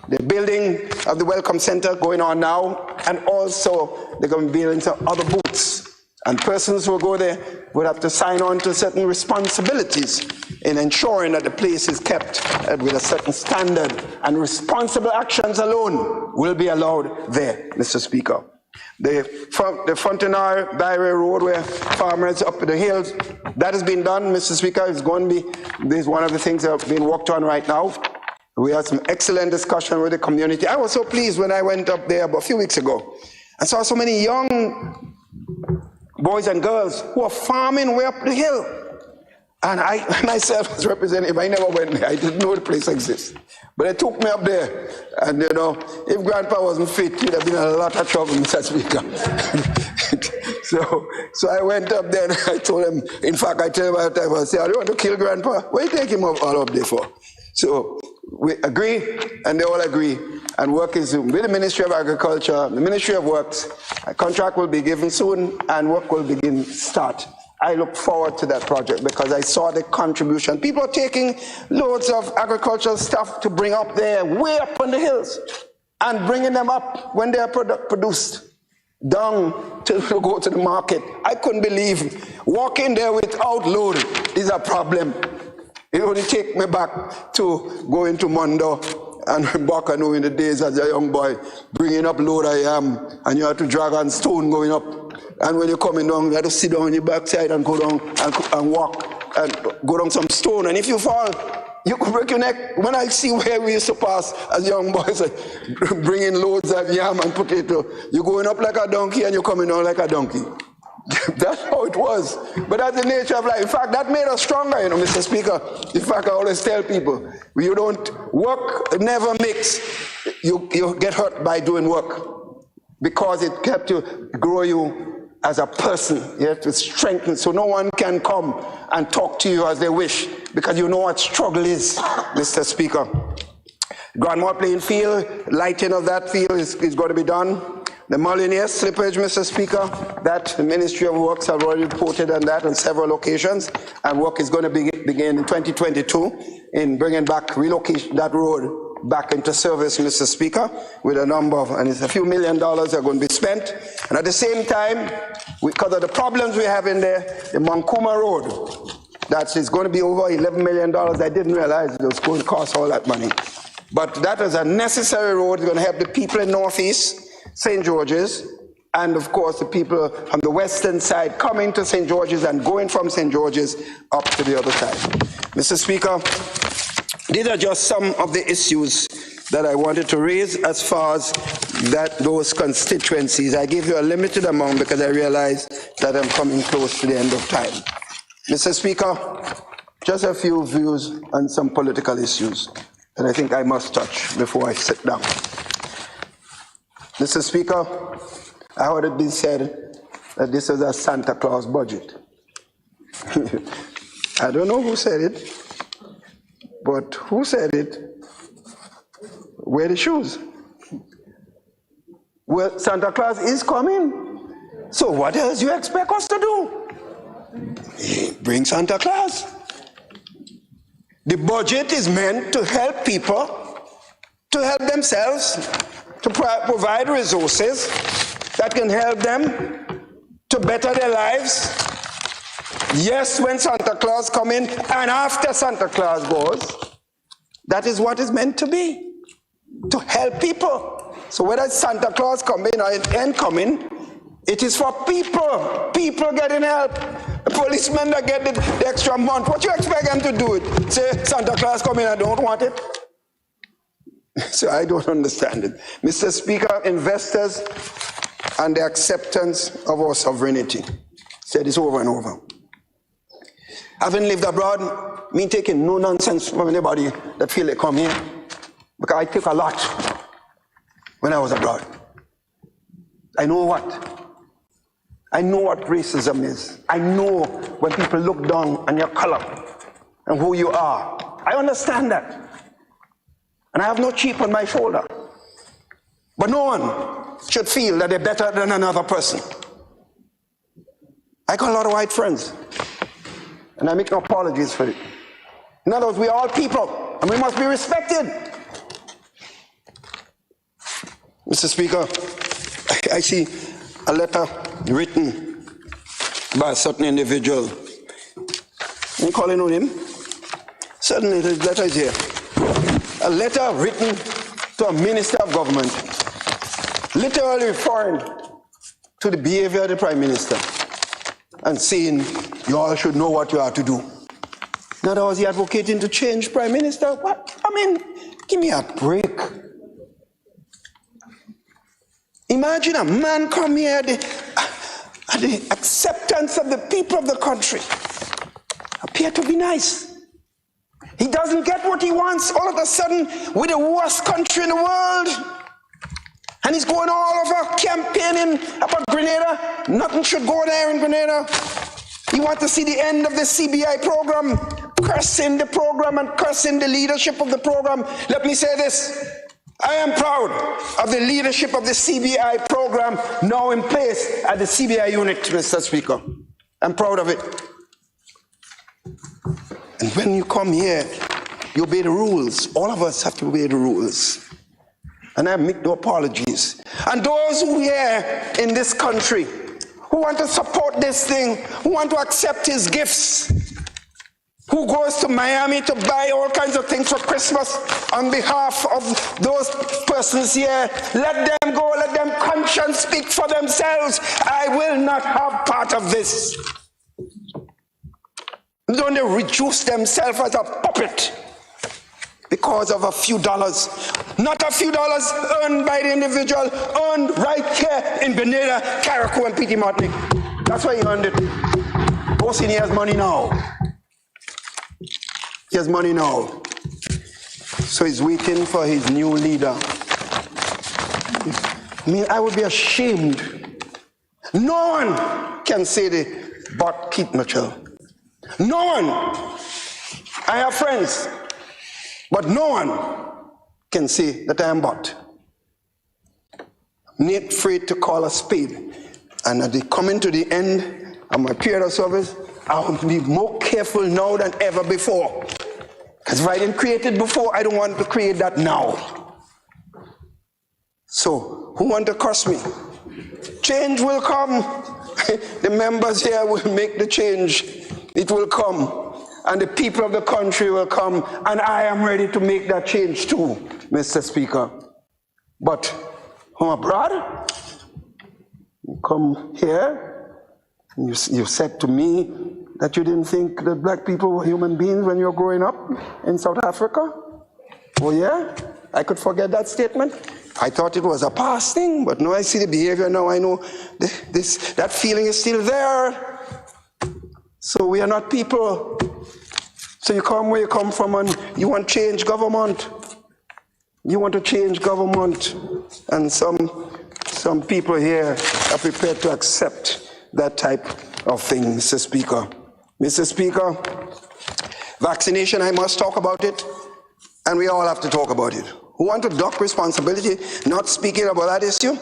The building of the Welcome Center going on now. And also they're going to be building some other booths. And persons who will go there would have to sign on to certain responsibilities in ensuring that the place is kept with a certain standard. And responsible actions alone will be allowed there, Mr. Speaker. The Fontenaire Diary Road, where farmers up the hills, that has been done, Mr. Speaker. It's going to be, this is one of the things that have been worked on right now. We had some excellent discussion with the community. I was so pleased when I went up there about a few weeks ago and saw so many young boys and girls who are farming way up the hill. And I myself as representative, I never went there. I didn't know the place exists. But they took me up there. And you know, if Grandpa wasn't fit, he'd have been in a lot of trouble, Mr. Speaker. so I went up there and I told him, in fact, I tell him at the time, I said, I don't want to kill Grandpa. What do you take him all up there for? So we agree, and they all agree. And work is with the Ministry of Agriculture, the Ministry of Works. A contract will be given soon, and work will start. I look forward to that project because I saw the contribution. People are taking loads of agricultural stuff to bring up there, way up on the hills, and bringing them up when they are produced, down to go to the market. I couldn't believe walking there without load is a problem. It only take me back to going to Mondo and Bakano in the days as a young boy, bringing up load I am, and you have to drag on stone going up. And when you're coming down, you have to sit down on your backside and go down and walk and go down some stone. And if you fall, you could break your neck. When I see where we used to pass as young boys, bringing loads of yam and potato, you're going up like a donkey and you're coming down like a donkey. That's how it was. But that's the nature of life. In fact, that made us stronger, you know, Mr. Speaker. In fact, I always tell people, you don't work, never mix. You get hurt by doing work because it kept you, grow you as a person. You have to strengthen so no one can come and talk to you as they wish because you know what struggle is, Mr. Speaker. Grandma playing field, lighting of that field is going to be done. The Molyneux slippage, Mr. Speaker, that the Ministry of Works have already reported on that on several occasions, and work is going to begin in 2022 in bringing back, relocation that road back into service, Mr. Speaker, with a number of, and it's a few $1 million are going to be spent. And at the same time, because of the problems we have in there, the Monkuma Road, that is going to be over $11 million. I didn't realize it was going to cost all that money. But that is a necessary road. It's going to help the people in Northeast St. George's, and of course the people on the western side coming to St. George's and going from St. George's up to the other side. Mr. Speaker, these are just some of the issues that I wanted to raise as far as those constituencies. I gave you a limited amount because I realized that I'm coming close to the end of time. Mr. Speaker, just a few views on some political issues that I think I must touch before I sit down. Mr. Speaker, I heard it been said that this is a Santa Claus budget. I don't know who said it, but who said it? Wear the shoes. Well, Santa Claus is coming. So what else do you expect us to do? Bring Santa Claus. The budget is meant to help people, to help themselves, to provide resources that can help them to better their lives. Yes, when Santa Claus comes in and after Santa Claus goes, that is what it's meant to be, to help people. So whether Santa Claus come in or it ain't coming, it is for people. People getting help. The policemen that get the extra month. What you expect them to do it? Say, Santa Claus come in, I don't want it. So I don't understand it. Mr. Speaker, investors and the acceptance of our sovereignty. Said this over and over. Having lived abroad, me taking no nonsense from anybody that feel they come here. Because I took a lot when I was abroad. I know what. I know what racism is. I know when people look down on your color and who you are. I understand that. And I have no chip on my shoulder. But no one should feel that they're better than another person. I got a lot of white friends. And I make no apologies for it. In other words, we're all people, and we must be respected. Mr. Speaker, I see a letter written by a certain individual. I'm calling on him. Certainly, the letter is here. A letter written to a minister of government, literally referring to the behavior of the Prime Minister and saying, you all should know what you are to do. In other words, he advocating to change Prime Minister. What? I mean, give me a break. Imagine a man come here, the acceptance of the people of the country appear to be nice. He doesn't get what he wants. All of a sudden, we're the worst country in the world. And he's going all over campaigning about Grenada. Nothing should go there in Grenada. He wants to see the end of the CBI program, cursing the program and cursing the leadership of the program. Let me say this. I am proud of the leadership of the CBI program now in place at the CBI unit, Mr. Speaker. I'm proud of it. And when you come here, you obey the rules. All of us have to obey the rules. And I make no apologies. And those who are here in this country, who want to support this thing, who want to accept his gifts, who goes to Miami to buy all kinds of things for Christmas on behalf of those persons here, let them go, let them conscience speak for themselves. I will not have part of this. Don't they reduce themselves as a puppet because of a few dollars? Not a few dollars earned by the individual, earned right here in Grenada, Carriacou, and Petite Martinique. That's why he earned it. Bosin, he has money now. He has money now. So he's waiting for his new leader. I mean, I would be ashamed. No one can say they bought Keith Mitchell. No one. I have friends, but no one can say that I am bought. I'm not afraid to call a spade. And as they come to the end of my period of service, I will be more careful now than ever before. Because if I didn't create it before, I don't want to create that now. So, who want to curse me? Change will come. The members here will make the change. It will come. And the people of the country will come. And I am ready to make that change too, Mr. Speaker. But from abroad, you come here, and you said to me that you didn't think that black people were human beings when you were growing up in South Africa? Oh yeah? I could forget that statement. I thought it was a past thing, but now I see the behavior, now I know that feeling is still there. So we are not people. So you come where you come from and you want to change government. You want to change government. And some people here are prepared to accept that type of thing, Mr. Speaker. Mr. Speaker, vaccination, I must talk about it, and we all have to talk about it. Who want to duck responsibility, not speaking about that issue?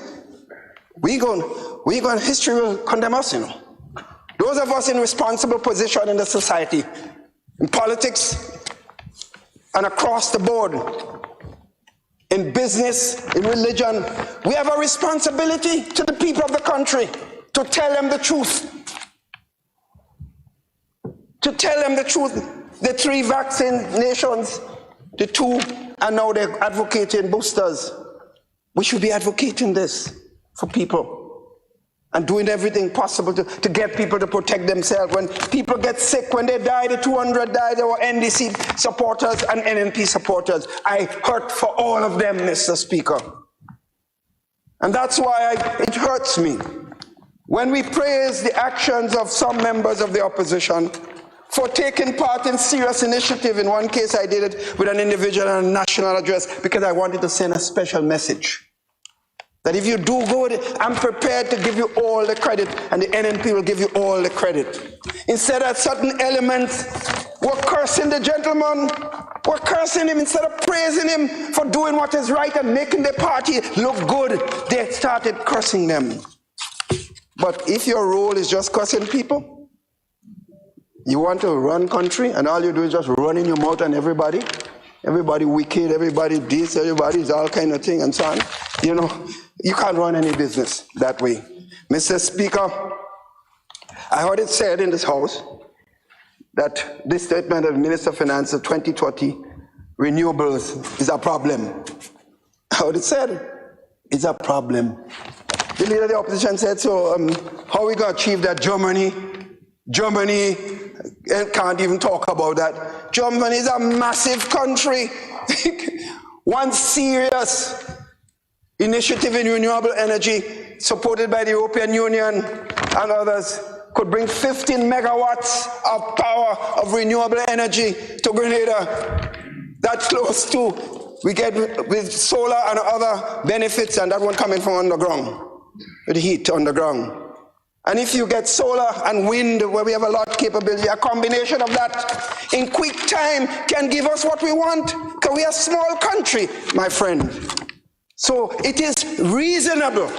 History will condemn us, you know. Those of us in responsible position in the society, in politics, and across the board, in business, in religion, we have a responsibility to the people of the country to tell them the truth. To tell them the truth. The 3 vaccinations, the 2, and now they're advocating boosters. We should be advocating this for people and doing everything possible to get people to protect themselves. When people get sick, when they die, the 200 died, there were NDC supporters and NNP supporters. I hurt for all of them, Mr. Speaker. And that's why it hurts me when we praise the actions of some members of the opposition for taking part in serious initiative. In one case, I did it with an individual and a national address because I wanted to send a special message. That if you do good, I'm prepared to give you all the credit, and the NNP will give you all the credit. Instead of certain elements, we're cursing the gentleman, we're cursing him instead of praising him for doing what is right and making the party look good. They started cursing them. But if your role is just cursing people, you want to run country and all you do is just running your mouth on everybody wicked, everybody this, everybody is all kind of thing and so on, you know, you can't run any business that way. Mr. Speaker, I heard it said in this House that this statement of the Minister of Finance of 2020 renewables is a problem. I heard it said it's a problem. The leader of the opposition said, so how are we going to achieve that? Germany can't even talk about that. Germany is a massive country. One serious initiative in renewable energy supported by the European Union and others could bring 15 megawatts of power of renewable energy to Grenada. That's close to, we get with solar and other benefits, and that one coming from underground, with heat underground. And if you get solar and wind, where we have a lot of capability, a combination of that in quick time can give us what we want, because we are a small country, my friend. So it is reasonable.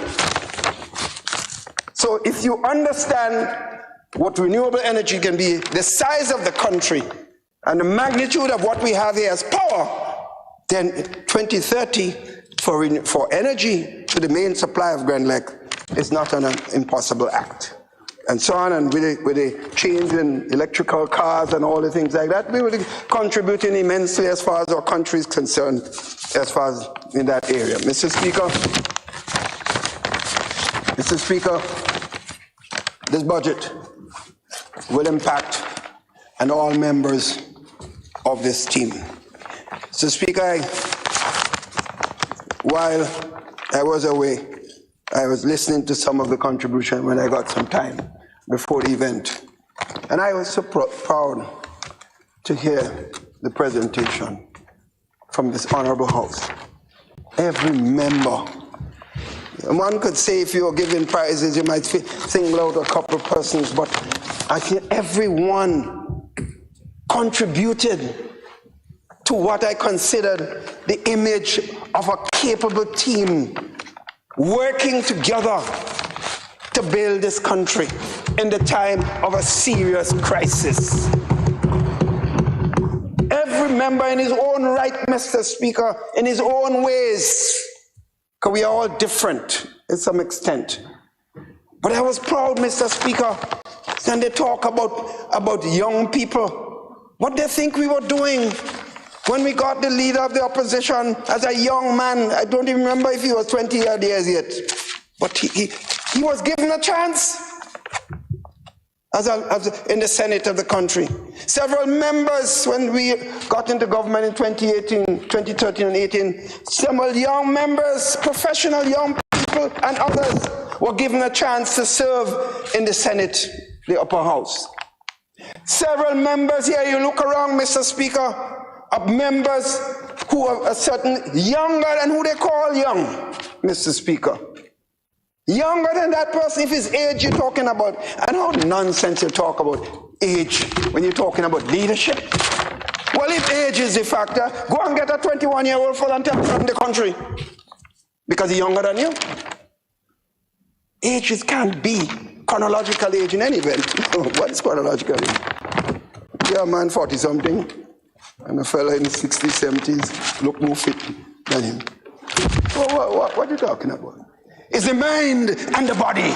So if you understand what renewable energy can be, the size of the country, and the magnitude of what we have here as power, then 2030 for energy to the main supply of Grand Lake is not an impossible act. And so on, and with the change in electrical cars and all the things like that, we will be contributing immensely as far as our country is concerned, as far as in that area. Mr. Speaker, this budget will impact on all members of this team. Mr. Speaker, while I was away, I was listening to some of the contribution when I got some time before the event. And I was so proud to hear the presentation from this honorable House. Every member. One could say if you were giving prizes, you might single out a couple of persons, but I think everyone contributed to what I considered the image of a capable team working together to build this country in the time of a serious crisis. Every member in his own right, Mr. Speaker, in his own ways, because we are all different in some extent. But I was proud, Mr. Speaker, when they talk about young people, what they think we were doing when we got the leader of the opposition as a young man. I don't even remember if he was 20 years yet, but he was given a chance in the Senate of the country. Several members, when we got into government in 2013 and 18, several young members, professional young people and others were given a chance to serve in the Senate, the upper house. Several members here, you look around, Mr. Speaker, of members who are a certain younger than who they call young, Mr. Speaker. Younger than that person, if his age you're talking about. And how nonsense you talk about age when you're talking about leadership. Well, if age is the factor, go and get a 21-year-old volunteer from the country because he's younger than you. Ages can't be chronological age in any event. What is chronological age? Yeah, a man 40-something and a fella in the 60s, 70s look more fit than him. What are you talking about? It's the mind and the body.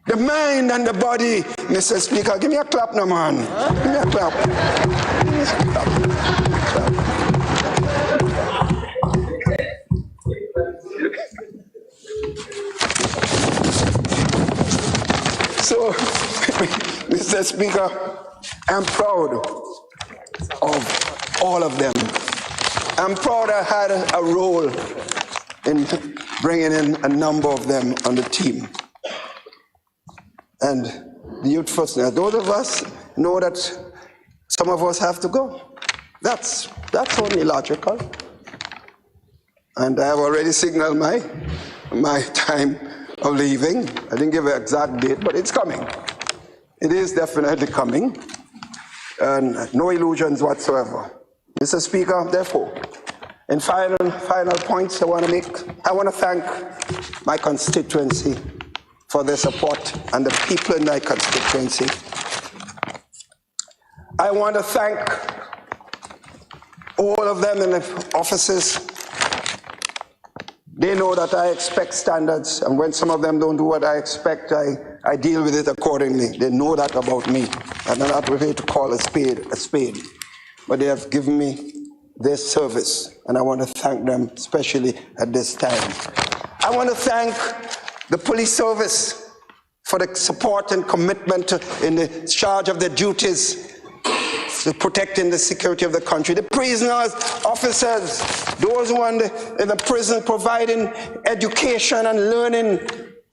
The mind and the body, Mr. Speaker. Give me a clap now, man. Give me a clap. Give me a clap. So, Mr. Speaker, I'm proud of all of them. I'm proud I had a role in bringing in a number of them on the team. And the youth first, now those of us know that some of us have to go. That's only logical. And I have already signaled my time of leaving. I didn't give an exact date, but it's coming. It is definitely coming. And no illusions whatsoever. Mr. Speaker, therefore, in final points I want to make, I want to thank my constituency for their support and the people in my constituency. I want to thank all of them in the offices. They know that I expect standards, and when some of them don't do what I expect, I deal with it accordingly. They know that about me, and I'm not ready to call a spade. But they have given me their service, and I want to thank them, especially at this time. I want to thank the police service for the support and commitment in the charge of their duties to protecting the security of the country. The prisoners, officers, those who are in the prison providing education and learning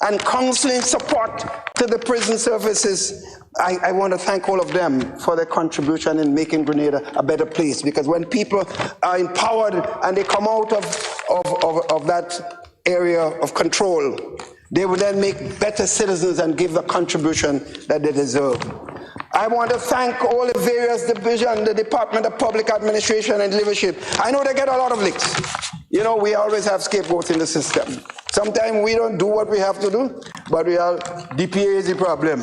and counseling support to the prison services. I want to thank all of them for their contribution in making Grenada a better place, because when people are empowered and they come out of that area of control, they will then make better citizens and give the contribution that they deserve. I want to thank all the various divisions, the Department of Public Administration and Leadership. I know they get a lot of licks. You know, we always have scapegoats in the system. Sometimes we don't do what we have to do, but we are, DPA is the problem.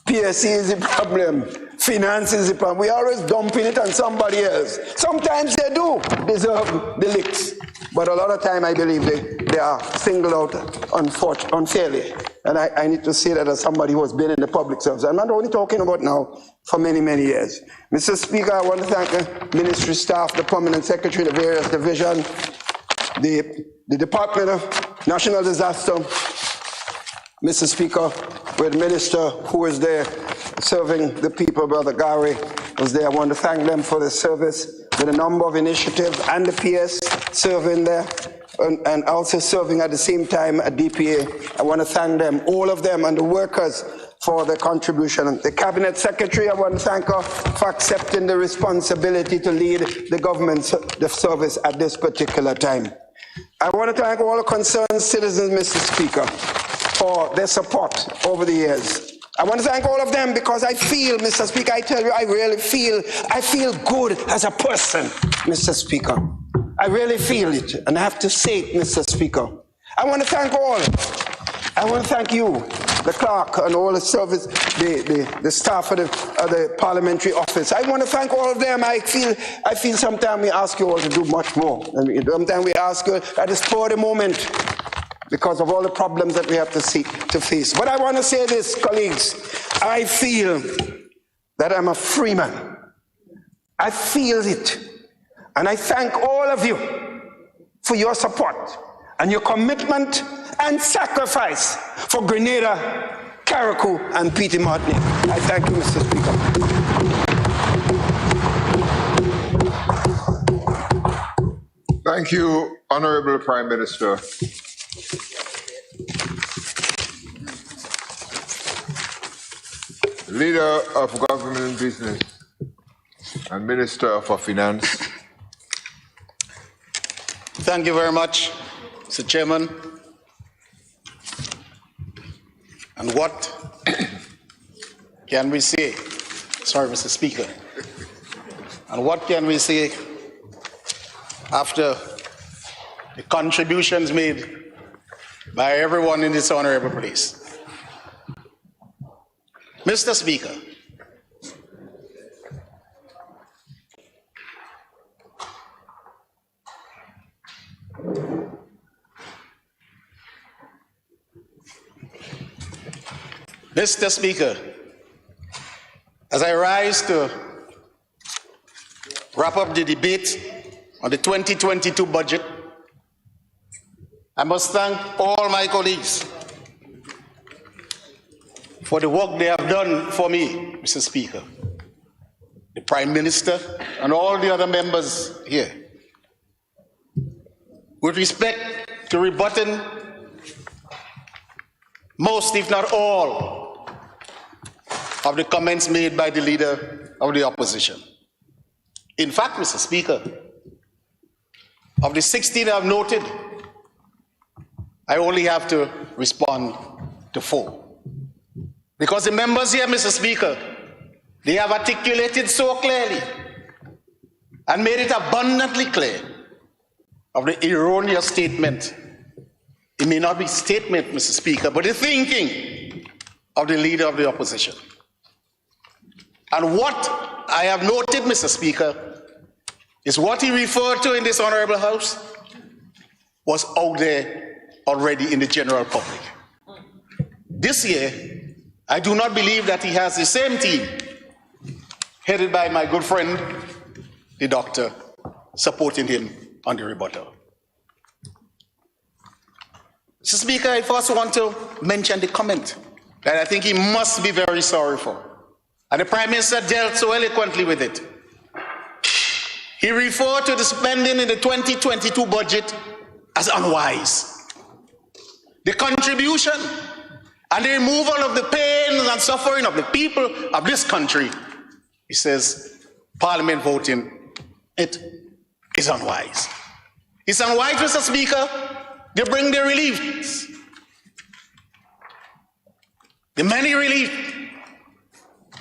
PSC is the problem. Finance is the problem. We always dumping it on somebody else. Sometimes they do deserve the licks, but a lot of time I believe they are singled out unfairly. And I need to say that as somebody who has been in the public service. I'm not only talking about now, for many, many years. Mr. Speaker, I want to thank the ministry staff, the permanent secretary, the various divisions, the Department of National Disaster, Mr. Speaker, with Minister who is there serving the people, Brother Gary was there. I want to thank them for the service, with a number of initiatives, and the PS serving there, and also serving at the same time at DPA. I want to thank them, all of them, and the workers for their contribution. The Cabinet Secretary, I want to thank her for accepting the responsibility to lead the government service at this particular time. I want to thank all the concerned citizens, Mr. Speaker, for their support over the years. I want to thank all of them because I feel, Mr. Speaker, I tell you, I feel good as a person, Mr. Speaker. I really feel it, and I have to say it, Mr. Speaker. I want to thank all. I want to thank you, the clerk, and all the service, the staff of the parliamentary office. I want to thank all of them. I feel sometimes we ask you all to do much more. Sometimes we ask you at the spur of the moment, because of all the problems that we have to face. But I want to say this, colleagues, I feel that I'm a free man. I feel it. And I thank all of you for your support and your commitment and sacrifice for Grenada, Carriacou, and Peter Martinique. I thank you, Mr. Speaker. Thank you, Honorable Prime Minister. Leader of Government Business and Minister for Finance. Thank you very much, Mr. Chairman. And what can we say? Sorry, Mr. Speaker. And what can we say after the contributions made by everyone in this honorable place? Mr. Speaker, Mr. Speaker, as I rise to wrap up the debate on the 2022 budget, I must thank all my colleagues for the work they have done for me, Mr. Speaker, the Prime Minister and all the other members here. With respect to rebutting most, if not all, of the comments made by the Leader of the Opposition. In fact, Mr. Speaker, of the 16 I've noted, I only have to respond to 4. Because the members here, Mr. Speaker, they have articulated so clearly and made it abundantly clear of the erroneous statement. It may not be statement, Mr. Speaker, but the thinking of the Leader of the Opposition. And what I have noted, Mr. Speaker, is what he referred to in this Honorable House was out there already in the general public. This year, I do not believe that he has the same team, headed by my good friend, the doctor, supporting him on the rebuttal. Mr. Speaker, I first want to mention the comment that I think he must be very sorry for. And the Prime Minister dealt so eloquently with it. He referred to the spending in the 2022 budget as unwise. The contribution and the removal of the pain and suffering of the people of this country, he says, Parliament voting, it is unwise. It's unwise, Mr. Speaker, to bring the reliefs, the many relief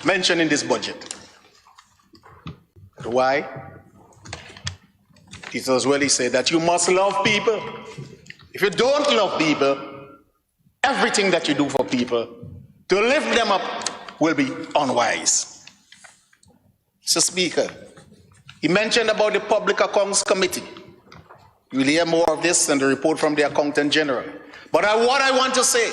mentioned in this budget. Why? It was well he said that you must love people. If you don't love people, everything that you do for people to lift them up will be unwise. Mr. Speaker, he mentioned about the Public Accounts Committee. You'll hear more of this in the report from the Accountant General. But what I want to say,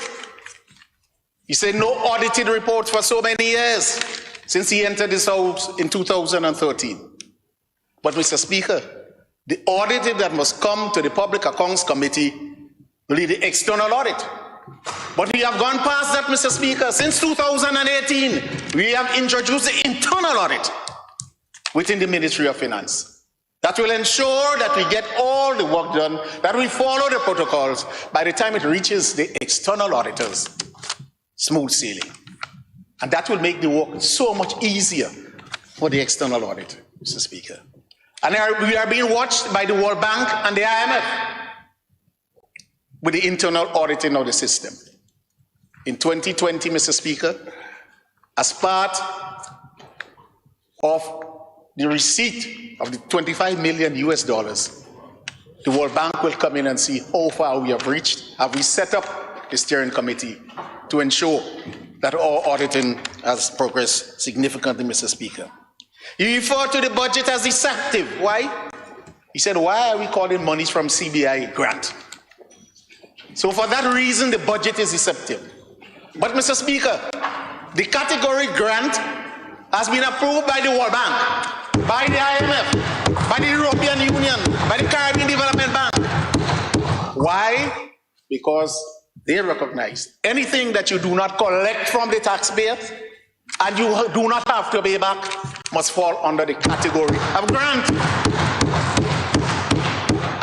he said no audited reports for so many years since he entered this house in 2013. But Mr. Speaker, the audit that must come to the Public Accounts Committee will be the external audit. But we have gone past that, Mr. Speaker. Since 2018, we have introduced the internal audit within the Ministry of Finance. That will ensure that we get all the work done, that we follow the protocols. By the time it reaches the external auditors, smooth sailing. And that will make the work so much easier for the external audit, Mr. Speaker. And we are being watched by the World Bank and the IMF with the internal auditing of the system. In 2020, Mr. Speaker, as part of the receipt of the $25 million, the World Bank will come in and see how far we have reached. Have we set up the steering committee to ensure that our auditing has progressed significantly, Mr. Speaker? He referred to the budget as deceptive. Why? He said, why are we calling monies from CBI grant? So for that reason, the budget is deceptive. But Mr. Speaker, the category grant has been approved by the World Bank, by the IMF, by the European Union, by the Caribbean Development Bank. Why? Because they recognize anything that you do not collect from the taxpayer and you do not have to pay back must fall under the category of grant.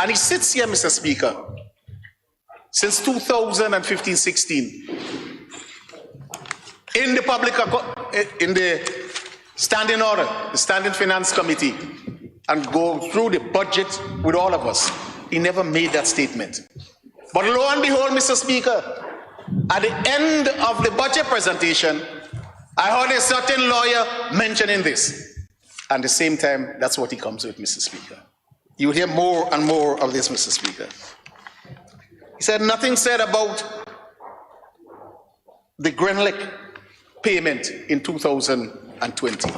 And he sits here, Mr. Speaker, since 2015-16 in the in the standing order, the Standing Finance Committee, and go through the budget with all of us. He never made that statement. But lo and behold, Mr. Speaker, at the end of the budget presentation, I heard a certain lawyer mentioning this. And at the same time, that's what he comes with, Mr. Speaker. You hear more and more of this, Mr. Speaker. He said nothing said about the Grenlick payment in 2020.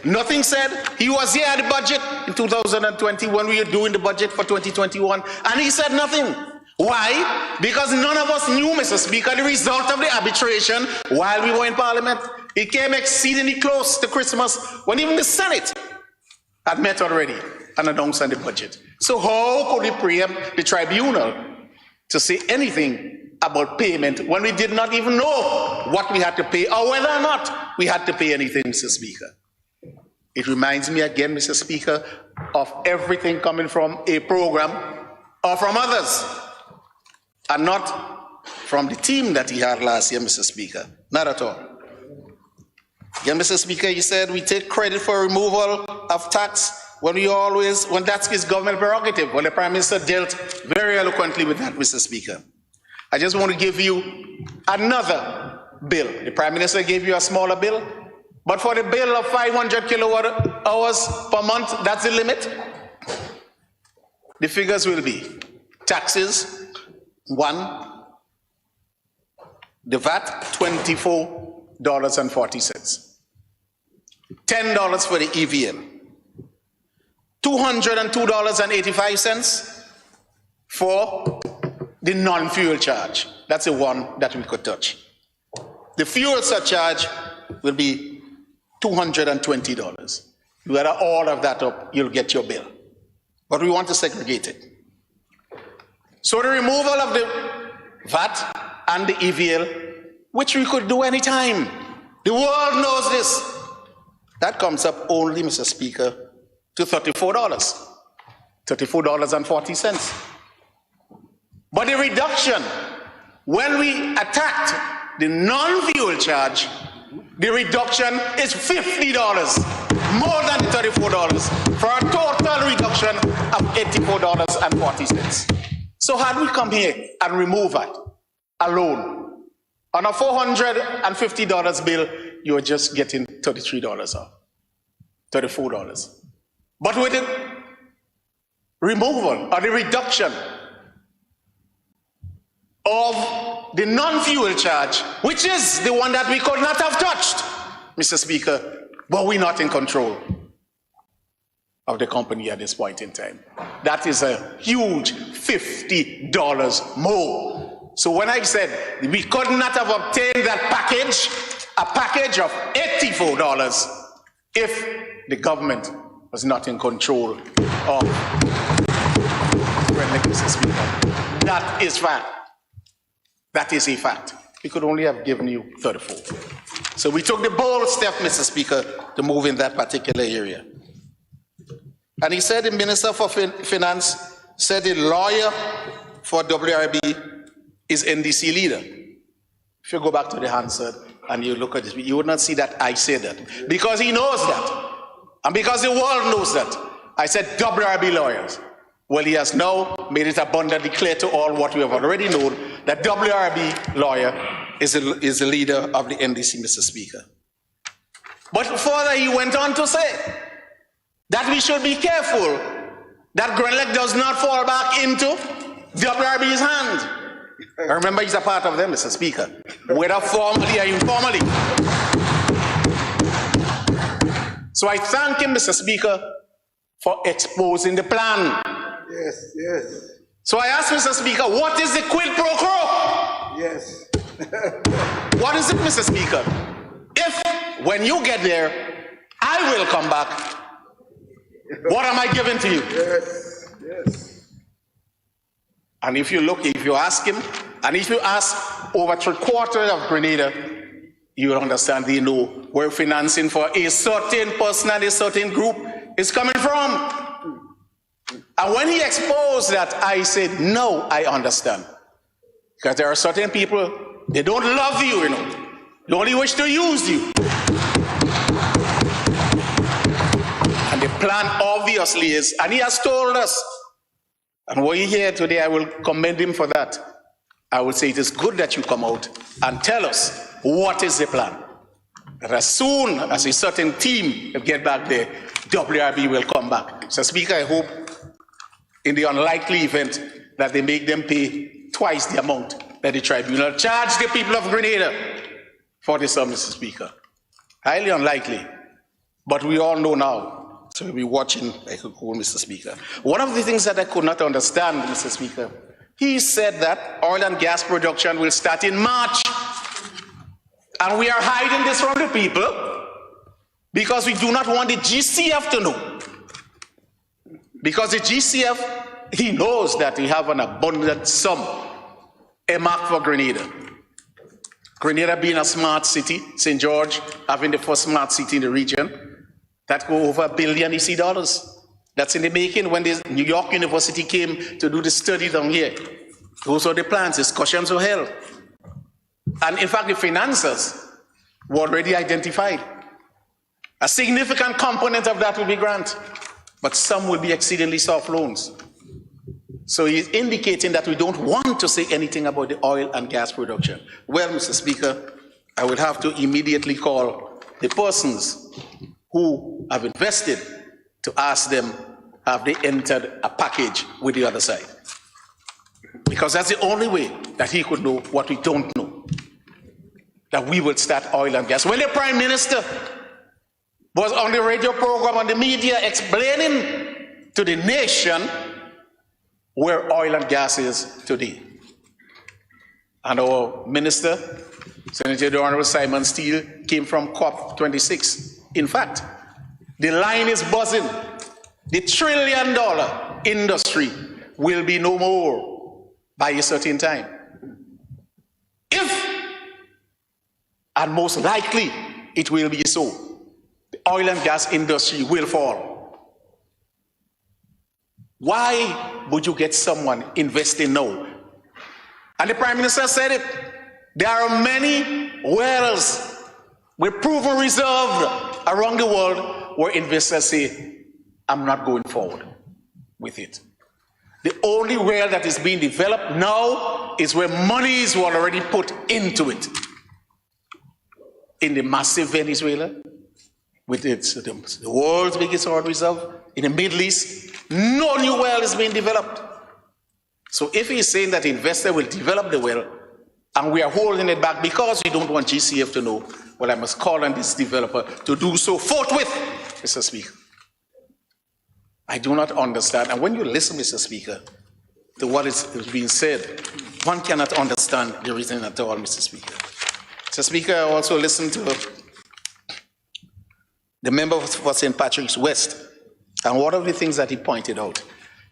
Nothing said. He was here at the budget in 2020 when we were doing the budget for 2021, and he said nothing. Why? Because none of us knew, Mr. Speaker, the result of the arbitration while we were in Parliament. It came exceedingly close to Christmas when even the Senate had met already and announced on the budget. So how could we preempt the tribunal to say anything about payment when we did not even know what we had to pay or whether or not we had to pay anything, Mr. Speaker? It reminds me again, Mr. Speaker, of everything coming from a program or from others, and not from the team that he had last year, Mr. Speaker. Not at all. Again, Mr. Speaker, he said we take credit for removal of tax when that is government prerogative. Well, the Prime Minister dealt very eloquently with that, Mr. Speaker. I just want to give you another bill. The Prime Minister gave you a smaller bill, but for the bill of 500 kilowatt hours per month, that's the limit. The figures will be taxes, 1, the VAT, $24.40, $10 for the EVL, $202.85 for the non-fuel charge. That's the one that we could touch. The fuel surcharge will be $220. You add all of that up, you'll get your bill. But we want to segregate it. So the removal of the VAT and the EVL, which we could do anytime. The world knows this. That comes up only, Mr. Speaker, to $34, $34.40. But the reduction, when we attacked the non-fuel charge, the reduction is $50, more than $34, for a total reduction of $84.40. So had we come here and remove that alone, on a $450 bill, you're just getting $33 off, $34. But with the removal or the reduction of the non-fuel charge, which is the one that we could not have touched, Mr. Speaker, but we're not in control of the company at this point in time. That is a huge $50 more. So when I said we could not have obtained that package, a package of $84, if the government was not in control of Mr. Speaker. That is fact. That is a fact. We could only have given you 34. So we took the bold step, Mr. Speaker, to move in that particular area. And he said the Minister for Finance said the lawyer for WRB is NDC leader. If you go back to the Hansard and you look at this, you would not see that I said that. Because he knows that. And because the world knows that. I said WRB lawyers. Well, he has now made it abundantly clear to all what we have already known, that WRB lawyer is the leader of the NDC, Mr. Speaker. But further, he went on to say that we should be careful that Grenlick does not fall back into WRB's hand. Remember, he's a part of them, Mr. Speaker, whether formally or informally. So I thank him, Mr. Speaker, for exposing the plan. Yes, yes. So I asked Mr. Speaker, what is the quid pro quo? Yes. What is it, Mr. Speaker? If, when you get there, I will come back, what am I giving to you? Yes, yes. And if you look, if you ask him, and if you ask over 3/4 of Grenada, you will understand they know where financing for a certain person and a certain group is coming from. And when he exposed that, I said, no, I understand. Because there are certain people, they don't love you, you know. They only wish to use you. plan obviously is, and he has told us, and what you hear today, I will commend him for that. I will say it is good that you come out and tell us what is the plan. That as soon as a certain team get back there, WRB will come back. So Speaker, I hope in the unlikely event that they make them pay twice the amount that the tribunal charged the people of Grenada for this, Mr. Speaker. Highly unlikely, but we all know now. So we'll be watching, I could call Mr. Speaker. One of the things that I could not understand, Mr. Speaker, he said that oil and gas production will start in March. And we are hiding this from the people because we do not want the GCF to know. Because the GCF, he knows that we have an abundant sum earmarked for Grenada. Grenada being a smart city, St. George having the first smart city in the region, that go over $1 billion EC. That's in the making when the New York University came to do the study down here. Those are the plans, discussions were held. And in fact, the financiers were already identified. A significant component of that will be grant, but some will be exceedingly soft loans. So he's indicating that we don't want to say anything about the oil and gas production. Well, Mr. Speaker, I will have to immediately call the persons who have invested to ask them, have they entered a package with the other side? Because that's the only way that he could know what we don't know. That we will start oil and gas. When the Prime Minister was on the radio program, on the media, explaining to the nation where oil and gas is today. And our Minister, Senator the Honorable Simon Steele, came from COP26. In fact, the line is buzzing. The $1 trillion industry will be no more by a certain time. If, and most likely it will be so, the oil and gas industry will fall. Why would you get someone investing now? And the Prime Minister said it. There are many wells with proven reserve around the world where investors say, I'm not going forward with it. The only well that is being developed now is where monies were already put into it. In the massive Venezuela, with the world's biggest oil reserve, in the Middle East, no new well is being developed. So if he's saying that the investor will develop the well, and we are holding it back because we don't want GCF to know, well, I must call on this developer to do so forthwith, Mr. Speaker. I do not understand. And when you listen, Mr. Speaker, to what is being said, one cannot understand the reason at all, Mr. Speaker. Mr. Speaker, I also listened to the member for St. Patrick's West, and one of the things that he pointed out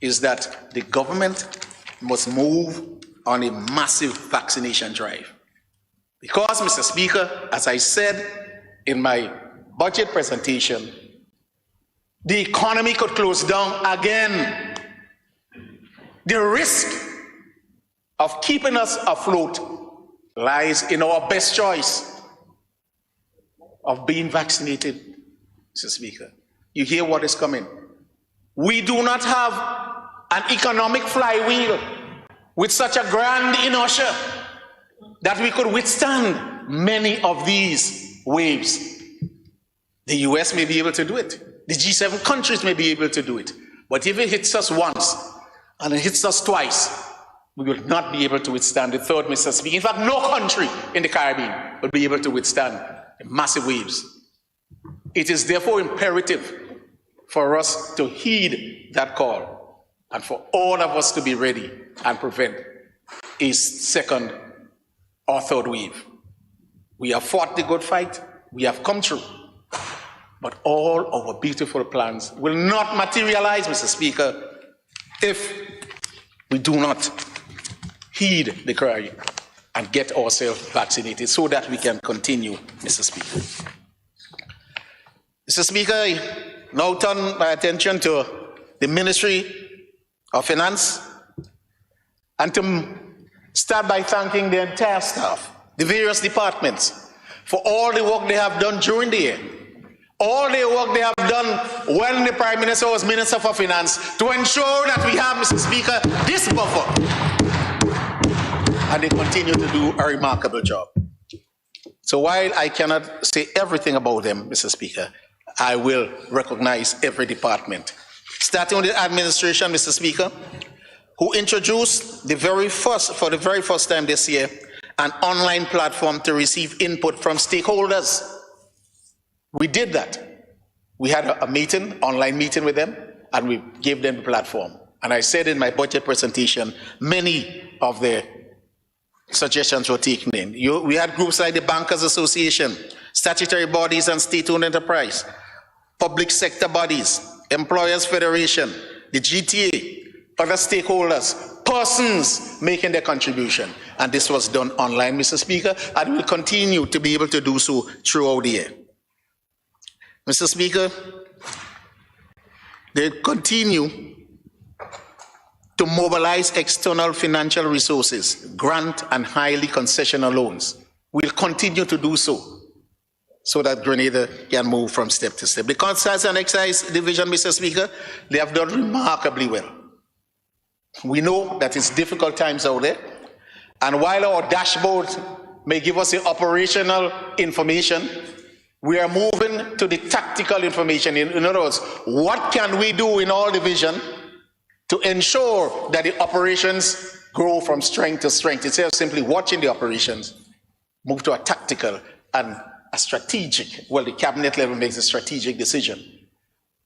is that the government must move on a massive vaccination drive. Because, Mr. Speaker, as I said in my budget presentation, the economy could close down again. The risk of keeping us afloat lies in our best choice of being vaccinated, Mr. Speaker. You hear what is coming. We do not have an economic flywheel with such a grand inertia that we could withstand many of these waves. The US may be able to do it. The G7 countries may be able to do it. But if it hits us once and it hits us twice, we will not be able to withstand the third, Mr. Speaker. In fact, no country in the Caribbean will be able to withstand the massive waves. It is therefore imperative for us to heed that call and for all of us to be ready and prevent a second or third wave. We have fought the good fight, we have come through, but all our beautiful plans will not materialize, Mr. Speaker, if we do not heed the cry and get ourselves vaccinated so that we can continue, Mr. Speaker. Mr. Speaker, I now turn my attention to the Ministry of Finance and to start by thanking the entire staff, the various departments, for all the work they have done during the year. all the work they have done when the Prime Minister was Minister for Finance to ensure that we have, Mr. Speaker, this buffer. And they continue to do a remarkable job. So while I cannot say everything about them, Mr. Speaker, I will recognize every department. Starting with the administration, Mr. Speaker, who introduced for the very first time this year, an online platform to receive input from stakeholders. We did that. We had a meeting, online meeting with them, and we gave them the platform. And I said in my budget presentation, many of their suggestions were taken in. We had groups like the Bankers Association, statutory bodies and state-owned enterprise, public sector bodies, Employers Federation, the GTA, other stakeholders, persons making their contribution. And this was done online, Mr. Speaker, and will continue to be able to do so throughout the year. Mr. Speaker, they continue to mobilize external financial resources, grant and highly concessional loans. We'll continue to do so that Grenada can move from step to step. The Customs and Excise Division, Mr. Speaker, they have done remarkably well. We know that it's difficult times out there, and while our dashboard may give us the operational information, we are moving to the tactical information. In other words, what can we do in our division to ensure that the operations grow from strength to strength, instead of simply watching the operations, move to a tactical and a strategic, well, the cabinet level makes a strategic decision.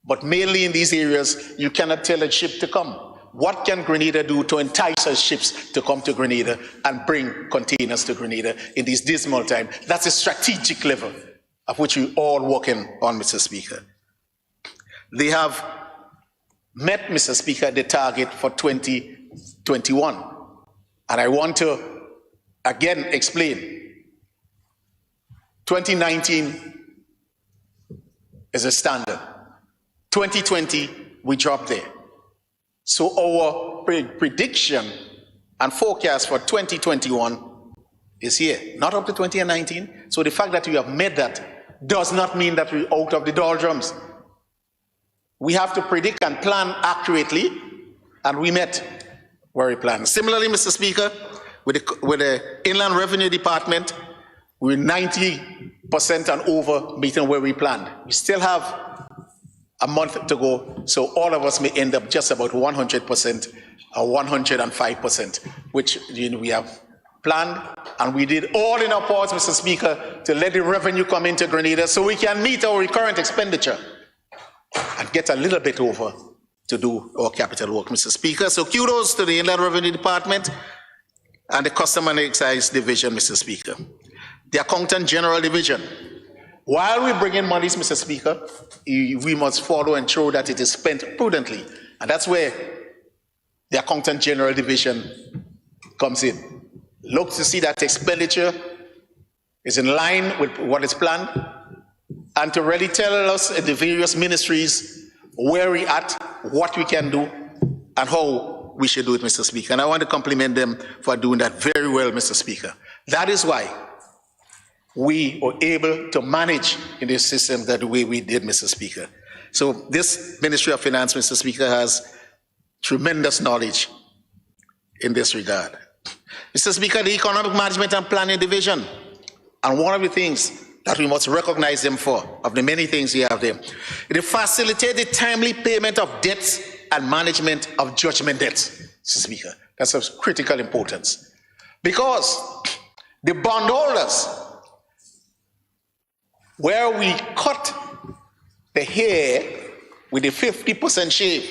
But mainly in these areas, you cannot tell a ship to come. What can Grenada do to entice our ships to come to Grenada and bring containers to Grenada in these dismal times? That's a strategic level of which we all working on, Mr. Speaker. They have met, Mr. Speaker, the target for 2021. And I want to again explain. 2019 is a standard. 2020, we dropped there. So our prediction and forecast for 2021 is here, not up to 2019. So the fact that we have made that does not mean that we're out of the doldrums. We have to predict and plan accurately, and we met where we planned. Similarly, Mr. Speaker, with the Inland Revenue Department, we're 90% and over meeting where we planned. We still have a month to go, so all of us may end up just about 100% or 105%, which we have planned, and we did all in our parts, Mr. Speaker, to let the revenue come into Grenada so we can meet our recurrent expenditure and get a little bit over to do our capital work, Mr. Speaker. So kudos to the Inland Revenue Department and the Customs and Excise Division, Mr. Speaker. The Accountant General Division. While we bring in monies, Mr. Speaker, we must follow and ensure that it is spent prudently. And that's where the Accountant General Division comes in. Look to see that expenditure is in line with what is planned, and to really tell us the various ministries where we're at, what we can do, and how we should do it, Mr. Speaker. And I want to compliment them for doing that very well, Mr. Speaker. That is why we were able to manage in this system that the way we did, Mr. Speaker. So this Ministry of Finance, Mr. Speaker, has tremendous knowledge in this regard. Mr. Speaker, the Economic Management and Planning Division, and one of the things that we must recognize them for, of the many things we have there, it facilitates the timely payment of debts and management of judgment debts, Mr. Speaker. That's of critical importance. Because the bondholders, where we cut the hair with the 50% shave,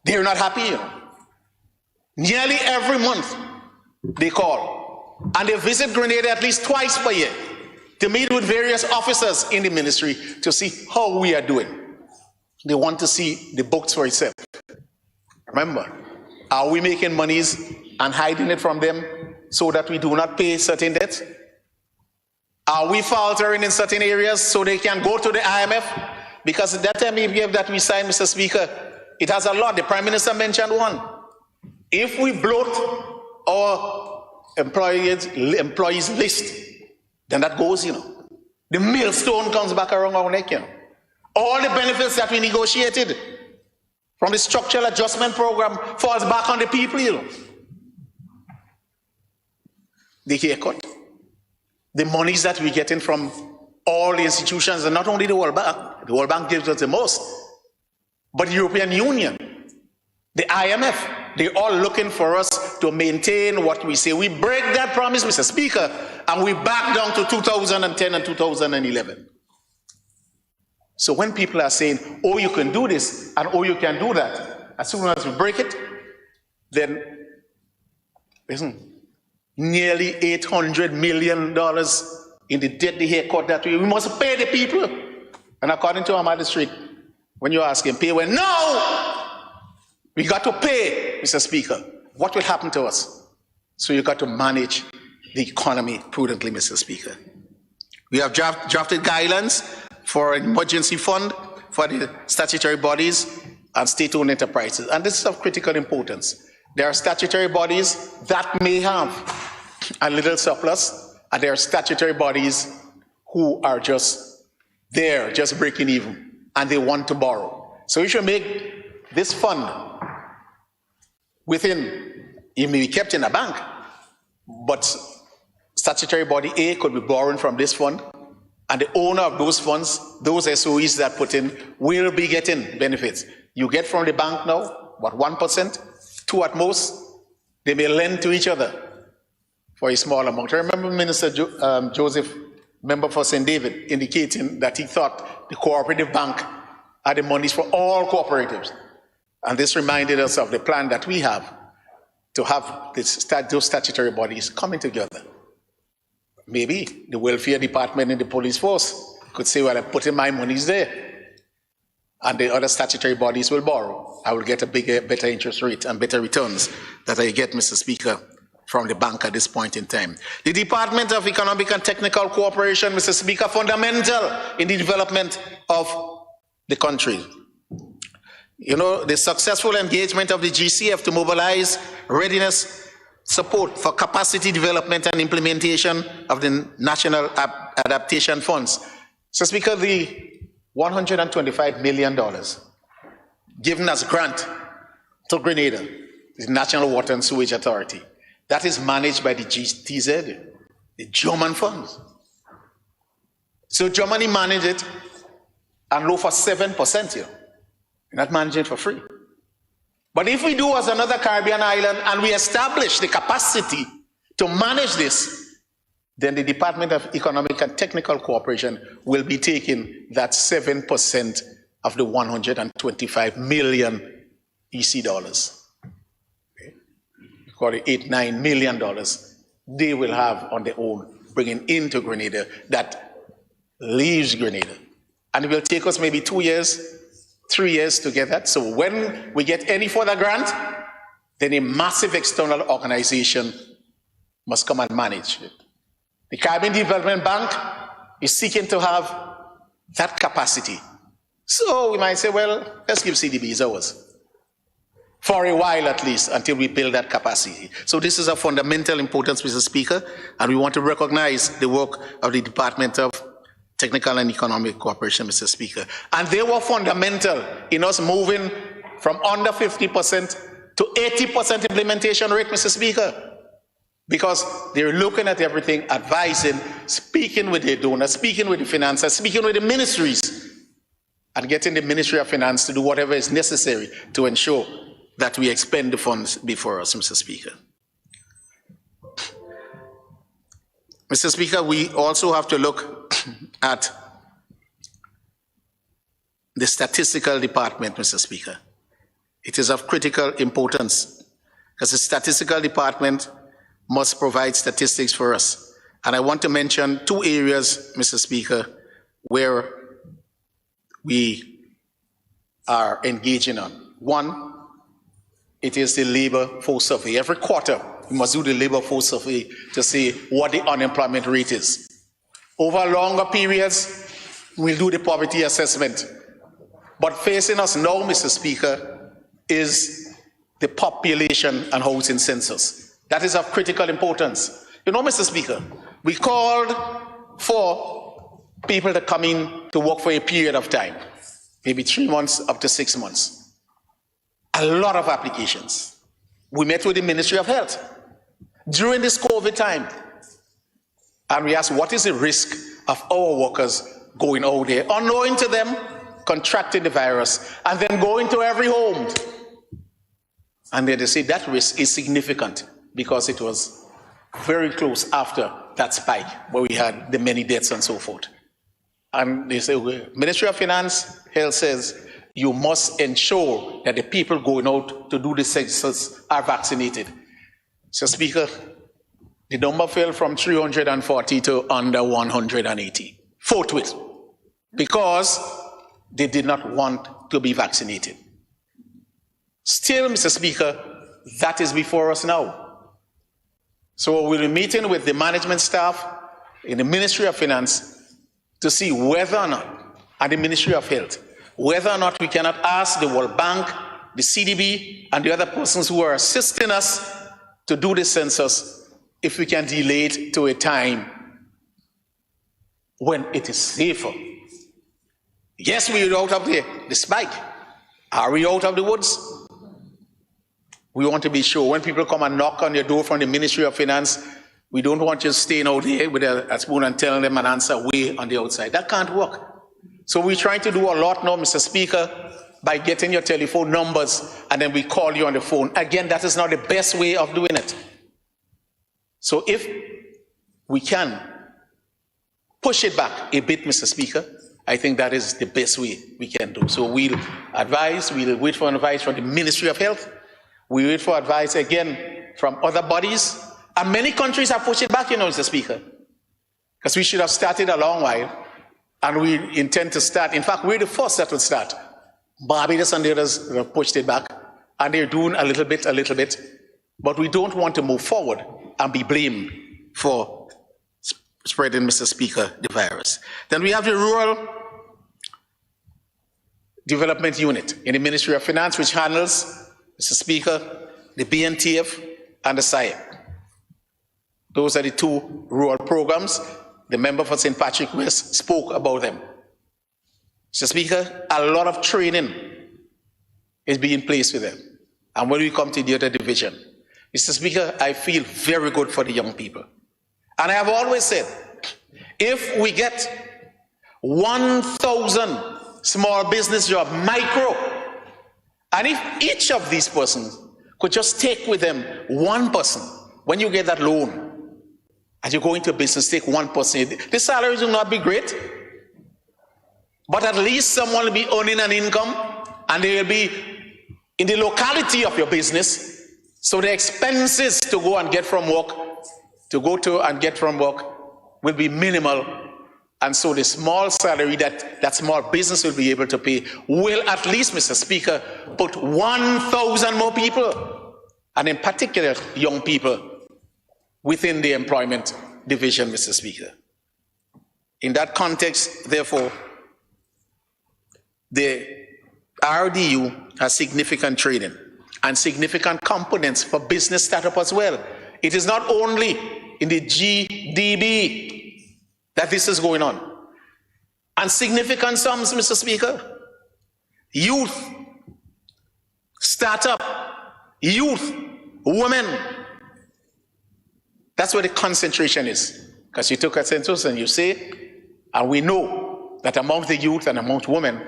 they're not happy, you know. Nearly every month they call, and they visit Grenada at least twice per year to meet with various officers in the ministry to see how we are doing. They want to see the books for itself. Remember, are we making monies and hiding it from them so that we do not pay certain debts? Are we faltering in certain areas so they can go to the IMF? Because at that time that we signed, Mr. Speaker, it has a lot. The Prime Minister mentioned one. If we bloat our employees list, then that goes, you know. the millstone comes back around our neck. All the benefits that we negotiated from the structural adjustment program falls back on the people. The haircut, the monies that we're getting from all the institutions, and not only the World Bank gives us the most, but the European Union, the IMF, they're all looking for us to maintain what we say. We break that promise, Mr. Speaker, and we back down to 2010 and 2011. So when people are saying, oh, you can do this, and oh, you can do that, as soon as we break it, then listen, nearly $800 million in the debt, the haircut that we must pay the people. And according to our magistrate, when you ask him, pay when? No! We got to pay, Mr. Speaker. What will happen to us? So you got to manage the economy prudently, Mr. Speaker. We have drafted guidelines for an emergency fund for the statutory bodies and state-owned enterprises. And this is of critical importance. There are statutory bodies that may have a little surplus, and there are statutory bodies who are just there, just breaking even, and they want to borrow. So you should make this fund within, it may be kept in a bank, but statutory body A could be borrowing from this fund, and the owner of those funds, those SOEs that put in, will be getting benefits. You get from the bank now, what, 1%? 2 at most, they may lend to each other for a small amount. I remember Minister Joseph, member for St. David, indicating that he thought the cooperative bank had the monies for all cooperatives. And this reminded us of the plan that we have to have those statutory bodies coming together. Maybe the welfare department in the police force could say, well, I'm putting my monies there, and the other statutory bodies will borrow. I will get a better interest rate and better returns that I get, Mr. Speaker, from the bank at this point in time. The Department of Economic and Technical Cooperation, Mr. Speaker, fundamental in the development of the country. You know, the successful engagement of the GCF to mobilize readiness support for capacity development and implementation of the National Adaptation Funds. So, Speaker, the $125 million given as grant to Grenada, the National Water and Sewage Authority, that is managed by the GTZ, the German funds. So Germany manage it and low for 7% here. We're not managing it for free. But if we do as another Caribbean island and we establish the capacity to manage this, then the Department of Economic and Technical Cooperation will be taking that 7% of the 125 million EC dollars. Okay. We call it $8-9 million they will have on their own, bringing into Grenada that leaves Grenada. And it will take us maybe 2 years, 3 years to get that. So when we get any further grant, then a massive external organization must come and manage it. The Caribbean Development Bank is seeking to have that capacity. So we might say, well, let's give CDBs ours. For a while at least, until we build that capacity. So this is of fundamental importance, Mr. Speaker, and we want to recognize the work of the Department of Technical and Economic Cooperation, Mr. Speaker. And they were fundamental in us moving from under 50% to 80% implementation rate, Mr. Speaker. Because they're looking at everything, advising, speaking with the donors, speaking with the financiers, speaking with the ministries, and getting the Ministry of Finance to do whatever is necessary to ensure that we expend the funds before us, Mr. Speaker. Mr. Speaker, we also have to look at the statistical department, Mr. Speaker. It is of critical importance because the statistical department must provide statistics for us. And I want to mention 2 areas, Mr. Speaker, where we are engaging on. One, it is the labor force survey. Every quarter, we must do the labor force survey to see what the unemployment rate is. Over longer periods, we'll do the poverty assessment. But facing us now, Mr. Speaker, is the population and housing census. That is of critical importance. You know, Mr. Speaker, we called for people that come in to work for a period of time, maybe 3 months up to 6 months. A lot of applications. We met with the Ministry of Health during this COVID time, and we asked, what is the risk of our workers going out there, unknowing to them, contracting the virus, and then going to every home? And then they say that risk is significant because it was very close after that spike where we had the many deaths and so forth. And they say, well, Ministry of Finance, Health says, you must ensure that the people going out to do the census are vaccinated. So, Speaker, the number fell from 340 to under 180, forthwith, because they did not want to be vaccinated. Still, Mr. Speaker, that is before us now. So we'll be meeting with the management staff in the Ministry of Finance to see whether or not, and the Ministry of Health, whether or not we cannot ask the World Bank, the CDB, and the other persons who are assisting us to do the census, if we can delay it to a time when it is safer. Yes, we're out of the spike. Are we out of the woods? We want to be sure when people come and knock on your door from the Ministry of Finance, we don't want you staying out there with a spoon and telling them an answer way on the outside. That can't work. So we're trying to do a lot now, Mr. Speaker, by getting your telephone numbers and then we call you on the phone. Again, that is not the best way of doing it. So if we can push it back a bit, Mr. Speaker, I think that is the best way we can do. So we'll wait for advice from the Ministry of Health. We wait for advice again from other bodies. And many countries have pushed it back, you know, Mr. Speaker. Because we should have started a long while. And we intend to start. In fact, we're the first that will start. Barbados and the others have pushed it back. And they're doing a little bit. But we don't want to move forward and be blamed for spreading, Mr. Speaker, the virus. Then we have the Rural Development Unit in the Ministry of Finance, which handles, Mr. Speaker, the BNTF and the SIAP. Those are the two rural programs. The member for St. Patrick West spoke about them. Mr. Speaker, a lot of training is being placed with them. And when we come to the other division, Mr. Speaker, I feel very good for the young people. And I have always said, if we get 1,000 small business jobs, micro, and if each of these persons could just take with them one person, when you get that loan, and you go into business, take one person, the salaries will not be great, but at least someone will be earning an income, and they will be in the locality of your business, so the expenses to go and get from work, to go to and get from work will be minimal. And so the small salary that small business will be able to pay will at least, Mr. Speaker, put 1,000 more people, and in particular, young people, within the employment division, Mr. Speaker. In that context, therefore, the RDU has significant training and significant components for business startup as well. It is not only in the GDB that this is going on. And significant sums, Mr. Speaker. Youth, startup, youth, women. That's where the concentration is. Because you took a census and you say, and we know that among the youth and among women,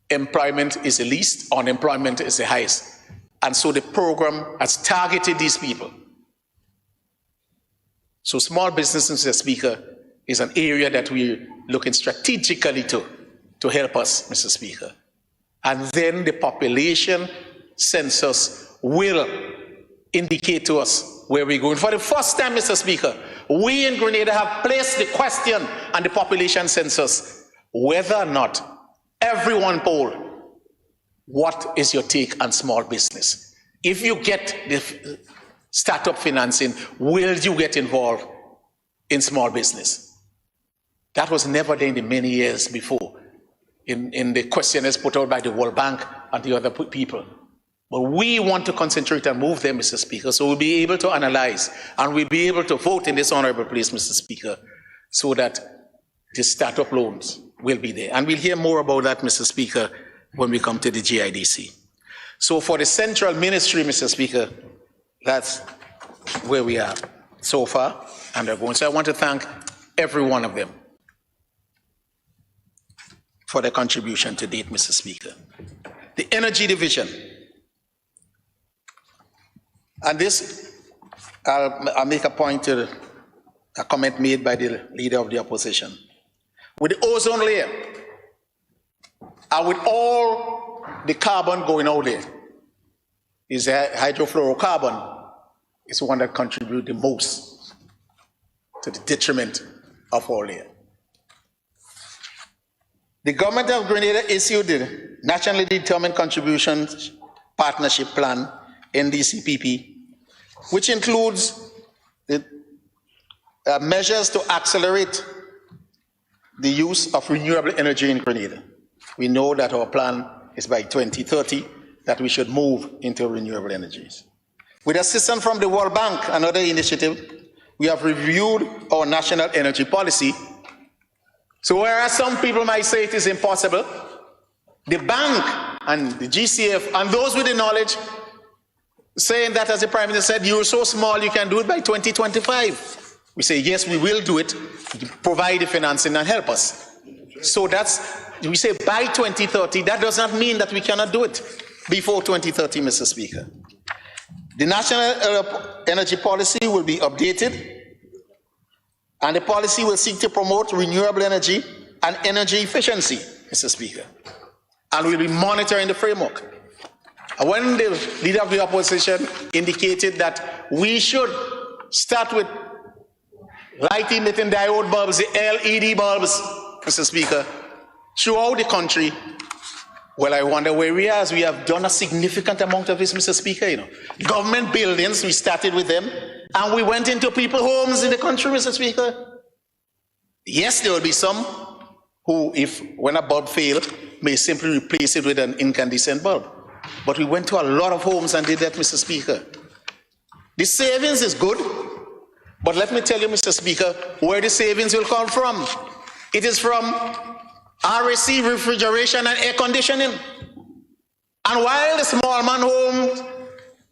employment is the least, unemployment is the highest. And so the program has targeted these people. So small business, Mr. Speaker, is an area that we're looking strategically to help us, Mr. Speaker. And then the population census will indicate to us where we're going. For the first time, Mr. Speaker, we in Grenada have placed the question on the population census, whether or not everyone poll, what is your take on small business? If you get the startup financing, will you get involved in small business? That was never there in the many years before in the questionnaires put out by the World Bank and the other people. But we want to concentrate and move them, Mr. Speaker, so we'll be able to analyze and we'll be able to vote in this honorable place, Mr. Speaker, so that the startup loans will be there. And we'll hear more about that, Mr. Speaker, when we come to the GIDC. So for the central ministry, Mr. Speaker, that's where we are so far, and they're going. So I want to thank every one of them for their contribution to date, Mr. Speaker. The Energy Division. And this, I'll make a point to a comment made by the Leader of the Opposition. With the ozone layer, and with all the carbon going out there, is hydrofluorocarbon is one that contributes the most to the detriment of all layer. The government of Grenada issued the Nationally Determined Contributions Partnership Plan, NDCPP, which includes the measures to accelerate the use of renewable energy in Grenada. We know that our plan is by 2030 that we should move into renewable energies. With assistance from the World Bank and other initiatives, we have reviewed our national energy policy. So whereas some people might say it is impossible, the bank and the GCF and those with the knowledge saying that, as the Prime Minister said, you're so small you can do it by 2025. We say, yes, we will do it, provide the financing and help us. So we say by 2030, that does not mean that we cannot do it before 2030, Mr. Speaker. The national energy policy will be updated, and the policy will seek to promote renewable energy and energy efficiency, Mr. Speaker. And we'll be monitoring the framework. And when the Leader of the Opposition indicated that we should start with light-emitting diode bulbs, the LED bulbs, Mr. Speaker, throughout the country, well, I wonder where we are, as we have done a significant amount of this, Mr. Speaker. You know, government buildings, we started with them, and we went into people's homes in the country, Mr. Speaker. Yes, there will be some who, when a bulb failed, may simply replace it with an incandescent bulb. But we went to a lot of homes and did that, Mr. Speaker. The savings is good, but let me tell you, Mr. Speaker, where the savings will come from. It is from RAC, refrigeration and air conditioning. And while the small man home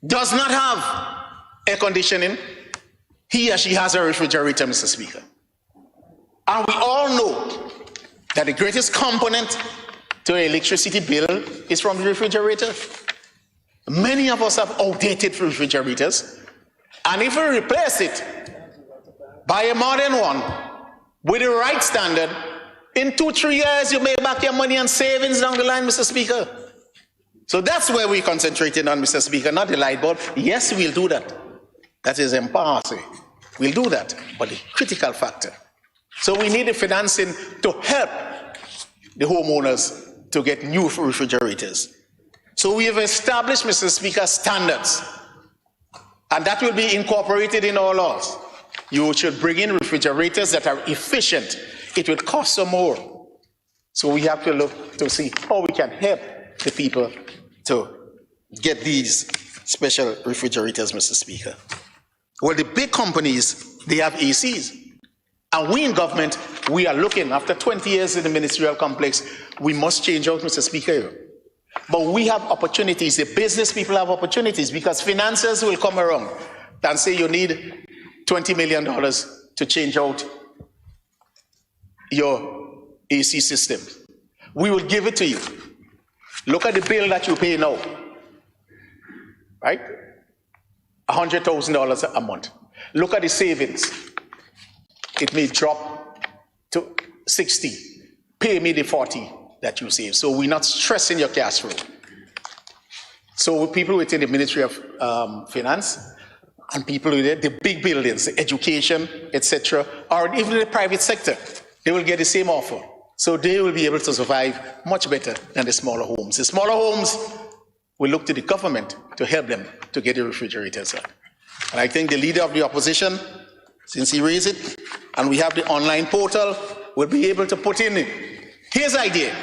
does not have air conditioning, he or she has a refrigerator, Mr. Speaker. And we all know that the greatest component to an electricity bill is from the refrigerator. Many of us have outdated refrigerators, and if we replace it by a modern one with the right standard, in 2-3 years, you make back your money and savings down the line, Mr. Speaker. So that's where we're concentrating on, Mr. Speaker, not the light bulb. Yes, we'll do that. That is empowered. We'll do that, but the critical factor. So we need the financing to help the homeowners to get new refrigerators. So we have established, Mr. Speaker, standards, and that will be incorporated in our laws. You should bring in refrigerators that are efficient. It will cost some more. So we have to look to see how we can help the people to get these special refrigerators, Mr. Speaker. Well, the big companies, they have ACs. And we in government, we are looking, after 20 years in the ministerial complex, we must change out, Mr. Speaker. But we have opportunities, the business people have opportunities, because financiers will come around and say you need $20 million to change out your AC system. We will give it to you. Look at the bill that you pay now, right? $100,000 a month. Look at the savings. It may drop to 60. Pay me the 40 that you save. So we're not stressing your cash flow. So people within the Ministry of Finance and people with the big buildings, the education, etc., or even the private sector, they will get the same offer. So they will be able to survive much better than the smaller homes. The smaller homes will look to the government to help them to get the refrigerators out. And I think the Leader of the Opposition, since he raised it, and we have the online portal, will be able to put in his idea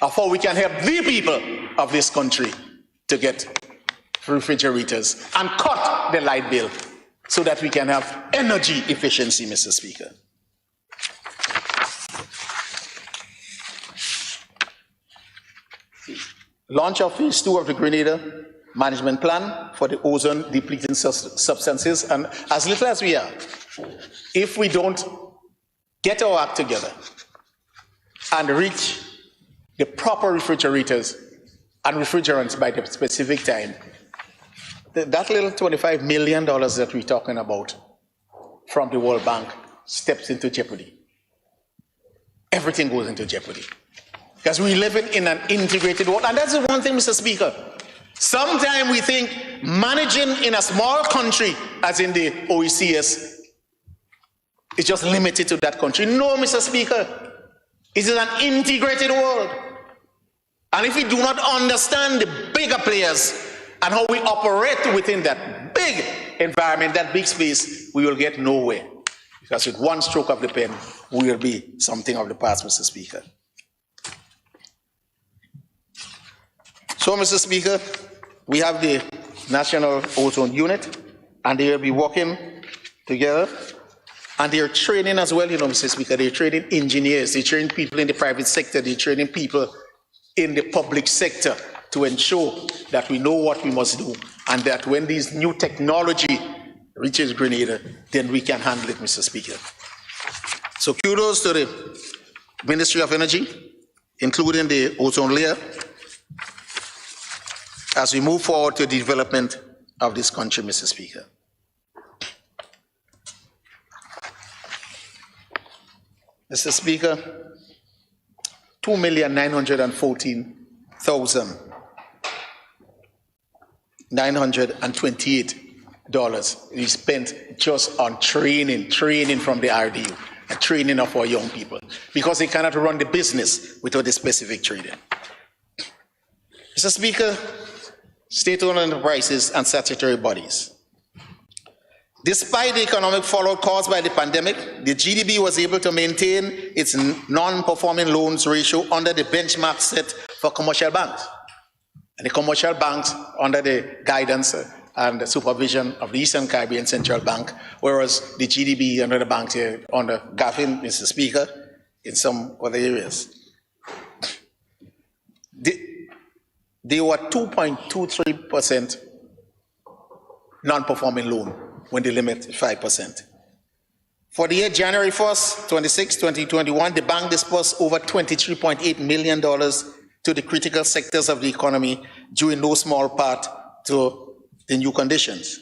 of how we can help the people of this country to get refrigerators and cut the light bill so that we can have energy efficiency, Mr. Speaker. launch of phase 2 of the Grenada management plan for the ozone depleting substances. And as little as we are, if we don't get our act together and reach the proper refrigerators and refrigerants by the specific time, that little $25 million that we're talking about from the World Bank steps into jeopardy. Everything goes into jeopardy. Because we live in an integrated world. And that's the one thing, Mr. Speaker. Sometimes we think managing in a small country, as in the OECS, is just limited to that country. No, Mr. Speaker. It is an integrated world. And if we do not understand the bigger players and how we operate within that big environment, that big space, we will get nowhere. Because with one stroke of the pen, we will be something of the past, Mr. Speaker. So, Mr. Speaker, we have the National Ozone Unit, and they will be working together. And they are training as well, Mr. Speaker. They're training engineers, they're training people in the private sector, they're training people in the public sector to ensure that we know what we must do, and that when these new technology reaches Grenada, then we can handle it, Mr. Speaker. So kudos to the Ministry of Energy, including the ozone layer, as we move forward to the development of this country, Mr. Speaker. Mr. Speaker, $2,914,928 is spent just on training from the RDU, and training of our young people, because they cannot run the business without the specific training. Mr. Speaker, state-owned enterprises and statutory bodies. Despite the economic fallout caused by the pandemic, the GDB was able to maintain its non-performing loans ratio under the benchmark set for commercial banks. And the commercial banks under the guidance and the supervision of the Eastern Caribbean Central Bank, whereas the GDB under the banks here under Gaffin, Mr. Speaker, in some other areas. They were 2.23% non-performing loan when the limit is 5%. For the year January 1st, 2021, the bank disbursed over $23.8 million to the critical sectors of the economy, due in no small part to the new conditions.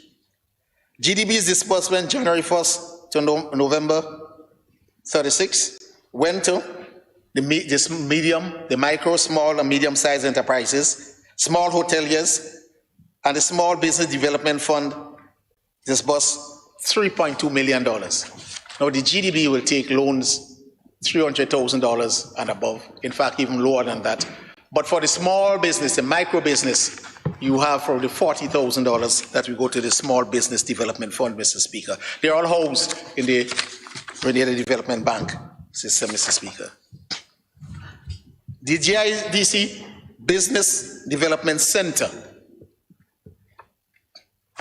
GDB's disbursement January 1st to November 36 went to the micro, small, and medium-sized enterprises, small hoteliers, and the Small Business Development Fund disbursed $3.2 million. Now, the GDB will take loans $300,000 and above, in fact, even lower than that. But for the small business, the micro business, you have from the $40,000 that will go to the Small Business Development Fund, Mr. Speaker. They're all housed in the Grenada Development Bank system, Mr. Speaker. The GIDC Business Development Center,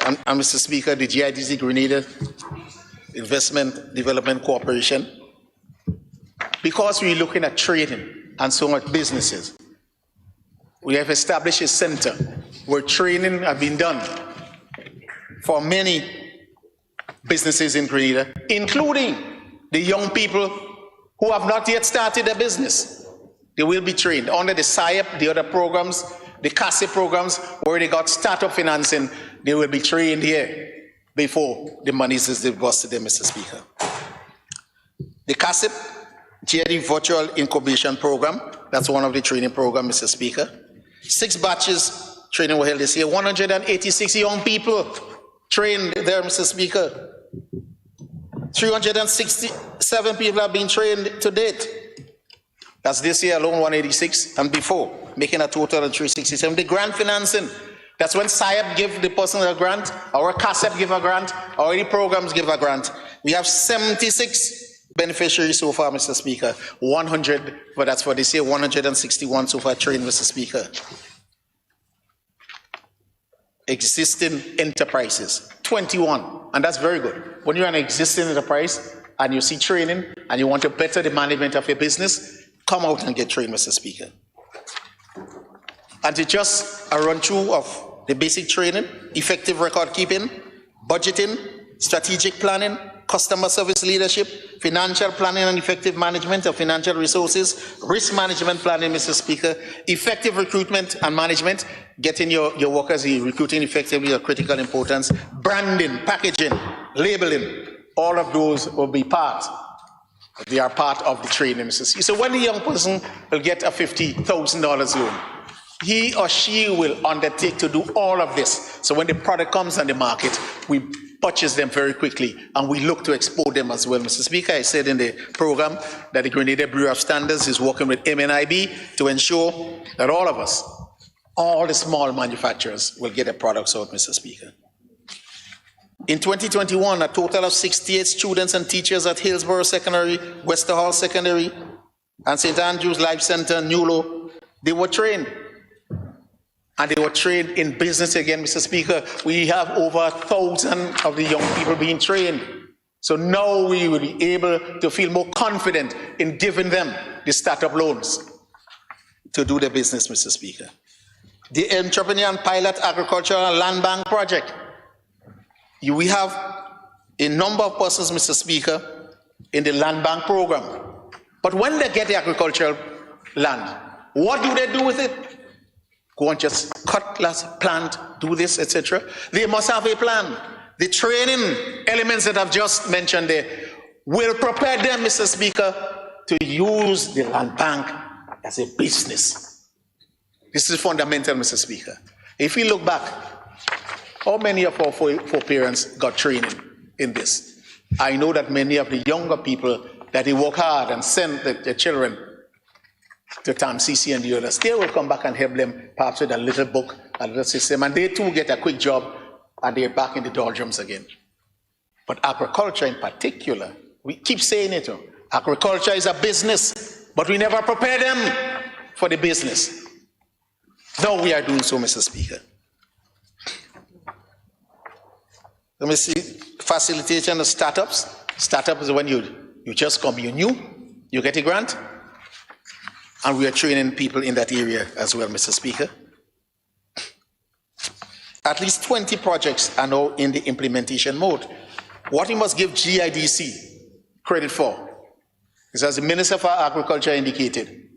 and Mr. Speaker, the GIDC Grenada Investment Development Corporation, because we're looking at trading and so much businesses, we have established a center where training has been done for many businesses in Grenada, including the young people who have not yet started their business. They will be trained under the SIAP, the other programs, the CASI programs, where they got startup financing. They will be trained here before the money is disbursed to them, Mr. Speaker. The CASIP, GID Virtual Incubation Program, that's one of the training programs, Mr. Speaker. 6 batches training were held this year. 186 young people trained there, Mr. Speaker. 367 people have been trained to date. That's this year alone, 186, and before, making a total of 367. The grant financing, that's when SIAP give the person a grant, or CASEP give a grant, or any programs give a grant. We have 76 beneficiaries so far, Mr. Speaker. 100, but that's for this year, 161 so far trained, Mr. Speaker. Existing enterprises, 21, and that's very good. When you're an existing enterprise and you see training and you want to better the management of your business, come out and get trained, Mr. Speaker. And to just a run through of the basic training, effective record keeping, budgeting, strategic planning, customer service leadership, financial planning and effective management of financial resources, risk management planning, Mr. Speaker, effective recruitment and management, getting your workers recruiting effectively of critical importance, branding, packaging, labeling, all of those will be part. They are part of the training, Mr. Speaker. So when the young person will get a $50,000 loan, he or she will undertake to do all of this. So when the product comes on the market, we purchase them very quickly and we look to export them as well. Mr. Speaker, I said in the program that the Grenada Bureau of Standards is working with MNIB to ensure that all of us, all the small manufacturers, will get their products out, Mr. Speaker. In 2021, a total of 68 students and teachers at Hillsborough Secondary, Westerhall Secondary, and St. Andrew's Life Center, Newlo, they were trained. And they were trained in business again, Mr. Speaker. We have over 1,000 of the young people being trained. So now we will be able to feel more confident in giving them the startup loans to do their business, Mr. Speaker. The Entrepreneur and Pilot Agricultural Land Bank Project. We have a number of persons, Mr. Speaker, in the land bank program. But when they get the agricultural land, what do they do with it? Go and just cut, plant, do this, etc. They must have a plan. The training elements that I've just mentioned there will prepare them, Mr. Speaker, to use the land bank as a business. This is fundamental, Mr. Speaker. If we look back, how many of our foreparents got training in this? I know that many of the younger people that they work hard and send their children to TAMCC and the others, they will come back and help them perhaps with a little book, a little system, and they too get a quick job and they're back in the doldrums again. But agriculture in particular, we keep saying it, agriculture is a business, but we never prepare them for the business. Now we are doing so, Mr. Speaker. Let me see, facilitation of startups. Startup is when you just come, you're new, you get a grant, and we are training people in that area as well, Mr. Speaker. At least 20 projects are now in the implementation mode. What we must give GIDC credit for is, as the Minister for Agriculture indicated,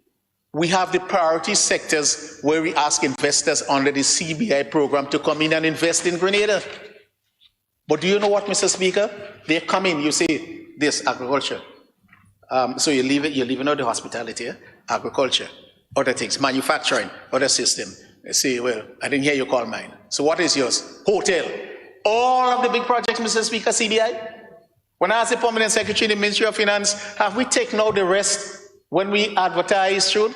we have the priority sectors where we ask investors under the CBI program to come in and invest in Grenada. But do you know what, Mr. Speaker? They come in, you say, this, agriculture. So you're leaving out the hospitality, agriculture, other things, manufacturing, other system. They say, well, I didn't hear you call mine. So what is yours? Hotel. All of the big projects, Mr. Speaker, CBI. When I asked the Permanent Secretary in the Ministry of Finance, have we taken out the rest when we advertise through?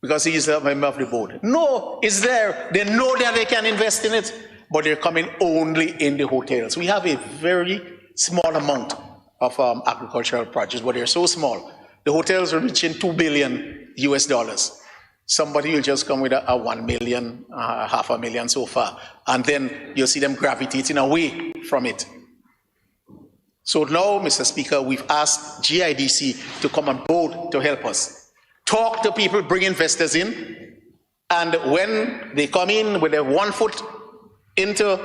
Because he is a member of the board. No, it's there. They know that they can invest in it, but they're coming only in the hotels. We have a very small amount of agricultural projects, but they're so small. The hotels are reaching $2 billion US. Somebody will just come with a 1 million, $500,000 so far, and then you'll see them gravitating away from it. So now, Mr. Speaker, we've asked GIDC to come on board to help us. Talk to people, bring investors in, and when they come in with their 1 foot into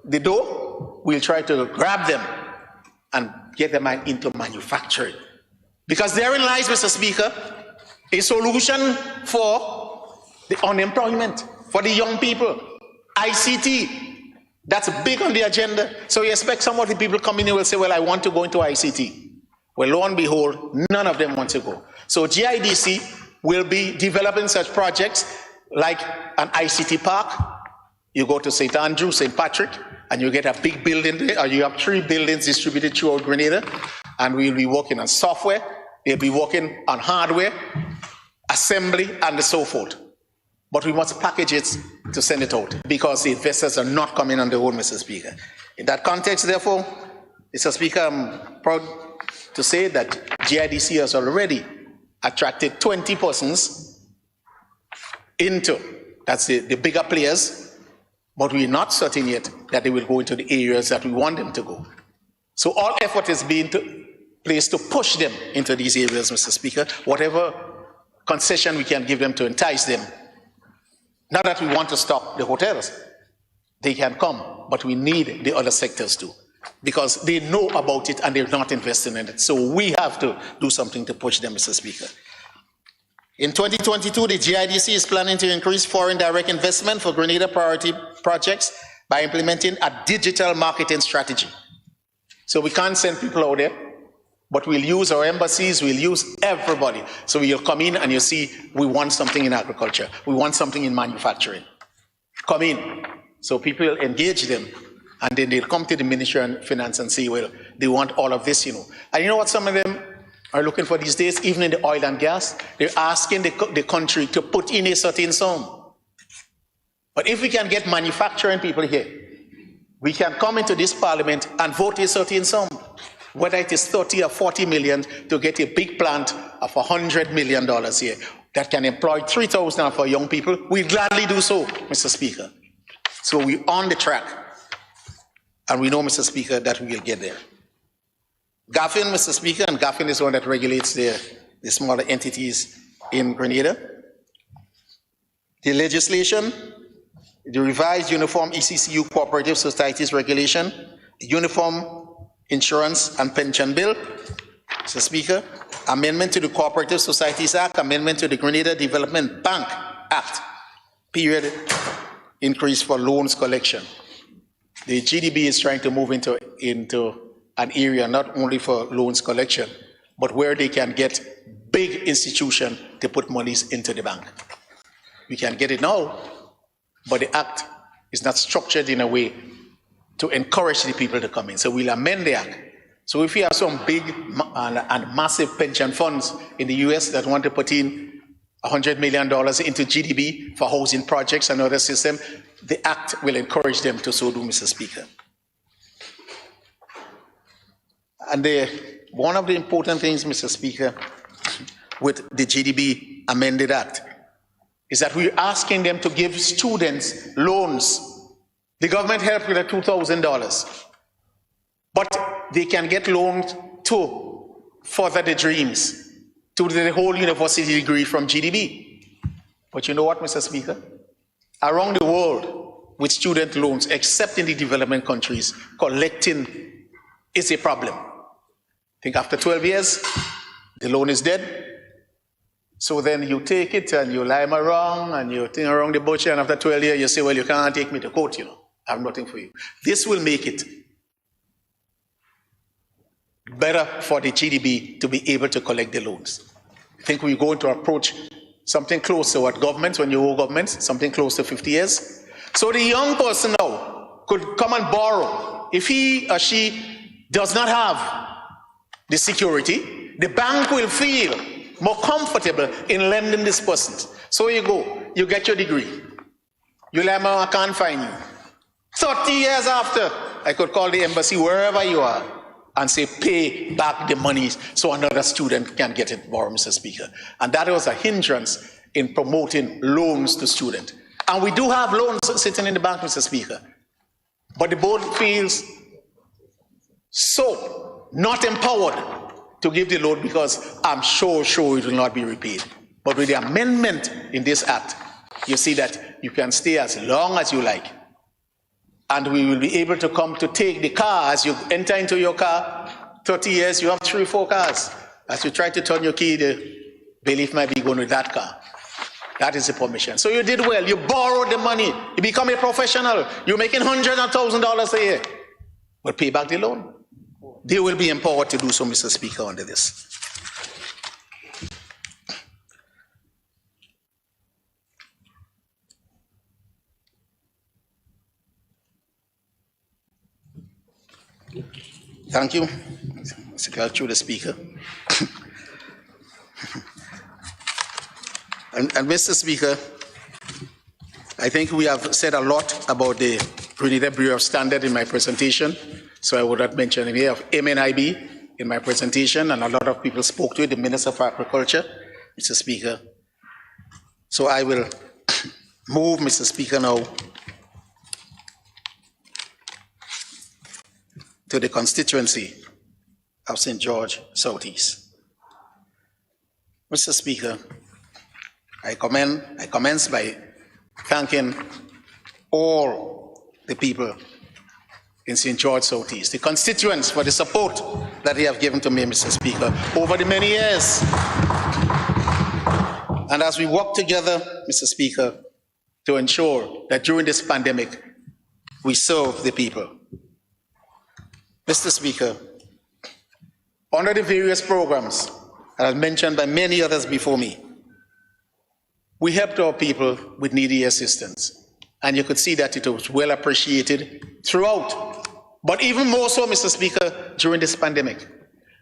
the door, we'll try to grab them and get them into manufacturing. Because therein lies, Mr. Speaker, a solution for the unemployment, for the young people. ICT, that's big on the agenda. So you expect some of the people coming in will say, well, I want to go into ICT. Well, lo and behold, none of them want to go. So GIDC will be developing such projects like an ICT park. You go to St. Andrew, St. Patrick, and you get a big building there, or you have 3 buildings distributed throughout Grenada, and we'll be working on software, they'll be working on hardware, assembly, and so forth. But we must package it to send it out, because the investors are not coming on their own, Mr. Speaker. In that context, therefore, Mr. Speaker, I'm proud to say that GIDC has already attracted 20 persons into, that's the bigger players, but we're not certain yet that they will go into the areas that we want them to go. So all effort is being placed to push them into these areas, Mr. Speaker. Whatever concession we can give them to entice them, Not that we want to stop the hotels. They can come, but we need the other sectors too, because they know about it and they're not investing in it. So we have to do something to push them, Mr. Speaker. In 2022, the GIDC is planning to increase foreign direct investment for Grenada priority projects by implementing a digital marketing strategy. So we can't send people out there, but we'll use our embassies, we'll use everybody. So you'll come in and you see, we want something in agriculture, we want something in manufacturing. Come in. So people will engage them, and then they'll come to the Ministry of Finance and say, well, they want all of this, you know. And you know what some of them are looking for these days, even in the oil and gas? They're asking the country to put in a certain sum. But if we can get manufacturing people here, we can come into this parliament and vote a certain sum, whether it is 30 or 40 million to get a big plant of $100 million here that can employ 3,000 for young people. We'd gladly do so, Mr. Speaker. So we're on the track, and we know, Mr. Speaker, that we will get there. GAFIN, Mr. Speaker, and GAFIN is one that regulates the smaller entities in Grenada. The legislation, the revised Uniform ECCU Cooperative Societies Regulation, the Uniform Insurance and Pension Bill, Mr. Speaker, amendment to the Cooperative Societies Act, amendment to the Grenada Development Bank Act, period, increase for loans collection. The GDB is trying to move into an area not only for loans collection, but where they can get big institutions to put monies into the bank. We can get it now, but the act is not structured in a way to encourage the people to come in. So we'll amend the act. So if you have some big and massive pension funds in the US that want to put in $100 million into GDB for housing projects and other systems, the act will encourage them to so do, Mr. Speaker. And one of the important things, Mr. Speaker, with the GDB amended act is that we're asking them to give students loans. The government helped with the $2,000, but they can get loans to further the dreams, to the whole university degree from GDB. But you know what, Mr. Speaker? Around the world, with student loans, except in the development countries, collecting is a problem. I think after 12 years, the loan is dead. So then you take it and you lime around and you think around the bush, and after 12 years, you say, well, you can't take me to court, you know. I have nothing for you. This will make it better for the GDB to be able to collect the loans. I think we're going to approach something close to what governments, when you owe governments, something close to 50 years. So the young person now could come and borrow. If he or she does not have the security, the bank will feel more comfortable in lending this person. So you go, you get your degree. You let me, I can't find you. 30 years after, I could call the embassy wherever you are and say, pay back the money so another student can get it, borrow, Mr. Speaker. And that was a hindrance in promoting loans to students. And we do have loans sitting in the bank, Mr. Speaker. But the board feels so not empowered to give the loan because I'm sure it will not be repaid. But with the amendment in this act, you see that you can stay as long as you like. And we will be able to come to take the car. As you enter into your car, 30 years, you have 3 or 4 cars. As you try to turn your key, the bailiff might be going with that car. That is the permission. So you did well. You borrowed the money. You become a professional. You're making $100,000 or $1,000 a year. But pay back the loan. They will be empowered to do so, Mr. Speaker, under this. Thank you, Mr. Clerk, through the Speaker. and Mr. Speaker, I think we have said a lot about the Grenada Bureau of Standard in my presentation, so I would not mention any of MNIB in my presentation, and a lot of people spoke to it, the Minister for Agriculture, Mr. Speaker. So I will move, Mr. Speaker, now to the constituency of St. George Southeast. Mr. Speaker, I commence by thanking all the people in St. George Southeast, the constituents, for the support that they have given to me, Mr. Speaker, over the many years. And as we work together, Mr. Speaker, to ensure that during this pandemic, we serve the people. Mr. Speaker, under the various programs that are mentioned by many others before me, we helped our people with needy assistance. And you could see that it was well appreciated throughout. But even more so, Mr. Speaker, during this pandemic,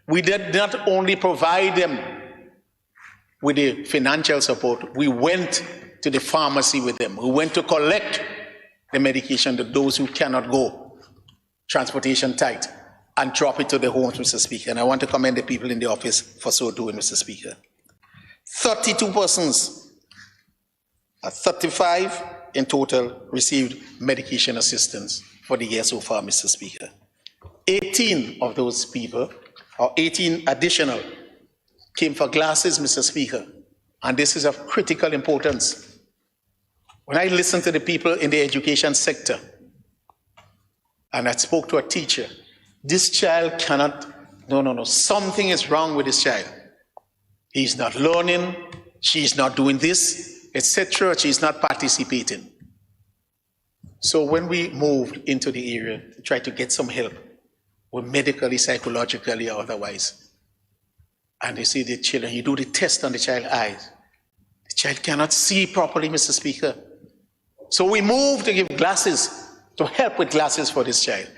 we did not only provide them with the financial support, we went to the pharmacy with them. We went to collect the medication to those who cannot go, transportation tight, and drop it to the homes, Mr. Speaker. And I want to commend the people in the office for so doing, Mr. Speaker. 32 persons, 35 in total, received medication assistance for the year so far, Mr. Speaker. 18 of those people, or 18 additional, came for glasses, Mr. Speaker. And this is of critical importance. When I listen to the people in the education sector, and I spoke to a teacher, this child cannot, no, something is wrong with this child. He's not learning, she's not doing this, etc. She's not participating. So when we moved into the area to try to get some help, with medically, psychologically, or otherwise, and they see the children, you do the test on the child's eyes. The child cannot see properly, Mr. Speaker. So we moved to give glasses, to help with glasses for this child.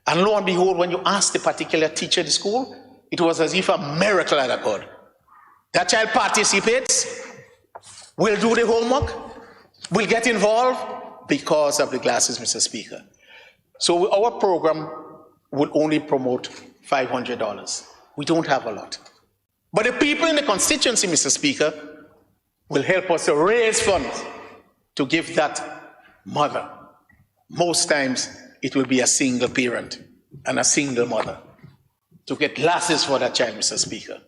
And lo and behold, when you ask the particular teacher at the school, it was as if a miracle had occurred. That child participates, will do the homework, will get involved because of the glasses, Mr. Speaker. So our program would only promote $500. We don't have a lot. But the people in the constituency, Mr. Speaker, will help us to raise funds to give that mother. Most times it will be a single parent and a single mother to get glasses for that child, Mr. Speaker.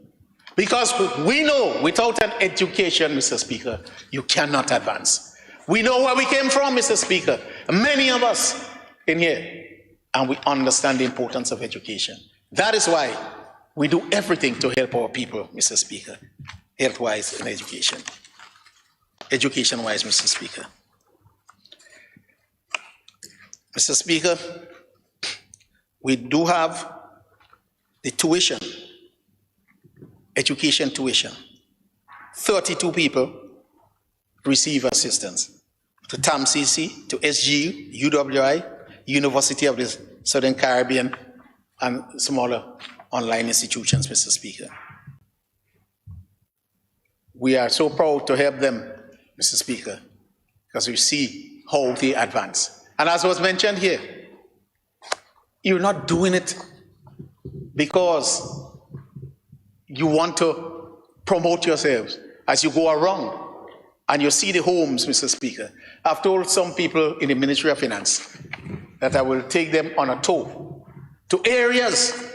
Because we know without an education, Mr. Speaker, you cannot advance. We know where we came from, Mr. Speaker, many of us in here, and we understand the importance of education. That is why we do everything to help our people, Mr. Speaker, health-wise and education. Education-wise, Mr. Speaker. Mr. Speaker, we do have the tuition, education tuition. 32 people receive assistance to TAMCC, to SGU, UWI, University of the Southern Caribbean, and smaller online institutions, Mr. Speaker. We are so proud to help them, Mr. Speaker, because we see how they advance. And as was mentioned here, you're not doing it because you want to promote yourselves as you go around and you see the homes, Mr. Speaker. I've told some people in the Ministry of Finance that I will take them on a tour to areas,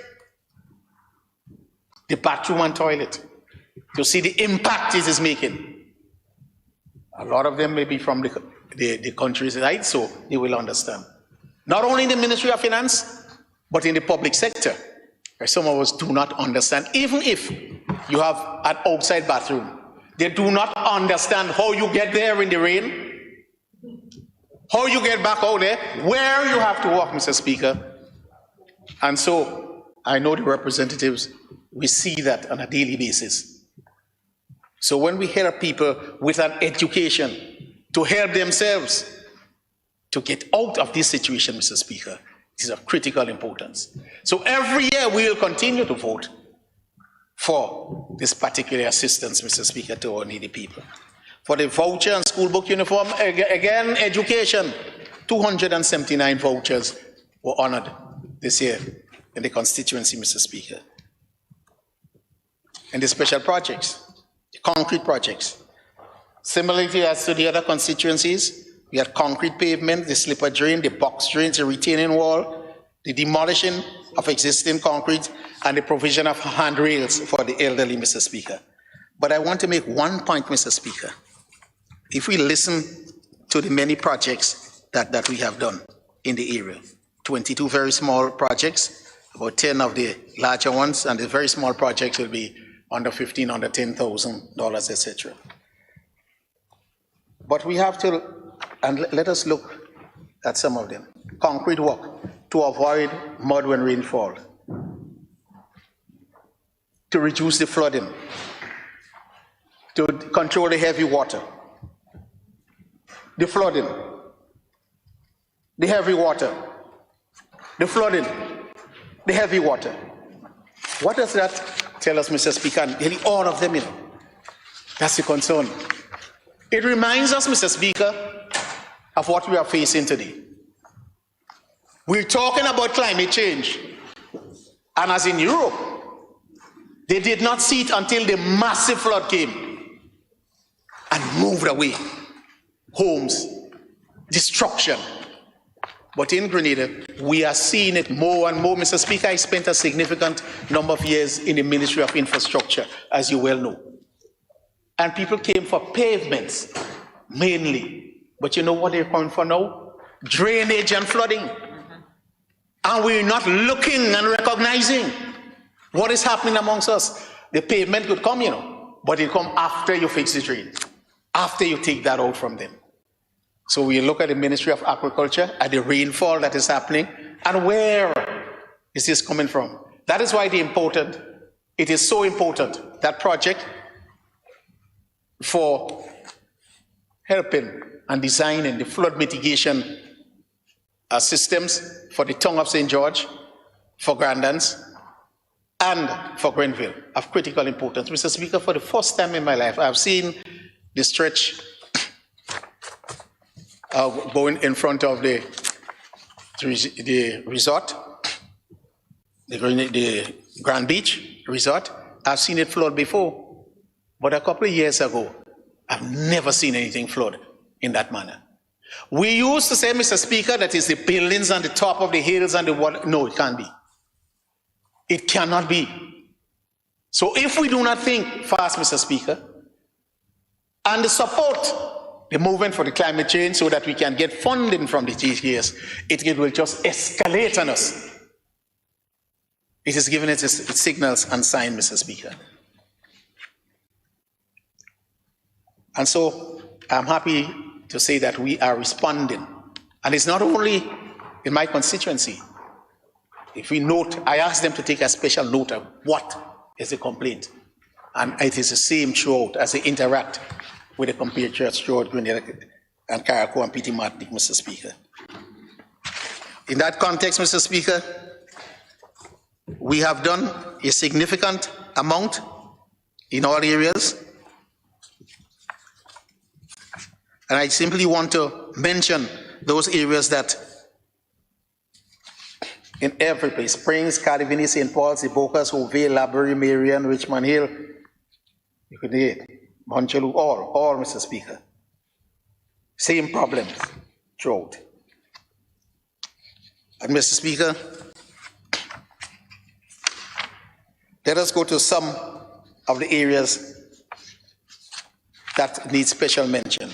the bathroom and toilet, to see the impact it is making. A lot of them may be from the countryside, so they will understand. Not only in the Ministry of Finance, but in the public sector, where some of us do not understand. Even if you have an outside bathroom, they do not understand how you get there in the rain, how you get back out there, where you have to walk, Mr. Speaker. And so I know the representatives, we see that on a daily basis. So when we help people with an education to help themselves to get out of this situation, Mr. Speaker, it is of critical importance. So every year we will continue to vote for this particular assistance, Mr. Speaker, to our needy people. For the voucher and school book uniform, again, education, 279 vouchers were honored this year in the constituency, Mr. Speaker. And the special projects, the concrete projects. Similarly as to the other constituencies, we had concrete pavement, the slipper drain, the box drains, the retaining wall, the demolishing of existing concrete, and the provision of handrails for the elderly, Mr. Speaker. But I want to make one point, Mr. Speaker. If we listen to the many projects that we have done in the area. 22 very small projects, about 10 of the larger ones, and the very small projects will be under $15,000, under $10,000, etc. But we have to, and let us look at some of them. Concrete work to avoid mud when rainfall, to reduce the flooding, to control the heavy water, the flooding, the heavy water, the flooding, the heavy water. What does that tell us, Mr. Speaker? Nearly all of them, that's the concern. It reminds us, Mr. Speaker, of what we are facing today. We're talking about climate change, and as in Europe, they did not see it until the massive flood came and moved away. Homes, destruction. But in Grenada, we are seeing it more and more. Mr. Speaker, I spent a significant number of years in the Ministry of Infrastructure, as you well know. And people came for pavements, mainly. But you know what they're coming for now? Drainage and flooding. And we're not looking and recognizing what is happening amongst us. The pavement could come, but it come after you fix the drain, after you take that out from them. So we look at the Ministry of Agriculture, at the rainfall that is happening, and where is this coming from? That is why it is so important, that project for helping and designing the flood mitigation systems for the tongue of St. George, for Grandans, and for Grenville, of critical importance. Mr. Speaker, for the first time in my life, I've seen the stretch going in front of the resort, the Grand Beach Resort. I've seen it flood before, but a couple of years ago, I've never seen anything flood in that manner. We used to say, Mr. Speaker, that is the buildings on the top of the hills and the water. No, it can't be. It cannot be. So if we do not think fast, Mr. Speaker, and support the movement for the climate change so that we can get funding from the GTS, it will just escalate on us. It is giving us its signals and signs, Mr. Speaker. And so I'm happy to say that we are responding. And it's not only in my constituency. If we note, I asked them to take a special note of what is the complaint. And it is the same throughout as they interact with the compatriots throughout Grenada and Carriacou and Petite Martinique, Mr. Speaker. In that context, Mr. Speaker, we have done a significant amount in all areas. And I simply want to mention those areas that in every place, Springs, Cardiffini, St. Paul's, the Bocas, Houville, Labury, Marion, Richmond Hill, you could name Montchelou, all, Mr. Speaker. Same problems throughout. And Mr. Speaker, let us go to some of the areas that need special mention.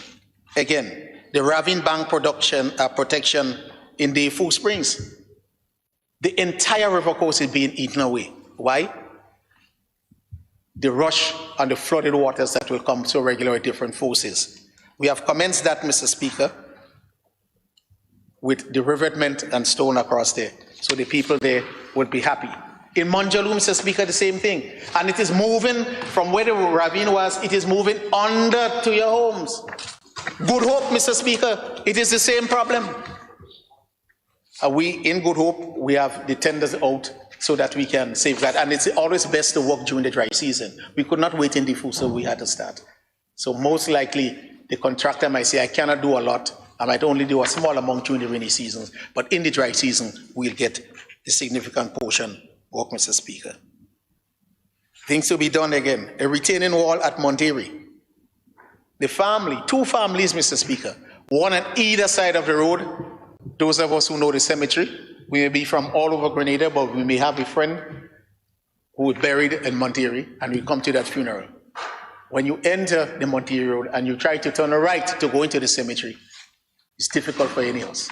Again, the ravine bank protection in the Four Springs. The entire river course is being eaten away. Why? The rush and the flooded waters that will come so regularly with different forces. We have commenced that, Mr. Speaker, with the revetment and stone across there. So the people there would be happy. In Montjaloux, Mr. Speaker, the same thing. And it is moving from where the ravine was, it is moving under to your homes. Good Hope, Mr. Speaker, it is the same problem. We, in Good Hope, we have the tenders out so that we can safeguard. And it's always best to work during the dry season. We could not wait in the full, so we had to start. So most likely, the contractor might say, I cannot do a lot. I might only do a small amount during the rainy seasons. But in the dry season, we'll get a significant portion work, Mr. Speaker. Things to be done again. A retaining wall at Monterey. The family, two families, Mr. Speaker, one on either side of the road. Those of us who know the cemetery, we may be from all over Grenada, but we may have a friend who was buried in Monterey, and we come to that funeral. When you enter the Monterey Road and you try to turn right to go into the cemetery, It's difficult for any of us.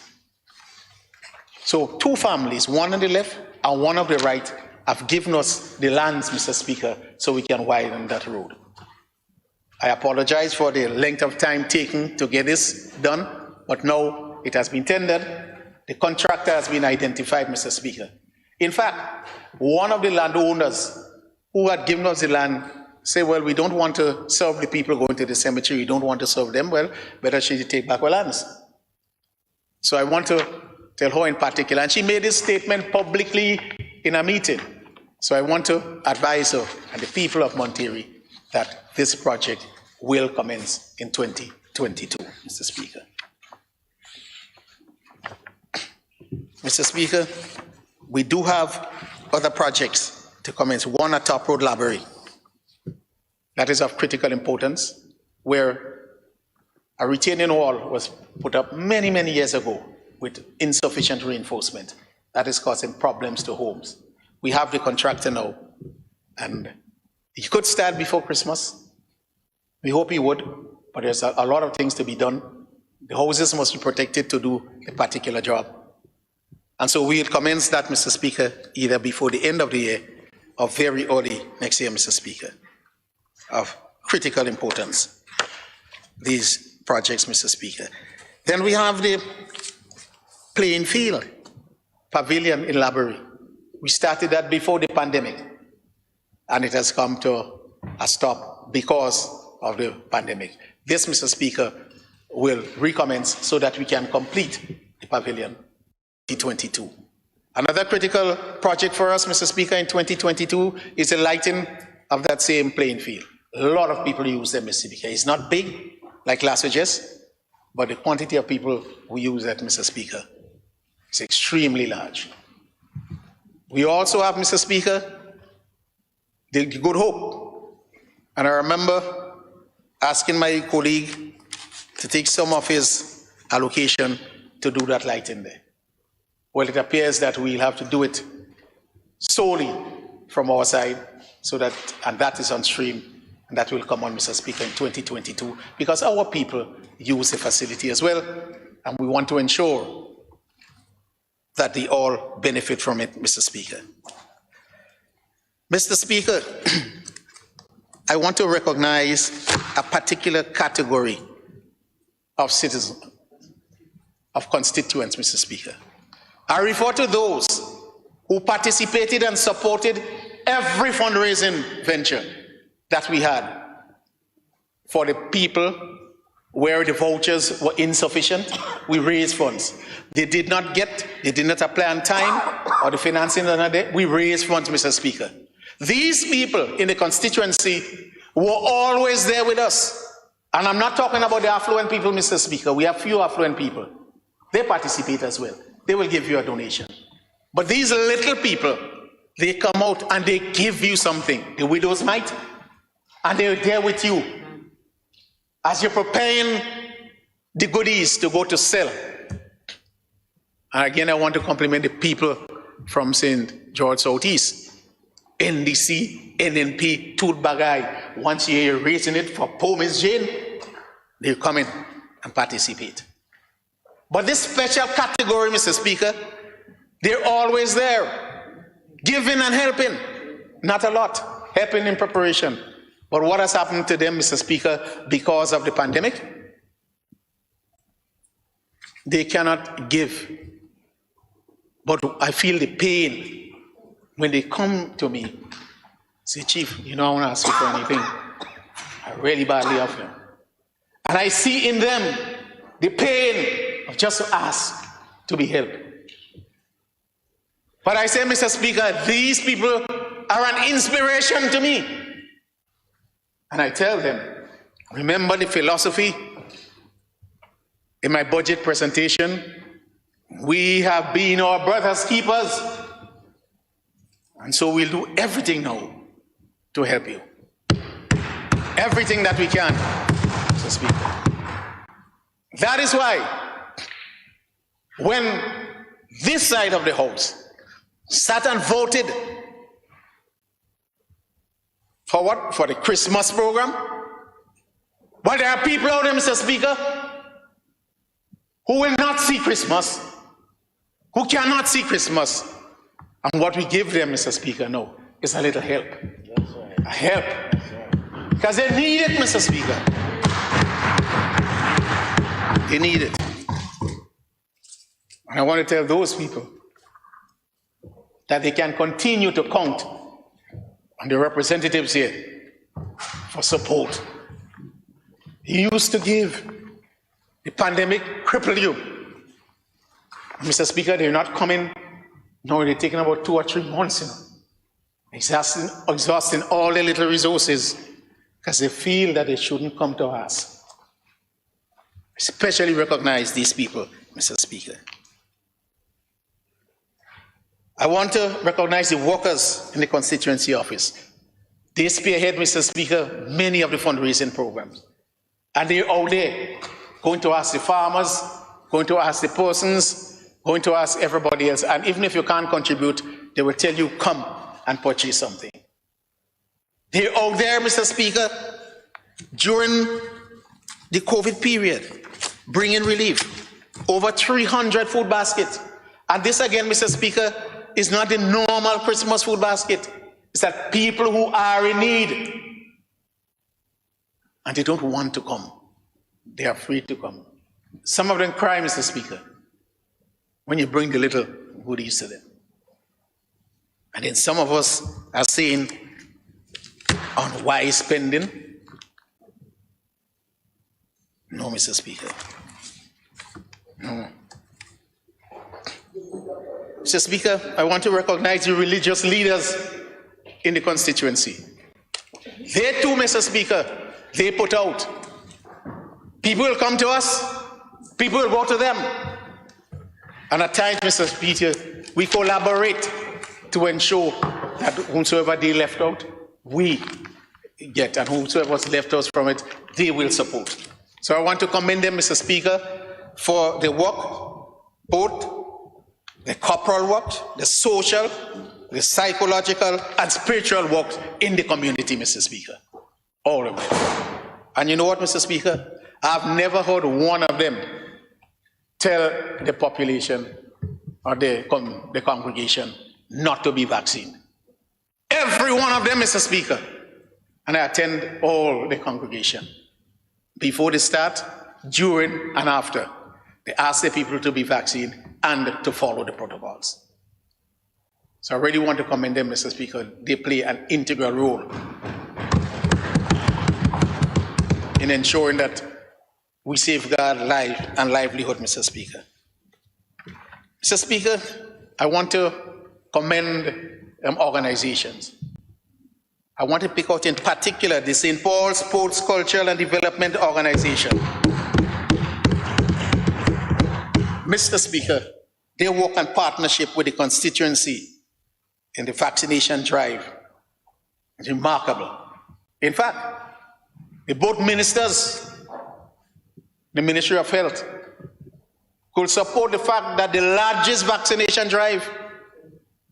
So 2 families, one on the left and one on the right, have given us the lands, Mr. Speaker, so we can widen that road. I apologize for the length of time taken to get this done, but now it has been tendered. The contractor has been identified, Mr. Speaker. In fact, one of the landowners who had given us the land say, well, we don't want to serve the people going to the cemetery, we don't want to serve them, well, better she take back our lands. So I want to tell her in particular, and she made this statement publicly in a meeting. So I want to advise her and the people of Monterey that this project will commence in 2022, Mr. Speaker. Mr. Speaker, we do have other projects to commence. One at Top Road Library. That is of critical importance, where a retaining wall was put up many, many years ago with insufficient reinforcement. That is causing problems to homes. We have the contractor now, and he could start before Christmas. We hope he would, but there's a lot of things to be done. The houses must be protected to do a particular job. And so we'll commence that, Mr. Speaker, either before the end of the year or very early next year, Mr. Speaker, of critical importance, these projects, Mr. Speaker. Then we have the playing field pavilion in Library. We started that before the pandemic, and it has come to a stop because of the pandemic. This, Mr. Speaker, will recommence so that we can complete the pavilion in 2022. Another critical project for us, Mr. Speaker, in 2022 is the lighting of that same playing field. A lot of people use them, Mr. Speaker. It's not big like Lassages, but the quantity of people who use that, Mr. Speaker, is extremely large. We also have, Mr. Speaker, the Good Hope. And I remember asking my colleague to take some of his allocation to do that lighting there. Well, it appears that we'll have to do it solely from our side, so that, and that is on stream, and that will come on, Mr. Speaker, in 2022, because our people use the facility as well, and we want to ensure that they all benefit from it, Mr. Speaker. Mr. Speaker, I want to recognize a particular category of citizens, of constituents, Mr. Speaker. I refer to those who participated and supported every fundraising venture that we had for the people where the vouchers were insufficient. We raised funds. They did not apply on time, or the financing another day. We raised funds, Mr. Speaker. These people in the constituency were always there with us. And I'm not talking about the affluent people, Mr. Speaker. We have few affluent people. They participate as well. They will give you a donation. But these little people, they come out and they give you something. The widows might, and they're there with you as you're preparing the goodies to go to sell. And again, I want to compliment the people from St. George Southeast, NDC, NNP, Tooth Bagay. Once you're raising it for poor Miss Jane, they come in and participate. But this special category, Mr. Speaker, they're always there, giving and helping. Not a lot, helping in preparation. But what has happened to them, Mr. Speaker, because of the pandemic? They cannot give. But I feel the pain when they come to me, say, Chief, you know, I want to ask you for anything. I really badly have them. And I see in them the pain of just to ask to be helped. But I say, Mr. Speaker, these people are an inspiration to me. And I tell them, remember the philosophy in my budget presentation. We have been our brother's keepers. And so we'll do everything now to help you. Everything that we can, Mr. Speaker. That is why when this side of the House sat and voted for what? For the Christmas program. But there are people out there, Mr. Speaker, who will not see Christmas, who cannot see Christmas. And what we give them, Mr. Speaker, no, is a little help. A help. Because they need it, Mr. Speaker. They need it. And I want to tell those people that they can continue to count on the representatives here for support. You used to give. The pandemic crippled you. Mr. Speaker, they're not coming. No, they're taking about 2 or 3 months, exhausting all their little resources because they feel that they shouldn't come to us. Especially recognize these people, Mr. Speaker. I want to recognize the workers in the constituency office. They spearhead, Mr. Speaker, many of the fundraising programs. And they're out there going to ask the farmers, going to ask the persons, going to ask everybody else. And even if you can't contribute, they will tell you, come and purchase something. They're out there, Mr. Speaker, during the COVID period, bringing relief. Over 300 food baskets. And this again, Mr. Speaker, is not the normal Christmas food basket. It's that people who are in need, and they don't want to come. They are free to come. Some of them cry, Mr. Speaker, when you bring the little goodies to them. And then some of us are saying, unwise spending. No, Mr. Speaker. No. Mr. Speaker, I want to recognize the religious leaders in the constituency. They too, Mr. Speaker, they put out. People will come to us, people will go to them. And at times, Mr. Speaker, we collaborate to ensure that whomsoever they left out, we get, and whomsoever was left out from it, they will support. So I want to commend them, Mr. Speaker, for the work, both the corporal work, the social, the psychological, and spiritual work in the community, Mr. Speaker. All of them. And you know what, Mr. Speaker? I've never heard one of them tell the population or the congregation not to be vaccinated. Every one of them, Mr. Speaker. And I attend all the congregation. Before they start, during, and after, they ask the people to be vaccinated and to follow the protocols. So I really want to commend them, Mr. Speaker. They play an integral role in ensuring that we safeguard life and livelihood, Mr. Speaker. Mr. Speaker, I want to commend organizations. I want to pick out in particular the St. Paul Sports, Cultural and Development Organization. Mr. Speaker, they work in partnership with the constituency in the vaccination drive. It's remarkable. In fact, the both ministers, the Ministry of Health, could support the fact that the largest vaccination drive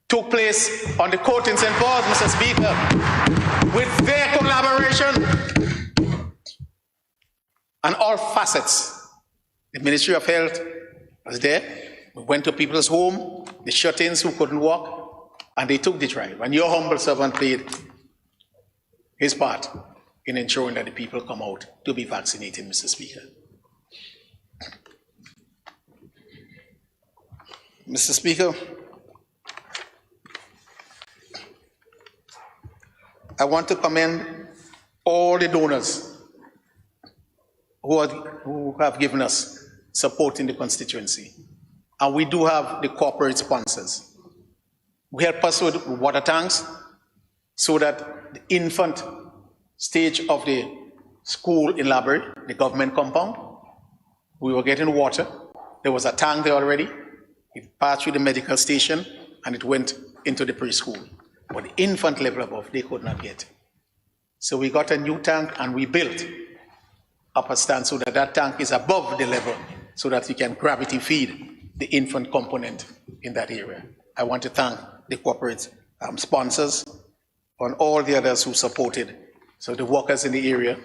took place on the court in St. Paul, Mr. Speaker, with their collaboration on all facets. The Ministry of Health was there. We went to people's home, the shut-ins who couldn't walk, and they took the drive. And your humble servant played his part in ensuring that the people come out to be vaccinated, Mr. Speaker. Mr. Speaker, I want to commend all the donors who have given us support in the constituency. And we do have the corporate sponsors who help us with water tanks so that the infant stage of the school in Laborie, the government compound, we were getting water. There was a tank there already. It passed through the medical station and it went into the preschool. But the infant level above, they could not get. So we got a new tank and we built up a stand so that that tank is above the level so that we can gravity feed the infant component in that area. I want to thank the corporate sponsors and all the others who supported. So the workers in the area,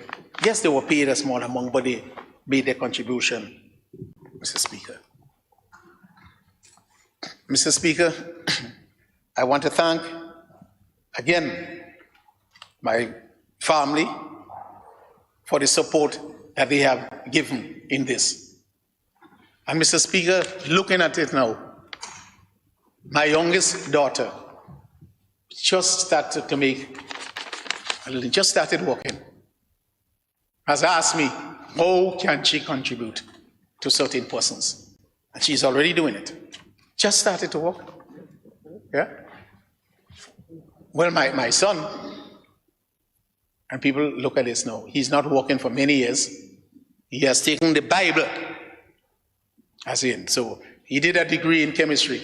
yes, they were paid a small amount, but they made their contribution. Mr. Speaker. Mr. Speaker, I want to thank, again, my family for the support that they have given in this. And Mr. Speaker, looking at it now, my youngest daughter just started working, has asked me, how can she contribute to certain persons? And she's already doing it. Just started to work. Yeah? Well, my son, and people look at this now, he's not working for many years. He has taken the Bible as in. So he did a degree in chemistry.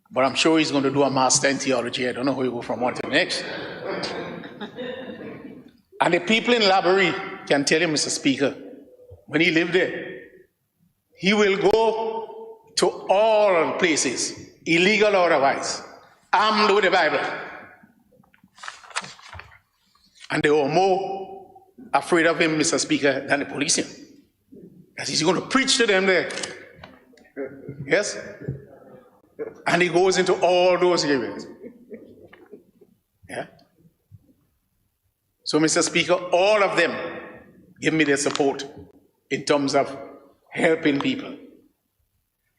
But I'm sure he's going to do a master in theology. I don't know who he will go from one to the next. And the people in Laborie can tell you, Mr. Speaker, when he lived there, he will go to all places, illegal or otherwise, armed with the Bible. And they were more afraid of him, Mr. Speaker, than the police. Because he's going to preach to them there. Yes? And he goes into all those areas. Yeah? So, Mr. Speaker, all of them give me their support in terms of helping people.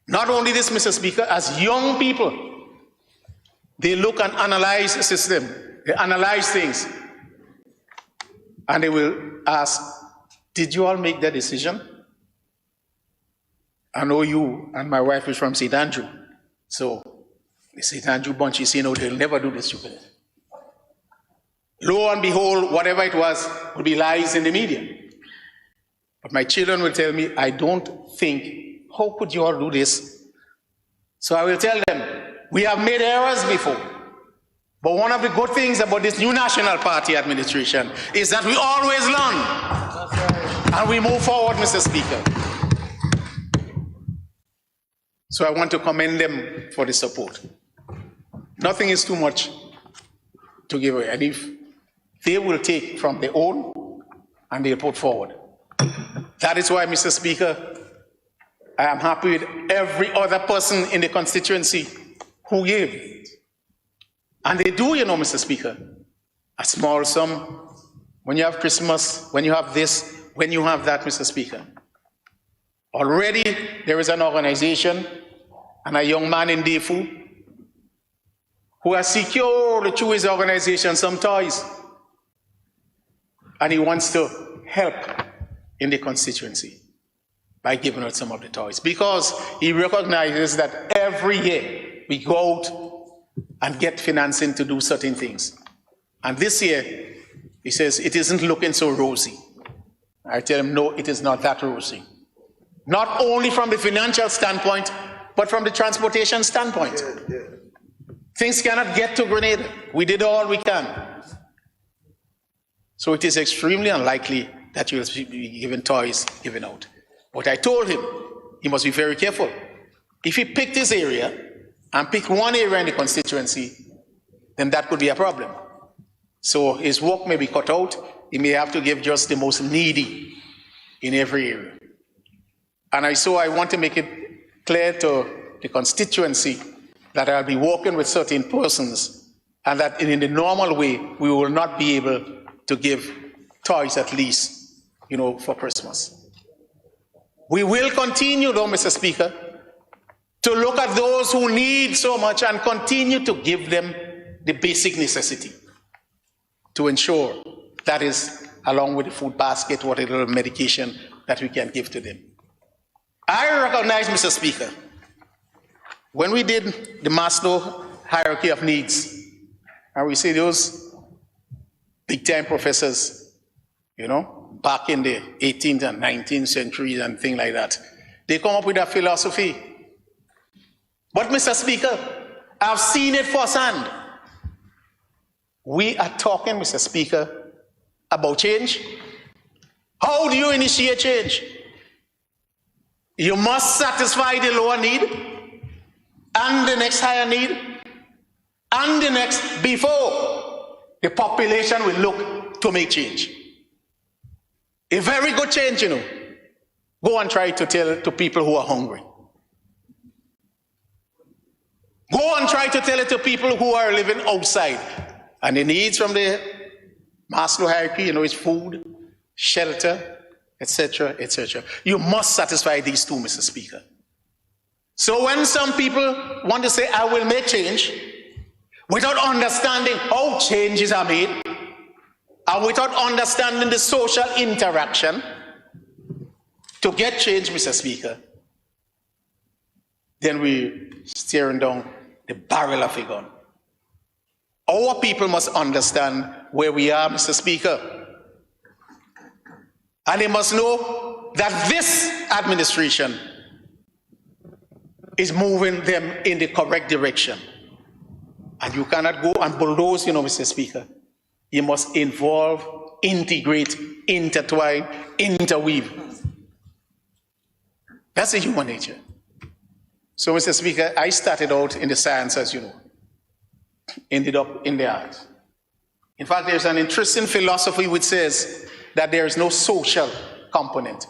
Not only this, Mr. Speaker, as young people, they look and analyze the system. They analyze things. And they will ask, did you all make that decision? I know you and my wife is from St. Andrew. So the St. Andrew bunch is saying, no, they'll never do this stupidness. Lo and behold, whatever it was would be lies in the media. But my children will tell me, I don't think, how could you all do this? So I will tell them, we have made errors before. But one of the good things about this new National Party administration is that we always learn. And we move forward, Mr. Speaker. So I want to commend them for the support. Nothing is too much to give away. And if they will take from their own and they'll put forward. That is why, Mr. Speaker, I am happy with every other person in the constituency who gave. And they do, you know, Mr. Speaker, a small sum. When you have Christmas, when you have this, when you have that, Mr. Speaker. Already there is an organization and a young man in Defu who has secured through his organization some toys. And he wants to help in the constituency by giving out some of the toys. Because he recognizes that every year we go out and get financing to do certain things. And this year, he says, it isn't looking so rosy. I tell him, no, it is not that rosy. Not only from the financial standpoint, but from the transportation standpoint. Things cannot get to Grenada. We did all we can. So it is extremely unlikely that you will be given toys given out. But I told him, he must be very careful. If he picked his area and picked one area in the constituency, then that could be a problem. So his work may be cut out. He may have to give just the most needy in every area. And so I want to make it clear to the constituency that I'll be working with certain persons and that in the normal way, we will not be able to give toys at least, you know, for Christmas. We will continue though, Mr. Speaker, to look at those who need so much and continue to give them the basic necessity to ensure that is along with the food basket, what a little medication that we can give to them. I recognize, Mr. Speaker, when we did the Maslow hierarchy of needs, and we see those big-time professors, you know, back in the 18th and 19th centuries and things like that, they come up with a philosophy. But, Mr. Speaker, I've seen it firsthand. We are talking, Mr. Speaker, about change. How do you initiate change? You must satisfy the lower need, and the next higher need, and the next before the population will look to make change. A very good change, you know. Go and try to tell it to people who are hungry. Go and try to tell it to people who are living outside. And the needs from the Maslow hierarchy, is food, shelter, etc., etc. You must satisfy these two, Mr. Speaker. So when some people want to say, I will make change, without understanding how changes are made, and without understanding the social interaction to get change, Mr. Speaker, then we're staring down the barrel of a gun. Our people must understand where we are, Mr. Speaker. And they must know that this administration is moving them in the correct direction. And you cannot go and bulldoze, Mr. Speaker. You must involve, integrate, intertwine, interweave. That's the human nature. So, Mr. Speaker, I started out in the science, as you know, ended up in the arts. In fact, there's an interesting philosophy which says that there is no social component.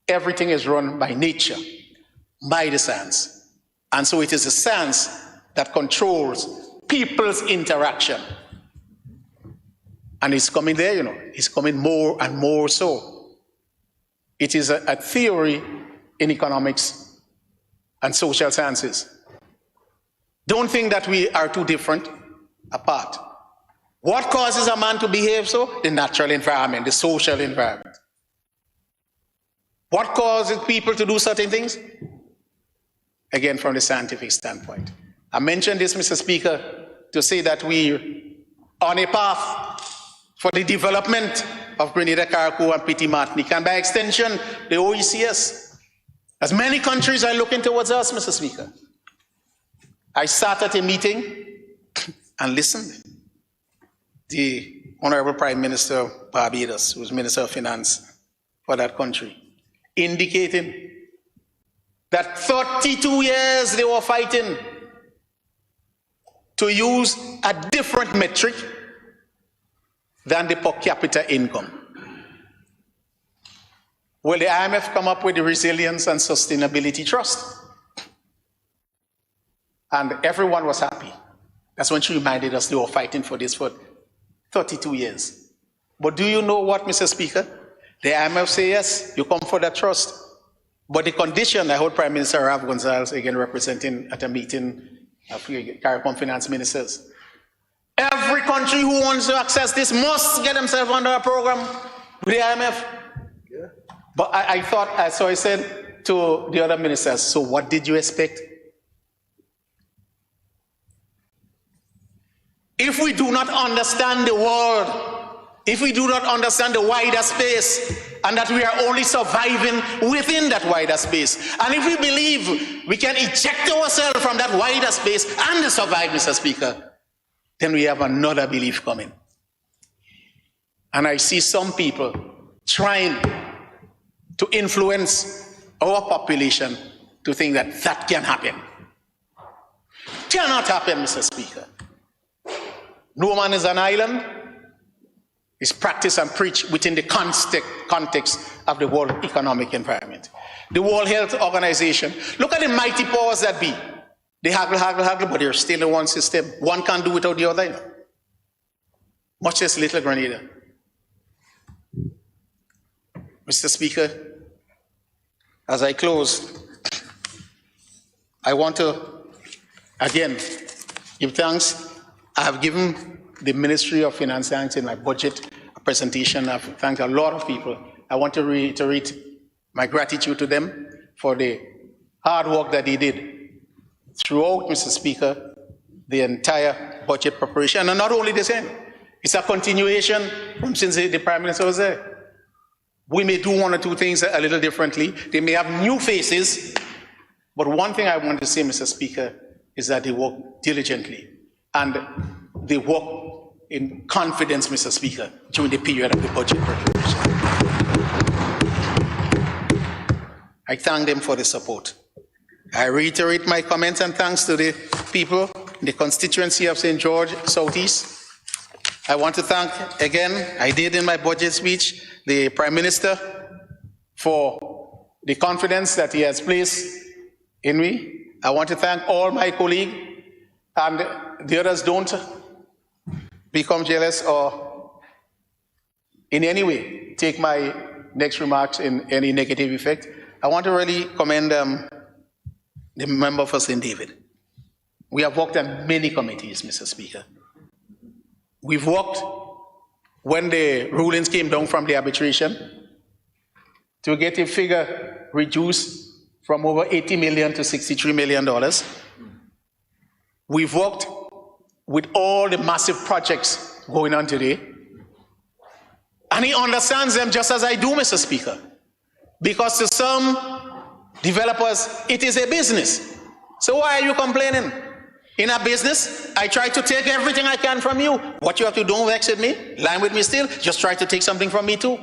Everything is run by nature, by the science. And so it is the science that controls people's interaction. And it's coming there, it's coming more and more so. It is a theory in economics and social sciences. Don't think that we are too different apart. What causes a man to behave so? The natural environment, the social environment. What causes people to do certain things? Again, from the scientific standpoint. I mentioned this, Mr. Speaker, to say that we're on a path for the development of Grenada, Carriacou, and Petite Martinique, and by extension, the OECS. As many countries are looking towards us, Mr. Speaker. I sat at a meeting and listened. The Honorable Prime Minister of Barbados, who was Minister of Finance for that country, indicating that 32 years they were fighting to use a different metric than the per capita income. Well, the IMF come up with the Resilience and Sustainability Trust. And everyone was happy. That's when she reminded us they were fighting for this for 32 years. But do you know what, Mr. Speaker? The IMF say, yes, you come for that trust. But the condition, I heard Prime Minister Rav Gonzalez, again representing at a meeting of CARICOM finance ministers. Every country who wants to access this must get themselves under a program with the IMF. Yeah. But I thought, so I said to the other ministers, so what did you expect? If we do not understand the world, if we do not understand the wider space, and that we are only surviving within that wider space, and if we believe we can eject ourselves from that wider space and survive, Mr. Speaker, then we have another belief coming. And I see some people trying to influence our population to think that that can happen. Cannot happen, Mr. Speaker. No man is an island. It's practiced and preached within the context of the World Economic Environment. The World Health Organization. Look at the mighty powers that be. They haggle, but they're still in one system. One can't do without the other. Much less Little Grenada. Mr. Speaker, as I close, I want to, again, give thanks. I have given the Ministry of Finance thanks in my budget presentation. I've thanked a lot of people. I want to reiterate my gratitude to them for the hard work that they did throughout, Mr. Speaker, the entire budget preparation. And not only the same, it's a continuation from since the Prime Minister was there. We may do one or two things a little differently. They may have new faces. But one thing I want to say, Mr. Speaker, is that they work diligently. And they work in confidence, Mr. Speaker, during the period of the budget preparation. I thank them for the support. I reiterate my comments and thanks to the people in the constituency of St. George Southeast. I want to thank, again, I did in my budget speech, the Prime Minister for the confidence that he has placed in me. I want to thank all my colleagues, and the others don't become jealous or in any way take my next remarks in any negative effect. I want to really commend the member for St. David. We have worked on many committees, Mr. Speaker. We've worked when the rulings came down from the arbitration to get a figure reduced from over $80 million to $63 million. We've worked with all the massive projects going on today. And he understands them just as I do, Mr. Speaker. Because to some developers, it is a business. So why are you complaining? In a business, I try to take everything I can from you. What you have to do, don't vex with me, line with me still, just try to take something from me too.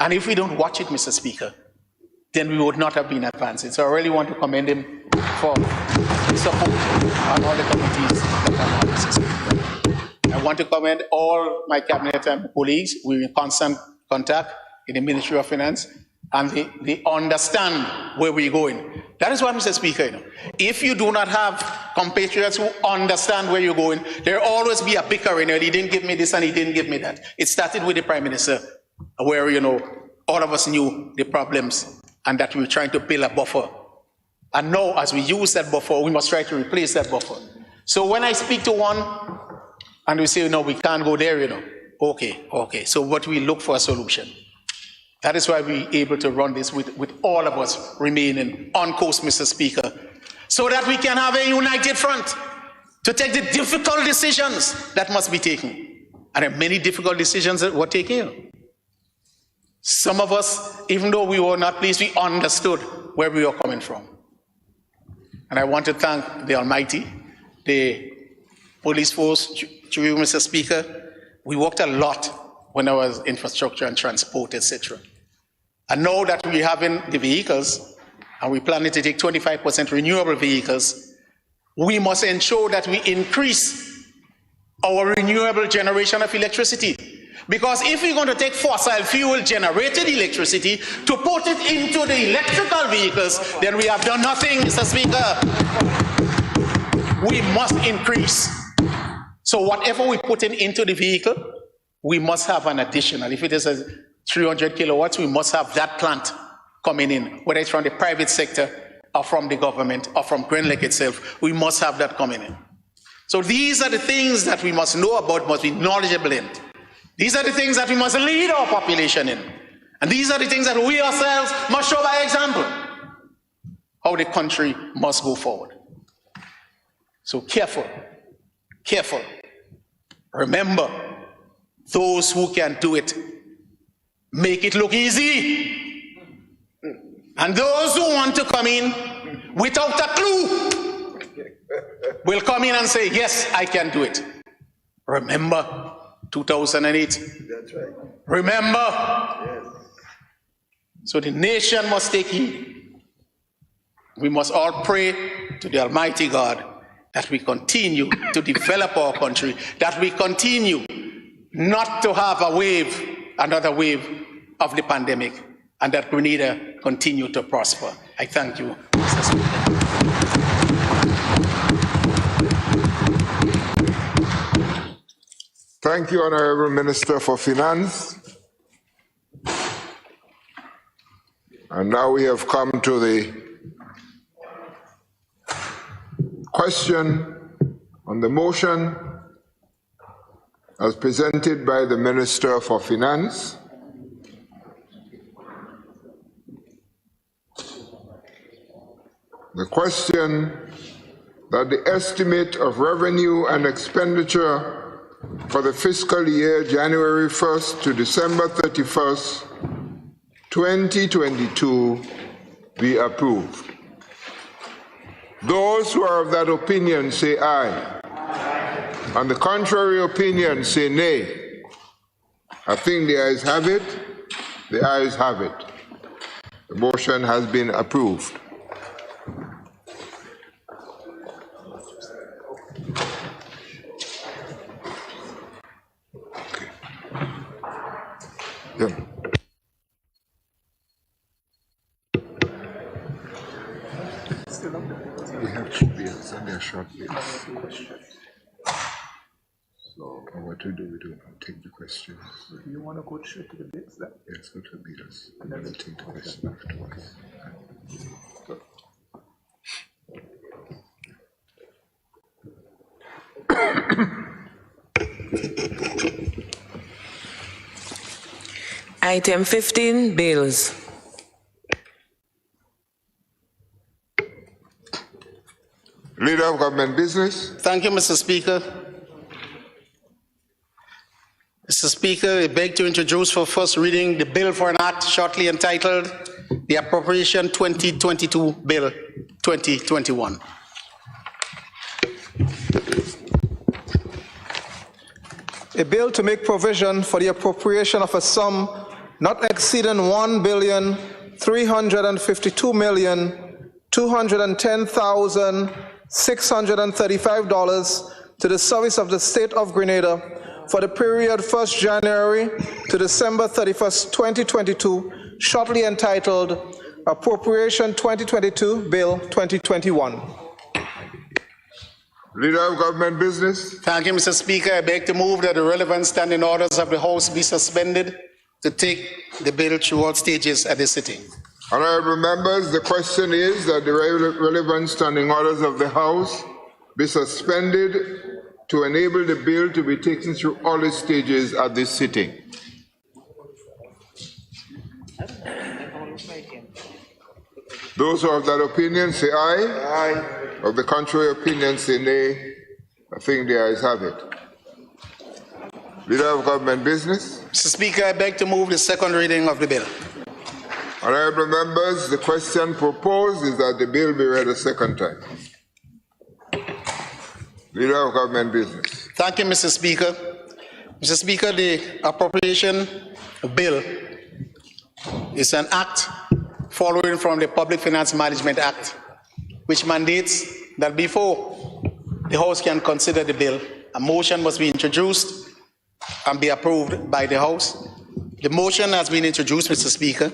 And if we don't watch it, Mr. Speaker, then we would not have been advancing. So I really want to commend him for his support on all the committees that are on, Mr. Speaker. I want to commend all my cabinet and colleagues. We're in constant contact in the Ministry of Finance, and they understand where we're going. That is what, Mr. Speaker, you know, if you do not have compatriots who understand where you're going, there'll always be a bickering. He didn't give me this and he didn't give me that. It started with the Prime Minister, where, you know, all of us knew the problems and that we were trying to build a buffer. And now, as we use that buffer, we must try to replace that buffer. So when I speak to one and we say, no, we can't go there, you know, okay. So what we look for a solution. That is why we're able to run this with all of us remaining on course, Mr. Speaker, so that we can have a united front to take the difficult decisions that must be taken. And there are many difficult decisions that were taken. Some of us, even though we were not pleased, we understood where we were coming from. And I want to thank the Almighty, the police force, to you, Mr. Speaker. We worked a lot when I was infrastructure and transport, etc. And now that we're having the vehicles, and we're planning to take 25% renewable vehicles, we must ensure that we increase our renewable generation of electricity. Because if we're going to take fossil fuel generated electricity to put it into the electrical vehicles, then we have done nothing, Mr. Speaker. We must increase. So whatever we put into the vehicle, we must have an additional. If it is a 300 kilowatts, we must have that plant coming in, whether it's from the private sector or from the government or from GreenLake itself. We must have that coming in. So these are the things that we must know about, must be knowledgeable in. These are the things that we must lead our population in. And these are the things that we ourselves must show by example, how the country must go forward. So careful. Remember, those who can do it, make it look easy. And those who want to come in without a clue will come in and say, yes, I can do it. Remember 2008. That's right. Remember. Yes. So the nation must take heed. We must all pray to the Almighty God that we continue to develop our country, that we continue not to have another wave of the pandemic, and that Grenada continue to prosper. I thank you, Mr. Speaker. Thank you, Honorable Minister for Finance. And now we have come to the question on the motion as presented by the Minister for Finance. The question that the estimate of revenue and expenditure for the fiscal year January 1st to December 31st, 2022 be approved. Those who are of that opinion say aye. Aye. On the contrary opinion say nay. I think the ayes have it. The ayes have it. The motion has been approved. Yeah. We have 2 bills and they're short bills. So, And what we do take the questions. do you want to go straight to the bids then? Yes, go to the bills. And then we'll take the question afterwards. Item 15, bills. Leader of Government Business. Thank you, Mr. Speaker. Mr. Speaker, I beg to introduce for first reading the bill for an act shortly entitled the Appropriation 2022 Bill 2021. A bill to make provision for the appropriation of a sum not exceeding $1,352,210,635 to the service of the State of Grenada for the period 1st January to December 31st, 2022, shortly entitled Appropriation 2022 Bill 2021. Leader of Government Business. Thank you, Mr. Speaker. I beg to move that the relevant standing orders of the House be suspended to take the bill through all stages at the sitting. Honorable members, the question is that the relevant standing orders of the House be suspended to enable the bill to be taken through all its stages at this sitting. Those who have that opinion say aye. Aye. Of the contrary opinion say nay. I think the ayes have it. Leader of Government Business. Mr. Speaker, I beg to move the second reading of the bill. Honorable members, the question proposed is that the bill be read a second time. Leader of Government Business. Thank you, Mr. Speaker. Mr. Speaker, the appropriation bill is an act following from the Public Finance Management Act, which mandates that before the House can consider the bill, a motion must be introduced and be approved by the House. The motion has been introduced, Mr. Speaker,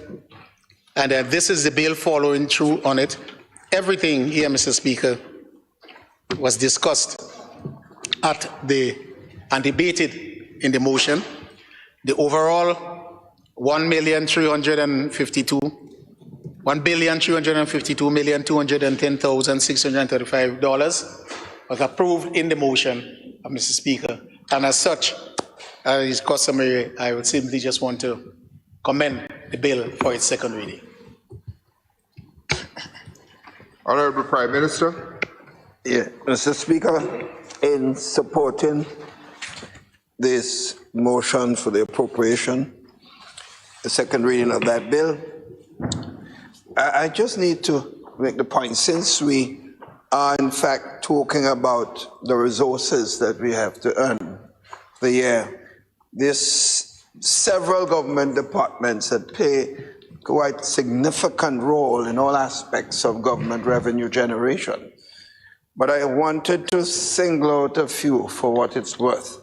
and this is the bill following through on it. Everything here, Mr. Speaker, was discussed and debated in the motion. The overall $1,352,210,635 was approved in the motion, Mr. Speaker. And as such, as is customary, I would simply just want to commend the bill for its second reading. Honorable Prime Minister. Yeah, Mr. Speaker, in supporting this motion for the appropriation, the second reading of that bill, I just need to make the point, since we are in fact talking about the resources that we have to earn the year, there's several government departments that play quite significant role in all aspects of government revenue generation. But I wanted to single out a few for what it's worth.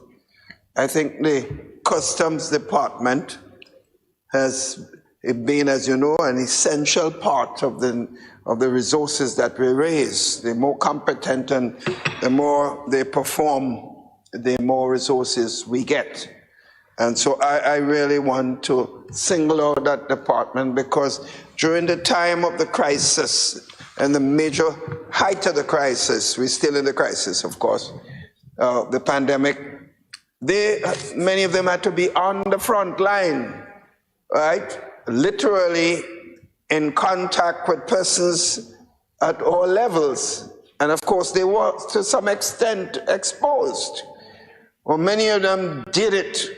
I think the Customs Department has been, as you know, an essential part of the resources that we raise. The more competent and the more they perform, the more resources we get. And so I really want to single out that department, because during the time of the crisis and the major height of the crisis, we're still in the crisis, of course, the pandemic, many of them had to be on the front line, right? Literally in contact with persons at all levels. And of course, they were to some extent exposed. Well, many of them did it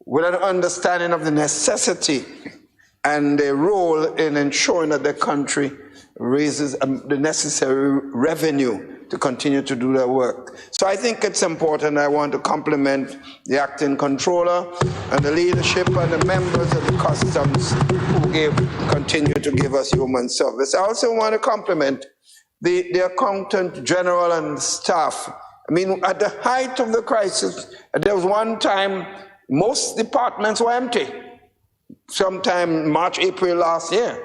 with an understanding of the necessity and their role in ensuring that the country raises the necessary revenue to continue to do their work. So I think it's important. I want to compliment the acting controller and the leadership and the members of the customs who continue to give us human service. I also want to compliment the accountant general and staff. I mean, at the height of the crisis, there was one time most departments were empty. Sometime March, April last year,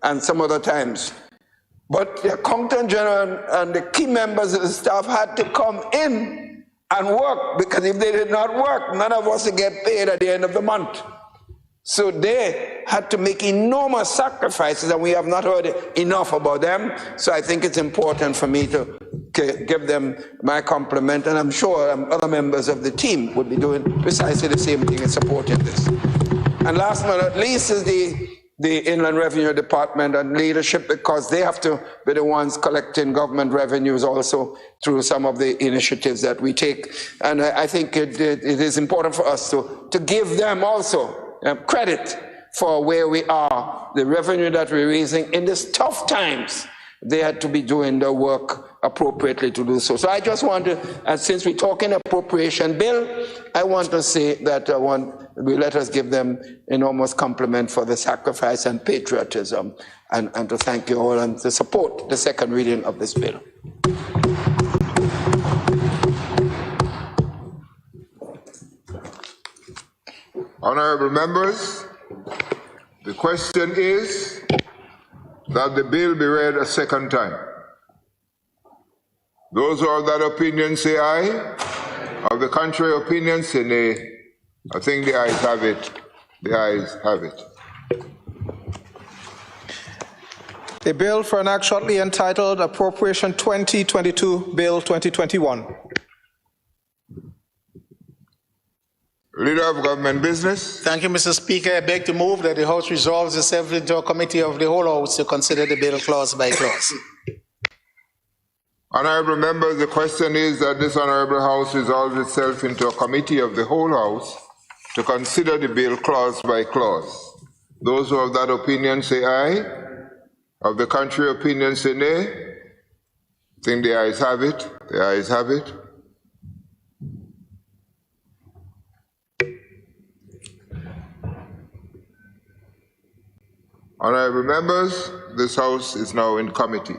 and some other times. But the accountant general and the key members of the staff had to come in and work, because if they did not work, none of us would get paid at the end of the month. So they had to make enormous sacrifices, and we have not heard enough about them. So I think it's important for me to give them my compliment, and I'm sure other members of the team would be doing precisely the same thing in supporting this. And last but not least is the Inland Revenue Department and leadership, because they have to be the ones collecting government revenues also through some of the initiatives that we take. And I think it is important for us to give them also credit for where we are, the revenue that we're raising in these tough times. They had to be doing their work appropriately to do so. So I just want to, and since we're talking appropriation bill, I want to say that let us give them enormous compliment for the sacrifice and patriotism, and to thank you all and to support the second reading of this bill. Honorable members, the question is that the bill be read a second time. Those who are of that opinion say aye. Of the contrary opinion say nay. I think the ayes have it. The ayes have it. A bill for an act shortly entitled Appropriation 2022, Bill 2021. Leader of Government Business. Thank you, Mr. Speaker. I beg to move that the House resolves itself into a committee of the whole House to consider the bill clause by clause. Honorable members, the question is that this Honorable House resolves itself into a committee of the whole House to consider the bill clause by clause. Those who have that opinion say aye. Of the contrary opinion say nay. I think the ayes have it. The ayes have it. Honorable members, this House is now in committee.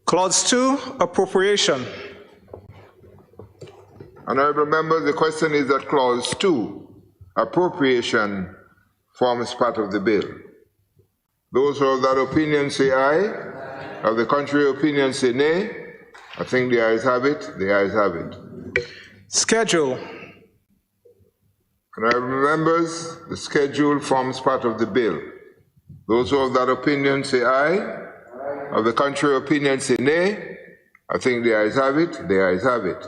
Clause 2, Appropriation. Honorable members, the question is that Clause 2, Appropriation, forms part of the bill. Those who have that opinion say aye. Of the contrary opinion say nay. I think the ayes have it. The ayes have it. Schedule. Honorable members, the schedule forms part of the bill. Those who have that opinion say aye. Of the contrary opinion say nay. I think the ayes have it. The ayes have it.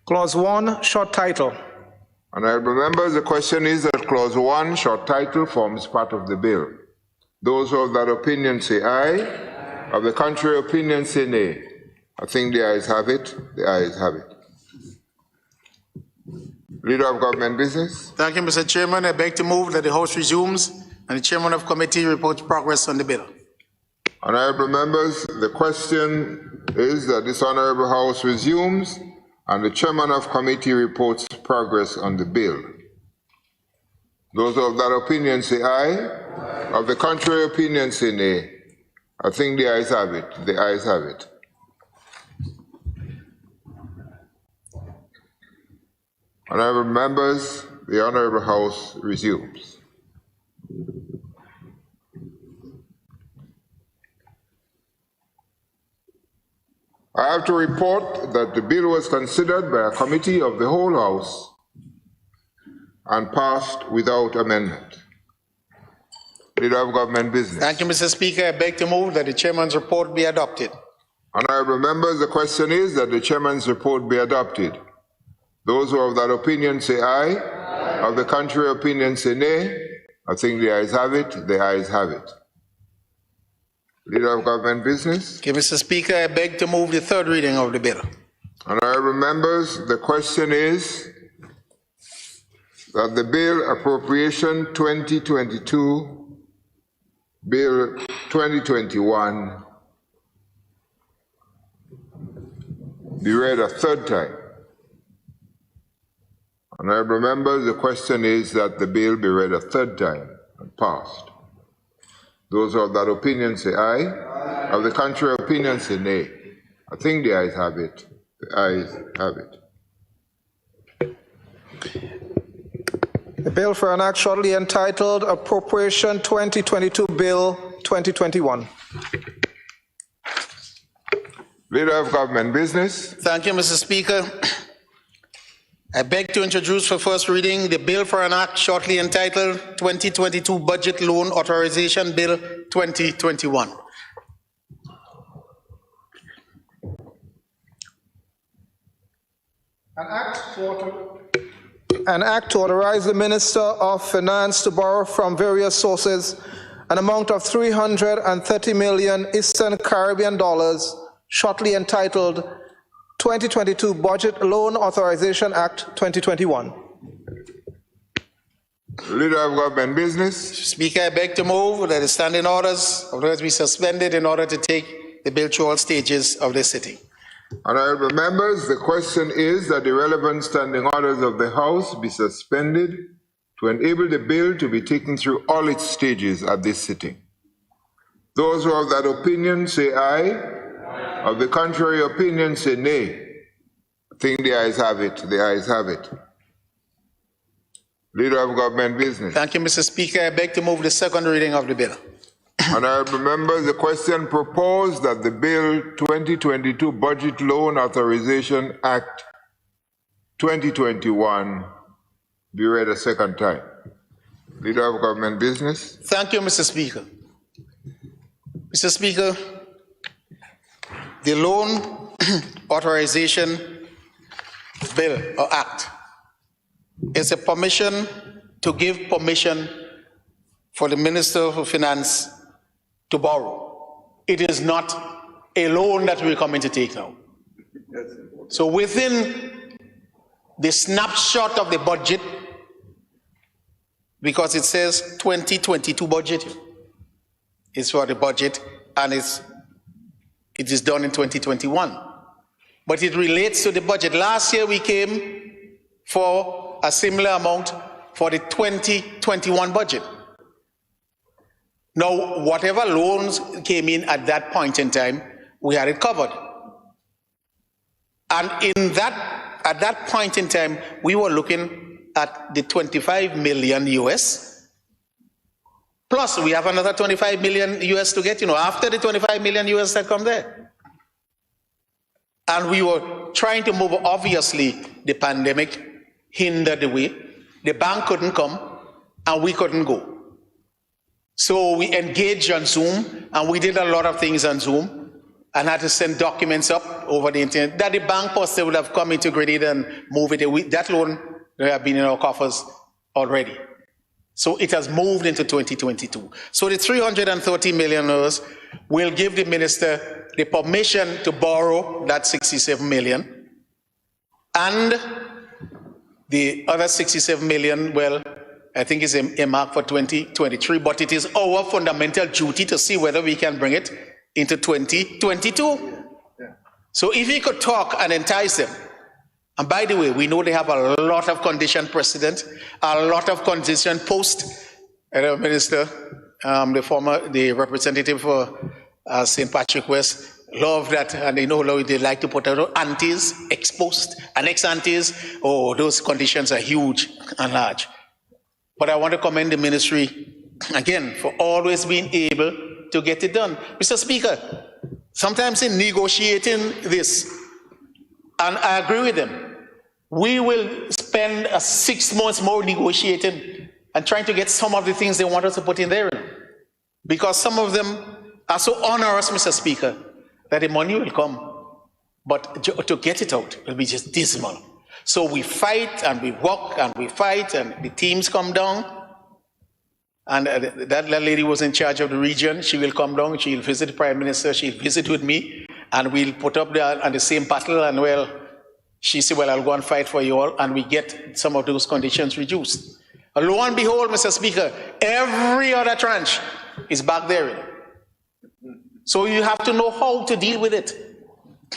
Clause 1, short title. Honorable members, the question is that Clause 1, short title, forms part of the bill. Those who have that opinion say aye. Of the contrary opinion say nay. I think the ayes have it. The ayes have it. Leader of Government Business. Thank you, Mr. Chairman. I beg to move that the House resumes and the Chairman of Committee reports progress on the bill. Honorable members, the question is that this Honorable House resumes and the Chairman of Committee reports progress on the bill. Those who have that opinion say aye. Of the contrary opinion say nay. I think the ayes have it. The ayes have it. Honorable members, the Honorable House resumes. I have to report that the bill was considered by a committee of the whole House and passed without amendment. Leader of Government Business. Thank you, Mr. Speaker. I beg to move that the Chairman's report be adopted. Honorable members, the question is that the Chairman's report be adopted. Those who have that opinion say aye. Of the contrary opinion say nay. I think the ayes have it. The ayes have it. Leader of Government Business. Okay, Mr. Speaker, I beg to move the third reading of the bill. Honorable members, the question is that the bill Appropriation 2022, Bill 2021 be read a third time. Honorable members, the question is that the bill be read a third time and passed. Those who have that opinion say aye. Of the contrary opinion say nay. I think the ayes have it. The ayes have it. A bill for an act shortly entitled Appropriation 2022, Bill 2021. Leader of Government Business. Thank you, Mr. Speaker. I beg to introduce for first reading the bill for an act shortly entitled 2022 Budget Loan Authorization Bill 2021. An act to authorize the Minister of Finance to borrow from various sources an amount of $330 million Eastern Caribbean dollars, shortly entitled 2022 Budget Loan Authorization Act 2021. Leader of Government Business. Speaker, I beg to move that the standing orders of those be suspended in order to take the bill through all stages of the sitting. Honorable members, the question is that the relevant standing orders of the House be suspended to enable the bill to be taken through all its stages at this sitting. Those who have that opinion say aye. Of the contrary opinion say nay. I think the ayes have it. The ayes have it. Leader of Government Business. Thank you, Mr. Speaker. I beg to move the second reading of the bill. Honorable members, the question proposed that the Bill 2022 Budget Loan Authorization Act 2021 be read a second time. Leader of Government Business. Thank you, Mr. Speaker. Mr. Speaker, the Loan Authorization Bill or Act is a permission to give permission for the Minister of Finance to borrow. It is not a loan that we're coming to take now. So within the snapshot of the budget, because it says 2022 budget, is for the budget, and it is done in 2021. But it relates to the budget. Last year we came for a similar amount for the 2021 budget. Now, whatever loans came in at that point in time, we had it covered. And at that point in time, we were looking at the 25 million US. Plus, we have another 25 million US to get, after the 25 million US that come there. And we were trying to move, obviously, the pandemic hindered the way. The bank couldn't come, and we couldn't go. So we engaged on Zoom, and we did a lot of things on Zoom, and had to send documents up over the internet that the bank possibly would have come into Grenada and move it. That loan would have been in our coffers already. So it has moved into 2022. So the $330 million will give the minister the permission to borrow that $67 million, and the other $67 million, well, I think is a mark for 2023, but it is our fundamental duty to see whether we can bring it into 2022. So if we could talk and entice them, and by the way, we know they have a lot of condition precedent, a lot of condition post. Minister, the representative for St. Patrick West, love that, and they know they like to put out antes, ex post, and ex antes. Oh, those conditions are huge and large. But I want to commend the ministry, again, for always being able to get it done. Mr. Speaker, sometimes in negotiating this, and I agree with them, we will spend 6 months more negotiating and trying to get some of the things they want us to put in there. Because some of them are so onerous, Mr. Speaker, that the money will come, but to get it out will be just dismal. So we fight and we work and we fight, and the teams come down. And that lady was in charge of the region. She will come down, she'll visit the Prime Minister, she'll visit with me, and we'll put up there on the same battle. And well, she said, well, I'll go and fight for you all, and we get some of those conditions reduced. And lo and behold, Mr. Speaker, every other tranche is back there. So you have to know how to deal with it.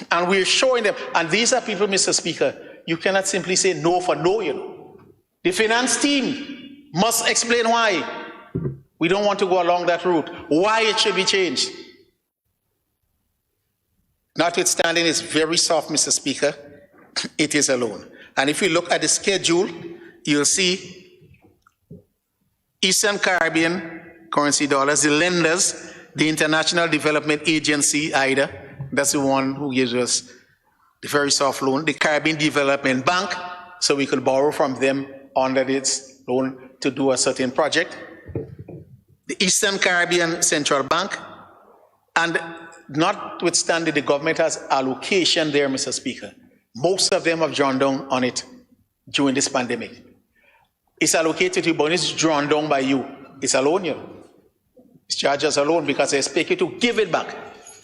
And we're showing them, and these are people, Mr. Speaker, you cannot simply say no for no, The finance team must explain why we don't want to go along that route, why it should be changed. Notwithstanding, it's very soft, Mr. Speaker, it is a loan. And if you look at the schedule, you'll see Eastern Caribbean currency dollars, the lenders the International Development Agency, IDA, that's the one who gives us the very soft loan, the Caribbean Development Bank, so we could borrow from them under its loan to do a certain project, the Eastern Caribbean Central Bank, and notwithstanding the government has allocation there, Mr. Speaker, most of them have drawn down on it during this pandemic. It's allocated to you, but it's drawn down by you. It's a loan, you know. It's charged as a loan because they expect you to give it back.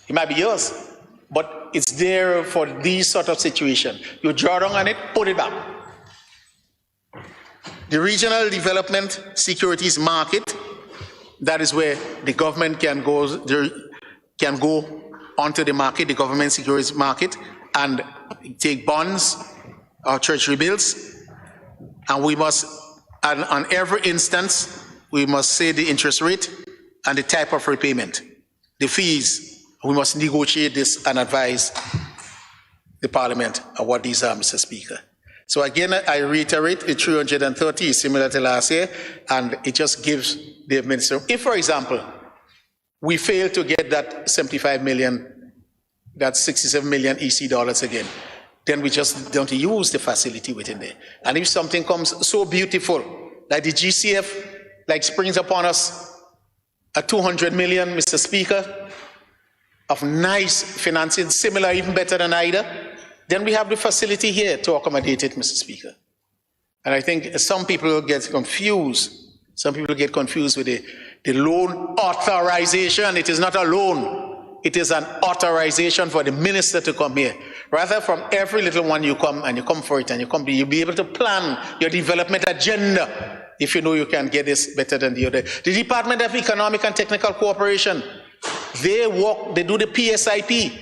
It might be yours, but it's there for these sort of situations. You draw down on it, put it back. The Regional Development Securities Market, that is where the government can go onto the market, the government securities market, and take bonds or treasury bills, and we must, and on every instance, we must say the interest rate and the type of repayment, the fees. We must negotiate this and advise the Parliament of what these are, Mr. Speaker. So again, I reiterate, the 330 is similar to last year, and it just gives the minister, if, for example, we fail to get that 75 million, that 67 million EC dollars again, then we just don't use the facility within there. And if something comes so beautiful, like the GCF, like springs upon us, at 200 million, Mr. Speaker, of nice financing, similar, even better than IDA, then we have the facility here to accommodate it, Mr. Speaker. And I think some people get confused. Some people get confused with the loan authorization. It is not a loan. It is an authorization for the minister to come here. Rather, from every little one you come, and you come for it, and you come, you'll be able to plan your development agenda if you know you can get this better than the other. The Department of Economic and Technical Cooperation, they do the PSIP,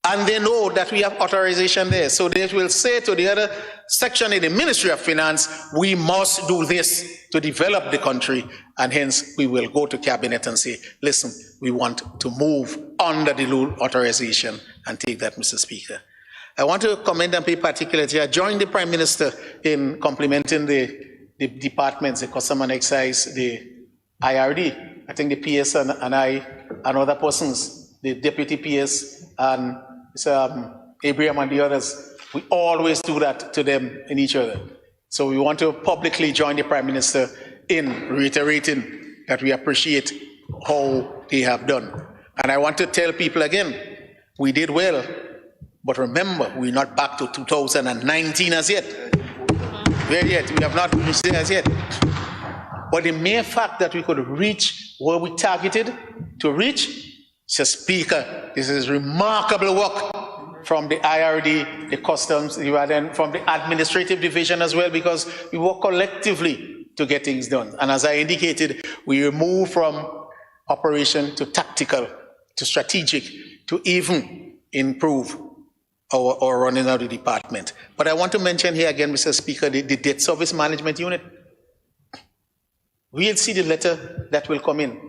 and they know that we have authorization there. So they will say to the other section in the Ministry of Finance, we must do this to develop the country, and hence we will go to Cabinet and say, listen, we want to move under the loan authorization and take that, Mr. Speaker. I want to commend and pay particular attention. I joined the Prime Minister in complimenting the departments, the Custom and Excise, the IRD. I think the PS and I and other persons, the Deputy PS and Abraham and the others, we always do that to them and each other. So we want to publicly join the Prime Minister in reiterating that we appreciate how they have done. And I want to tell people again, we did well, but remember, we're not back to 2019 as yet. Where yet? We have not reached there as yet. But the mere fact that we could reach where we targeted to reach, Mr. Speaker, this is remarkable work from the IRD, the Customs, and from the Administrative Division as well, because we work collectively to get things done. And as I indicated, we move from operation to tactical, to strategic, to even improve our running of the department. But I want to mention here again, Mr. Speaker, the Debt Service Management Unit. We'll see the letter that will come in.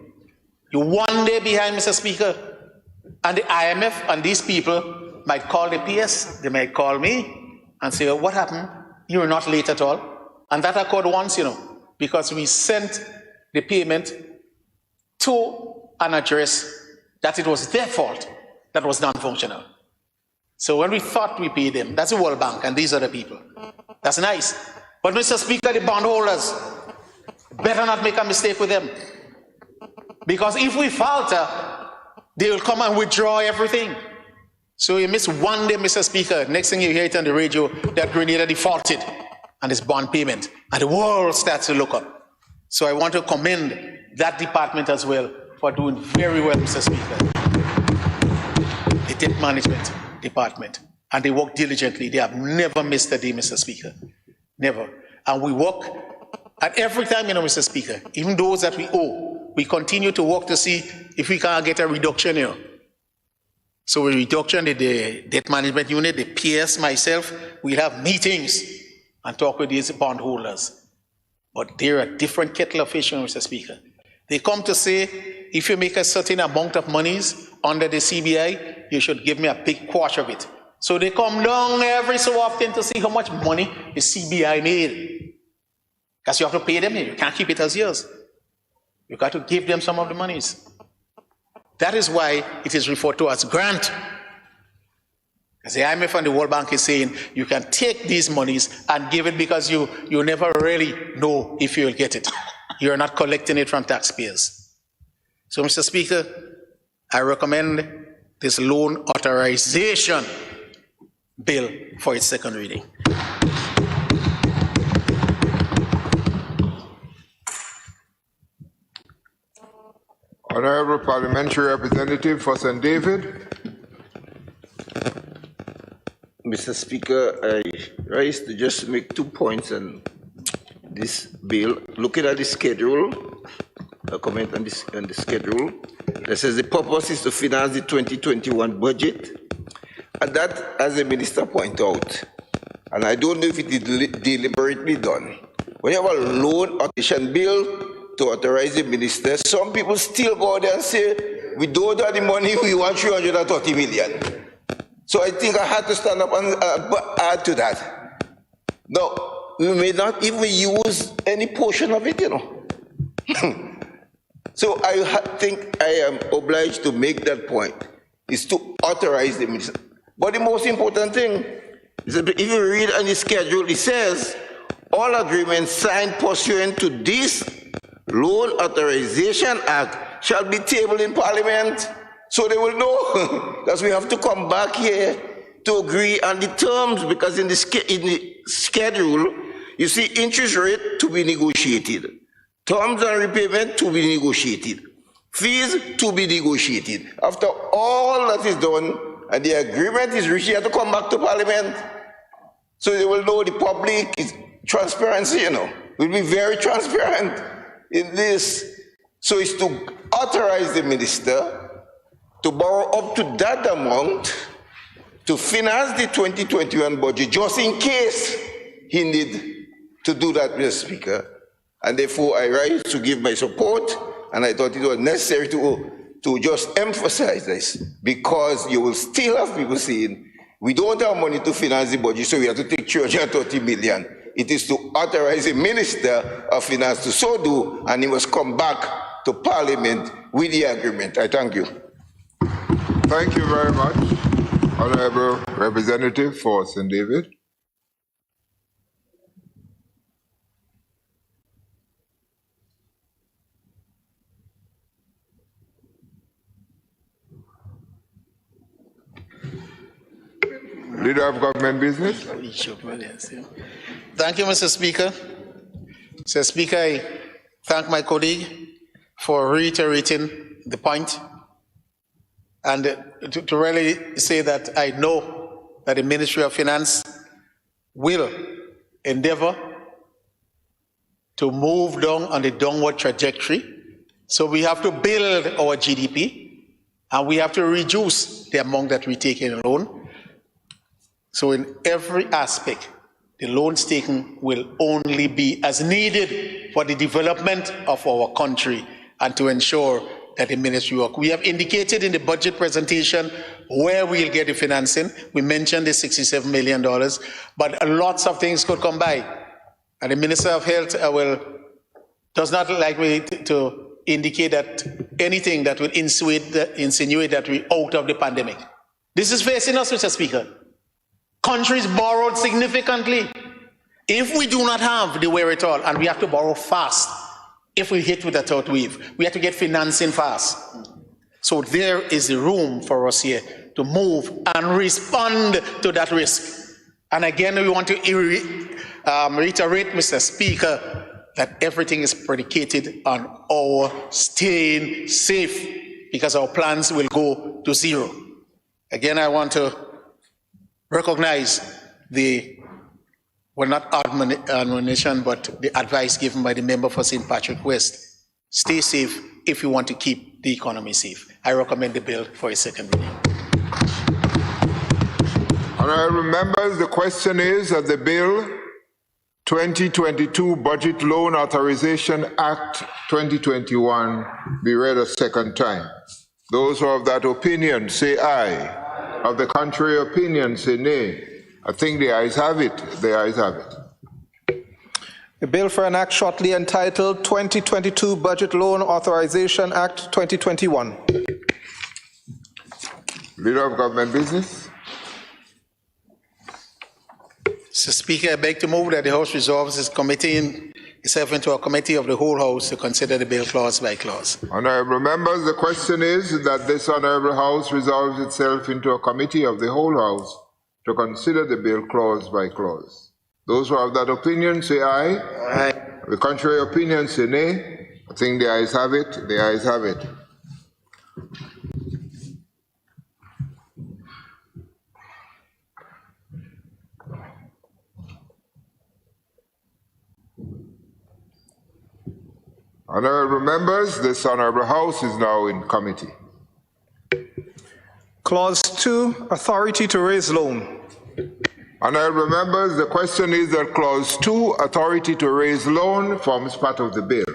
You're one day behind, Mr. Speaker, and the IMF and these people might call the PS, they might call me and say, what happened? You're not late at all. And that occurred once, you know, because we sent the payment to an address that it was their fault that was non-functional. So when we thought we paid them, that's the World Bank and these other people. That's nice. But Mr. Speaker, the bondholders, better not make a mistake with them. Because if we falter, they will come and withdraw everything. So you miss one day, Mr. Speaker, next thing you hear it on the radio that Grenada defaulted on its bond payment, and the world starts to look up. So I want to commend that department as well for doing very well, Mr. Speaker. The Debt Management Department, and they work diligently. They have never missed a day, Mr. Speaker. Never. And we work, and every time, you know, Mr. Speaker, even those that we owe, we continue to work to see if we can get a reduction here. So a reduction in the Debt Management Unit, the PS, myself, we'll have meetings and talk with these bondholders. But they're a different kettle of fish, Mr. Speaker. They come to say, if you make a certain amount of monies under the CBI, you should give me a big quarter of it. So they come down every so often to see how much money the CBI made. Because you have to pay them, you can't keep it as yours. You got to give them some of the monies. That is why it is referred to as grant. As the IMF and the World Bank is saying, you can take these monies and give it because you never really know if you'll get it. You're not collecting it from taxpayers. So, Mr. Speaker, I recommend this loan authorization bill for its second reading. Honorable Parliamentary Representative for St. David. Mr. Speaker, I rise to just make 2 points on this bill. Looking at the schedule, a comment on the schedule. It says the purpose is to finance the 2021 budget. And that, as the minister pointed out, and I don't know if it is deliberately done, when you have a loan authorization bill to authorize the minister, some people still go there and say, we don't have the money, we want 330 million. So I think I had to stand up and add to that. No, we may not even use any portion of it, you know. So I think I am obliged to make that point, is to authorize the minister. But the most important thing is that if you read on the schedule, it says, all agreements signed pursuant to this Loan Authorization Act shall be tabled in Parliament, so they will know, because we have to come back here to agree on the terms, because in the schedule, you see interest rate to be negotiated, terms and repayment to be negotiated, fees to be negotiated. After all that is done, and the agreement is reached, you have to come back to Parliament, so they will know the public is transparency, you know. We'll be very transparent in this. So it's to authorize the minister to borrow up to that amount to finance the 2021 budget, just in case he need to do that, Mr. Speaker. And therefore, I rise to give my support, and I thought it was necessary to just emphasize this, because you will still have people saying, we don't have money to finance the budget, so we have to take 330 million. It is to authorize the Minister of Finance to so do, and he must come back to Parliament with the agreement. I thank you. Thank you very much, Honorable Representative for St. David. Leader of Government Business. Thank you, Mr. Speaker. Mr. Speaker, I thank my colleague for reiterating the point, and to really say that I know that the Ministry of Finance will endeavor to move down on the downward trajectory. So we have to build our GDP, and we have to reduce the amount that we take in loan. So in every aspect, the loans taken will only be as needed for the development of our country and to ensure that the ministry work. We have indicated in the budget presentation where we'll get the financing. We mentioned the $67 million, but lots of things could come by. And the Minister of Health does not like me to indicate that anything that will insinuate that we're out of the pandemic. This is facing us, Mr. Speaker. Countries borrowed significantly. If we do not have the wherewithal, and we have to borrow fast, if we hit with a third wave, we have to get financing fast. So there is the room for us here to move and respond to that risk. And again, we want to reiterate, Mr. Speaker, that everything is predicated on our staying safe, because our plans will go to zero. Again, I want to recognize not admonition, but the advice given by the member for St. Patrick West. Stay safe if you want to keep the economy safe. I recommend the bill for a second reading. Honorable members, the question is that the bill 2022 Budget Loan Authorization Act 2021 be read a second time. Those who are of that opinion say aye. Of the contrary opinion, say nay. I think the ayes have it. The ayes have it. The bill for an act shortly entitled 2022 Budget Loan Authorization Act 2021. Leader of Government Business. Mr. Speaker, I beg to move that the House resolves its committing itself into a committee of the whole House to consider the bill clause by clause. Honourable members, the question is that this Honourable House resolves itself into a committee of the whole House to consider the bill clause by clause. Those who have that opinion say aye. Aye. The contrary opinion say nay. I think the ayes have it. The ayes have it. Honourable members, this Honourable House is now in committee. Clause 2, authority to raise loan. Honourable members, the question is that Clause 2, authority to raise loan, forms part of the bill.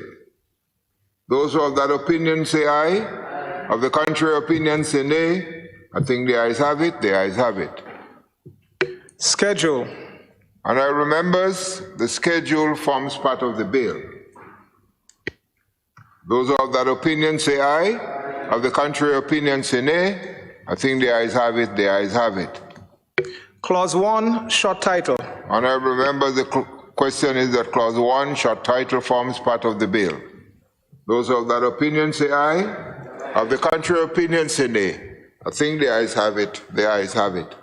Those who have that opinion say aye. Of the contrary opinion say nay. I think the ayes have it. The ayes have it. Schedule. Honourable members, the schedule forms part of the bill. Those of that opinion say aye. Of the contrary opinion say nay. I think the ayes have it. The ayes have it. Clause 1, short title. Honourable members, the question is that Clause 1, short title, forms part of the bill. Those of that opinion say aye. Of the contrary opinion say nay. I think the ayes have it. The ayes have it.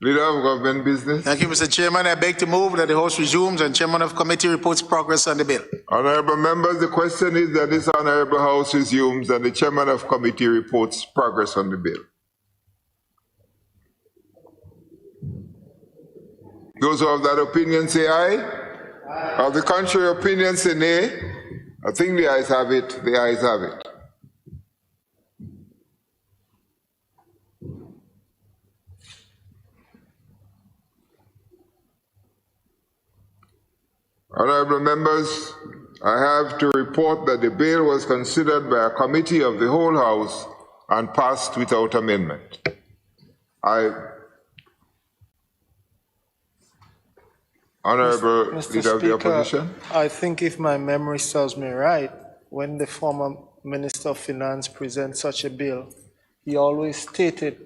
Leader of Government Business. Thank you, Mr. Chairman. I beg to move that the House resumes and Chairman of Committee reports progress on the bill. Honourable members, the question is that this Honourable House resumes and the Chairman of Committee reports progress on the bill. Those who have that opinion say aye. Aye. Of the contrary opinion say nay. I think the ayes have it. The ayes have it. Honourable members, I have to report that the bill was considered by a committee of the whole House and passed without amendment. Honourable Mr. Leader of the Speaker, Opposition. I think if my memory serves me right, when the former Minister of Finance presented such a bill, he always stated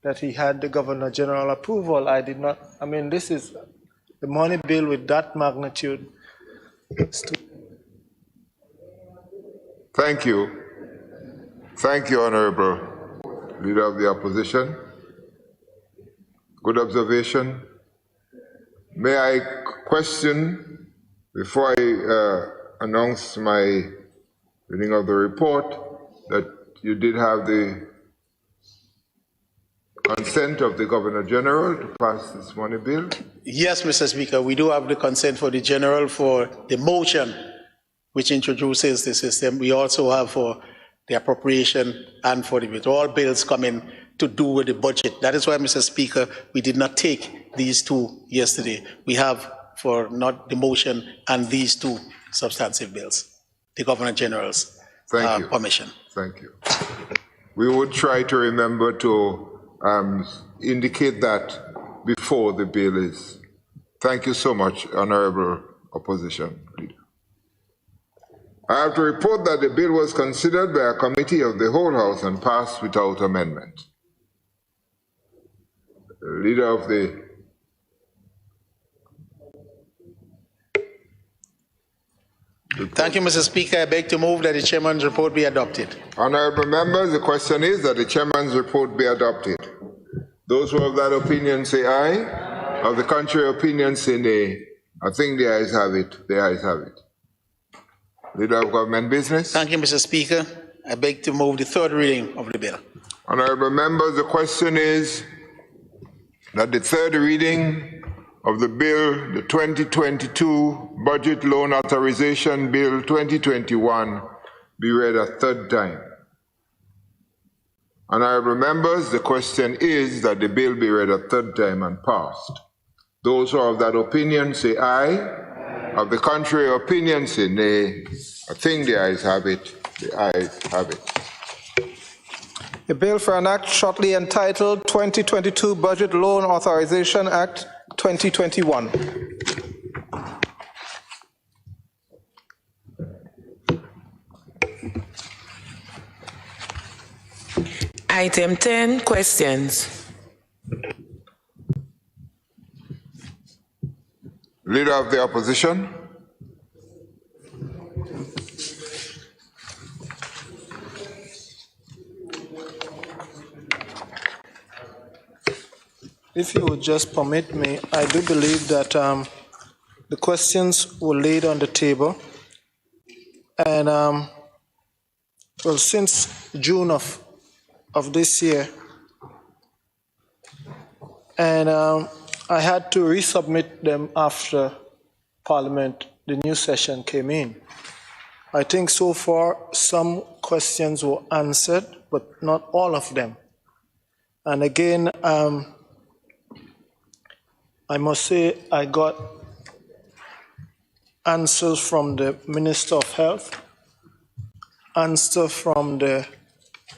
that he had the Governor General approval. I did not, I mean, this is the money bill with that magnitude. Thank you. Thank you, Honourable Leader of the Opposition. Good observation. May I question, before I announce my reading of the report, that you did have the consent of the Governor General to pass this money bill? Yes, Mr. Speaker, we do have the consent for the General for the motion which introduces the system. We also have for the appropriation and for the bill. All bills coming to do with the budget. That is why, Mr. Speaker, we did not take these two yesterday. We have for not the motion and these two substantive bills, the Governor General's permission. Thank you. We would try to remember to indicate that before the bill is. Thank you so much, Honourable Opposition Leader. I have to report that the bill was considered by a committee of the whole House and passed without amendment. Leader of the Thank you, Mr. Speaker. I beg to move that the Chairman's report be adopted. Honourable members, the question is that the Chairman's report be adopted. Those who have that opinion say aye. Of the contrary opinion say nay. I think the ayes have it. The ayes have it. Leader of Government Business. Thank you, Mr. Speaker. I beg to move the third reading of the bill. Honourable members, the question is that the third reading of the bill, the 2022 Budget Loan Authorization Bill 2021, be read a third time. Honourable members, the question is that the bill be read a third time and passed. Those who are of that opinion say aye. Of the contrary opinion say nay. I think the ayes have it. The ayes have it. A bill for an act shortly entitled 2022 Budget Loan Authorization Act 2021. Item 10, questions. Leader of the Opposition. If you would just permit me, I do believe that the questions were laid on the table. And, well, since June of this year, and I had to resubmit them after Parliament, the new session came in. I think so far some questions were answered, but not all of them. And again, I must say I got answers from the Minister of Health, answer from the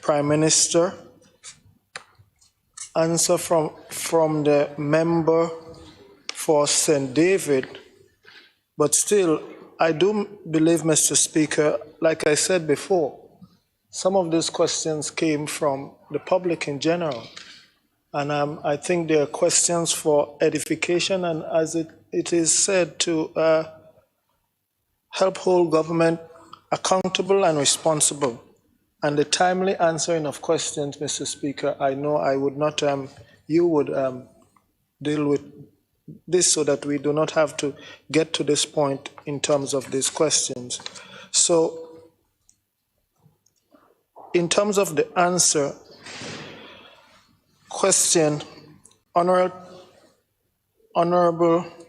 Prime Minister, answer from the member for St. David, but still, I do believe, Mr. Speaker, like I said before, some of these questions came from the public in general. And I think they are questions for edification and, as it is said, to help hold government accountable and responsible. And the timely answering of questions, Mr. Speaker, I know I would not, you would deal with this so that we do not have to get to this point in terms of these questions. So, in terms of the answer, question, Honorable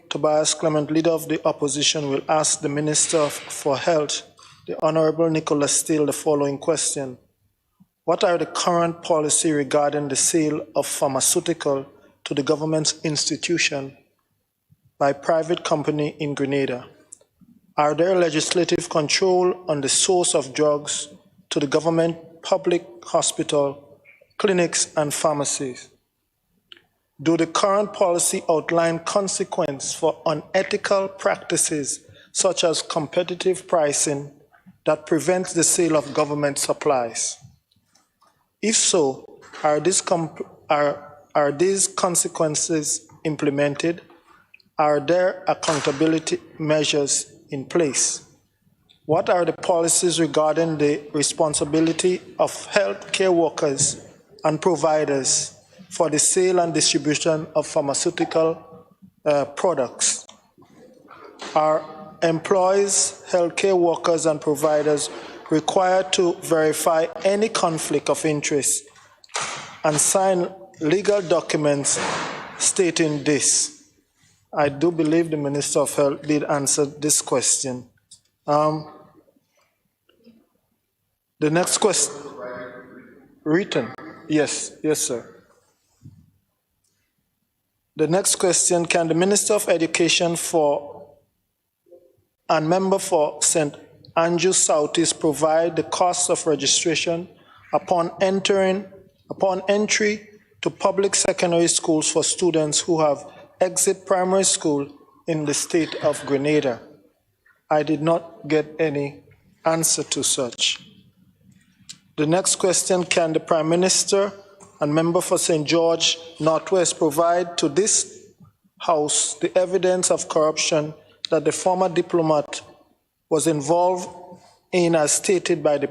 Tobias Clement, Leader of the Opposition, will ask the Minister for Health, the Honorable Nicholas Steele, the following question. What are the current policy regarding the sale of pharmaceutical to the government's institution by private company in Grenada? Are there legislative control on the source of drugs to the government public hospital, clinics, and pharmacies? Do the current policy outline consequences for unethical practices such as competitive pricing that prevents the sale of government supplies? If so, are these consequences implemented? Are there accountability measures in place? What are the policies regarding the responsibility of healthcare workers and providers for the sale and distribution of pharmaceutical products? Are employees, healthcare workers, and providers required to verify any conflict of interest and sign legal documents stating this? I do believe the Minister of Health did answer this question. The next question, written. Yes, sir. The next question, can the Minister of Education and member for St. Andrews Southeast provide the cost of registration upon entry to public secondary schools for students who have exit primary school in the state of Grenada? I did not get any answer to such. The next question, can the Prime Minister and member for St. George Northwest provide to this House the evidence of corruption that the former diplomat was involved in, as stated by the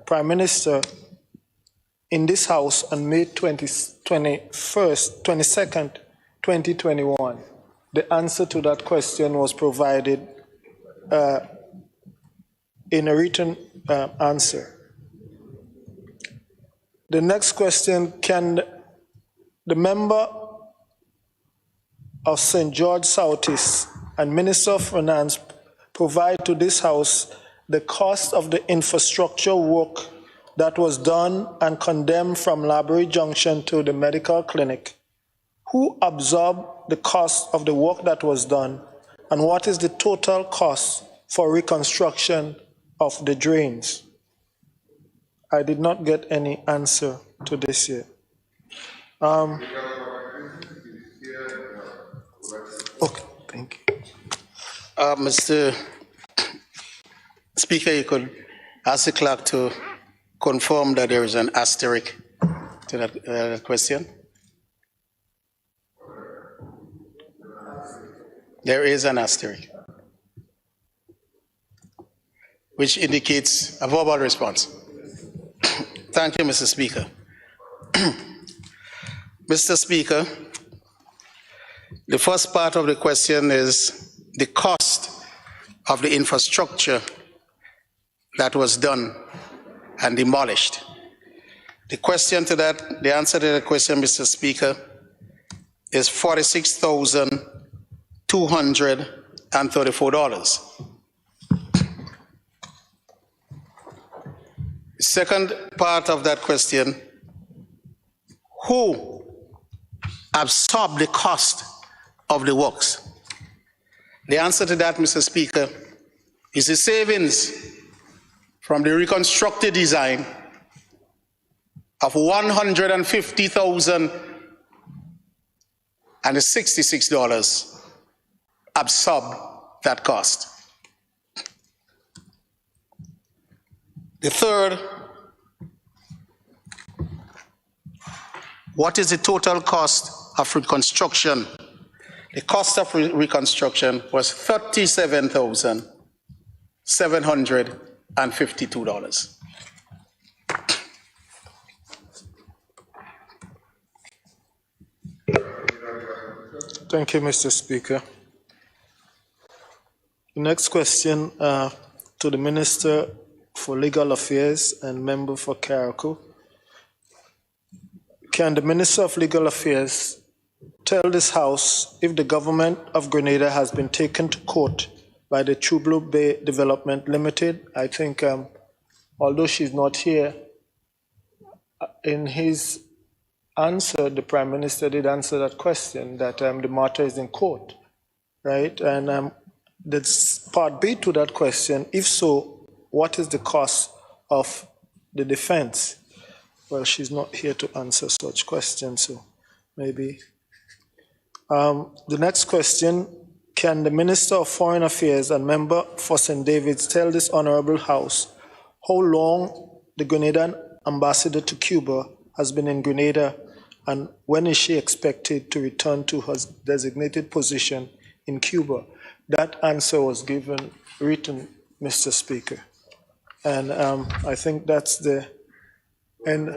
Prime Minister in this House on May 22nd, 2021? The answer to that question was provided in a written answer. The next question, can the member of St. George Southeast and Minister of Finance provide to this House the cost of the infrastructure work that was done and condemned from Library Junction to the medical clinic? Who absorbed the cost of the work that was done, and what is the total cost for reconstruction of the drains? I did not get any answer to this yet. Okay, thank you. Mr. Speaker, you could ask the clerk to confirm that there is an asterisk to that question? There is an asterisk, which indicates a verbal response. Thank you, Mr. Speaker. Mr. Speaker, the first part of the question is the cost of the infrastructure that was done and demolished. The answer to that question, Mr. Speaker, is $46,234. The second part of that question, who absorbed the cost of the works? The answer to that, Mr. Speaker, is the savings from the reconstructed design of $150,066 absorb that cost. The third, what is the total cost of reconstruction? The cost of reconstruction was $37,752. Thank you, Mr. Speaker. The next question to the Minister for Legal Affairs and Member for Carriacou. Can the Minister of Legal Affairs tell this House if the government of Grenada has been taken to court by the True Blue Bay Development Limited? I think, although she's not here, in his answer, the Prime Minister did answer that question, that the matter is in court, right? And that's part B to that question. If so, what is the cost of the defense? Well, she's not here to answer such questions, so maybe. The next question, can the Minister of Foreign Affairs and Member for St. David's tell this Honorable House how long the Grenadian ambassador to Cuba has been in Grenada, and when is she expected to return to her designated position in Cuba? That answer was given written, Mr. Speaker. And I think that's the end.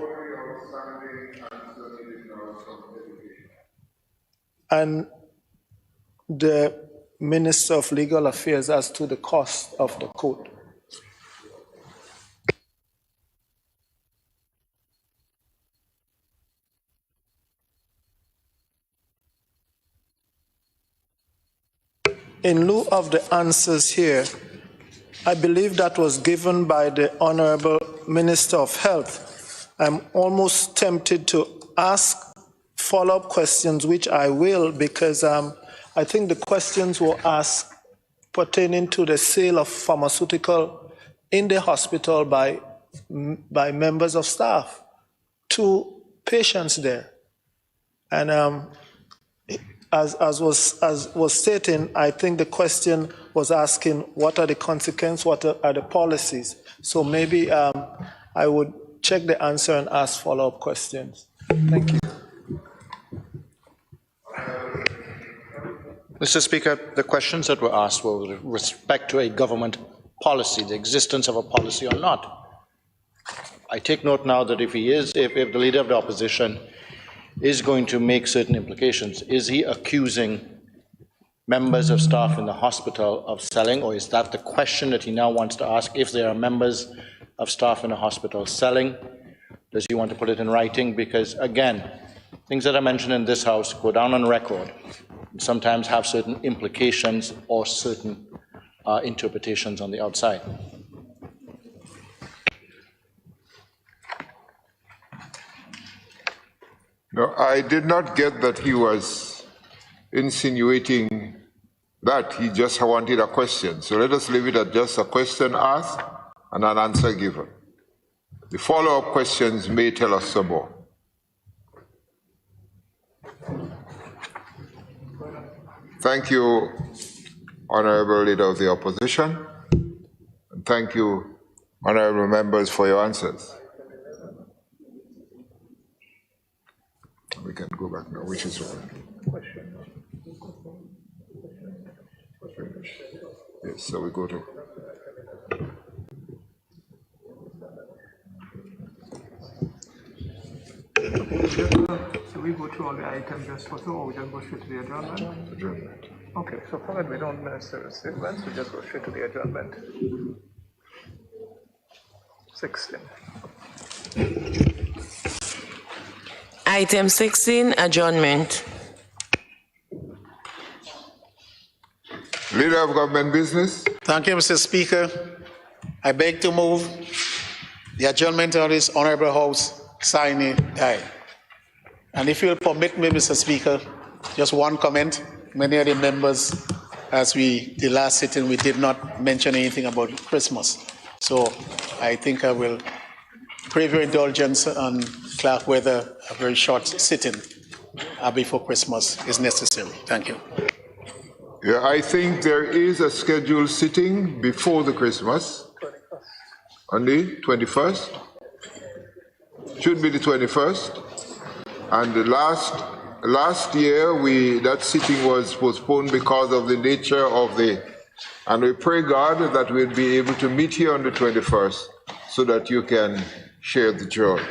And the Minister of Legal Affairs as to the cost of the court. In lieu of the answers here, I believe that was given by the Honorable Minister of Health. I'm almost tempted to ask follow-up questions, which I will, because I think the questions were asked pertaining to the sale of pharmaceutical in the hospital by members of staff to patients there. And as was stating, I think the question was asking what are the consequences, what are the policies. So maybe I would check the answer and ask follow-up questions. Thank you. Mr. Speaker, the questions that were asked were with respect to a government policy, the existence of a policy or not. I take note now that if the leader of the opposition is going to make certain implications, is he accusing members of staff in the hospital of selling, or is that the question that he now wants to ask? If there are members of staff in the hospital selling, does he want to put it in writing? Because again, things that are mentioned in this House go down on record and sometimes have certain implications or certain interpretations on the outside. No, I did not get that he was insinuating that. He just wanted a question. So let us leave it at just a question asked and an answer given. The follow-up questions may tell us some more. Thank you, Honorable Leader of the Opposition. And thank you, Honorable Members, for your answers. We can go back now, which is one. Yes, so we go to. So we go through all the items just for two, or we just go straight to the adjournment? Adjournment. Okay, so forget we don't necessarily say events, we just go straight to the adjournment. 16. Item 16, adjournment. Leader of Government Business. Thank you, Mr. Speaker. I beg to move the adjournment of this Honorable House sine die. And if you'll permit me, Mr. Speaker, just one comment. Many of the members, the last sitting, we did not mention anything about Christmas. So I think I will crave your indulgence on Clerk whether a very short sitting before Christmas is necessary. Thank you. Yeah, I think there is a scheduled sitting before the Christmas. On the 21st? Should be the 21st. And the last year, that sitting was postponed because of the nature of and we pray God that we'll be able to meet here on the 21st so that you can share the joy.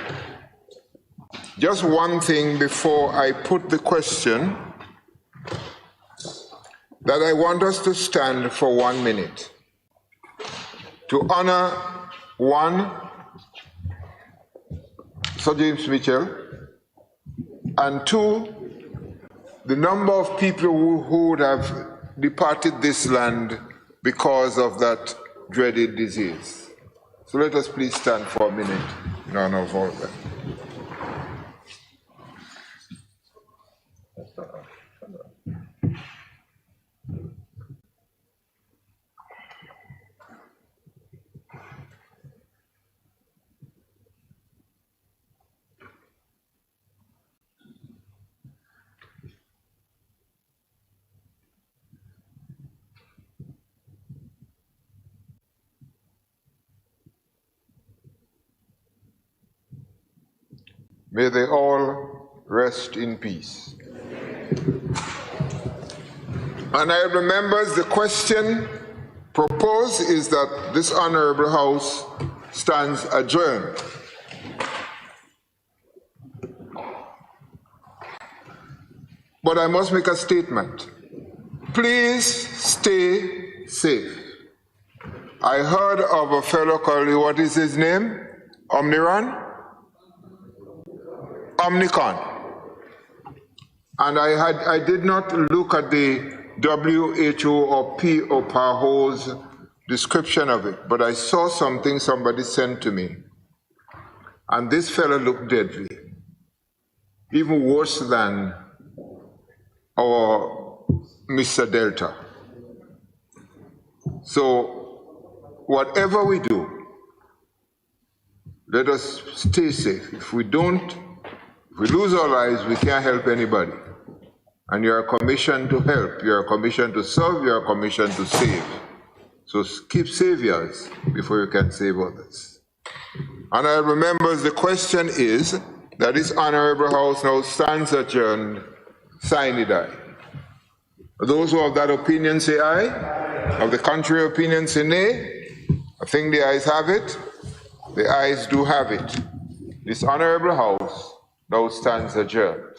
Just one thing before I put the question, that I want us to stand for 1 minute to honor one, Sir James Mitchell, and two, the number of people who would have departed this land because of that dreaded disease. So let us please stand for a minute in honor of all of them. May they all rest in peace. And I remember the question proposed is that this Honorable House stands adjourned. But I must make a statement. Please stay safe. I heard of a fellow called, what is his name? Omnicron. And I did not look at the WHO or POPAHO's description of it, but I saw something somebody sent to me. And this fellow looked deadly, even worse than our Mr. Delta. So whatever we do, let us stay safe. If we lose our lives, we can't help anybody. And you are commissioned to help, you are commissioned to serve, you are commissioned to save. So keep saviors before you can save others. And I remember the question is that this Honorable House now stands adjourned, sine die. Those who have that opinion say aye. Of the contrary opinion say nay. I think the ayes have it. The ayes do have it. This Honorable House now stands adjourned.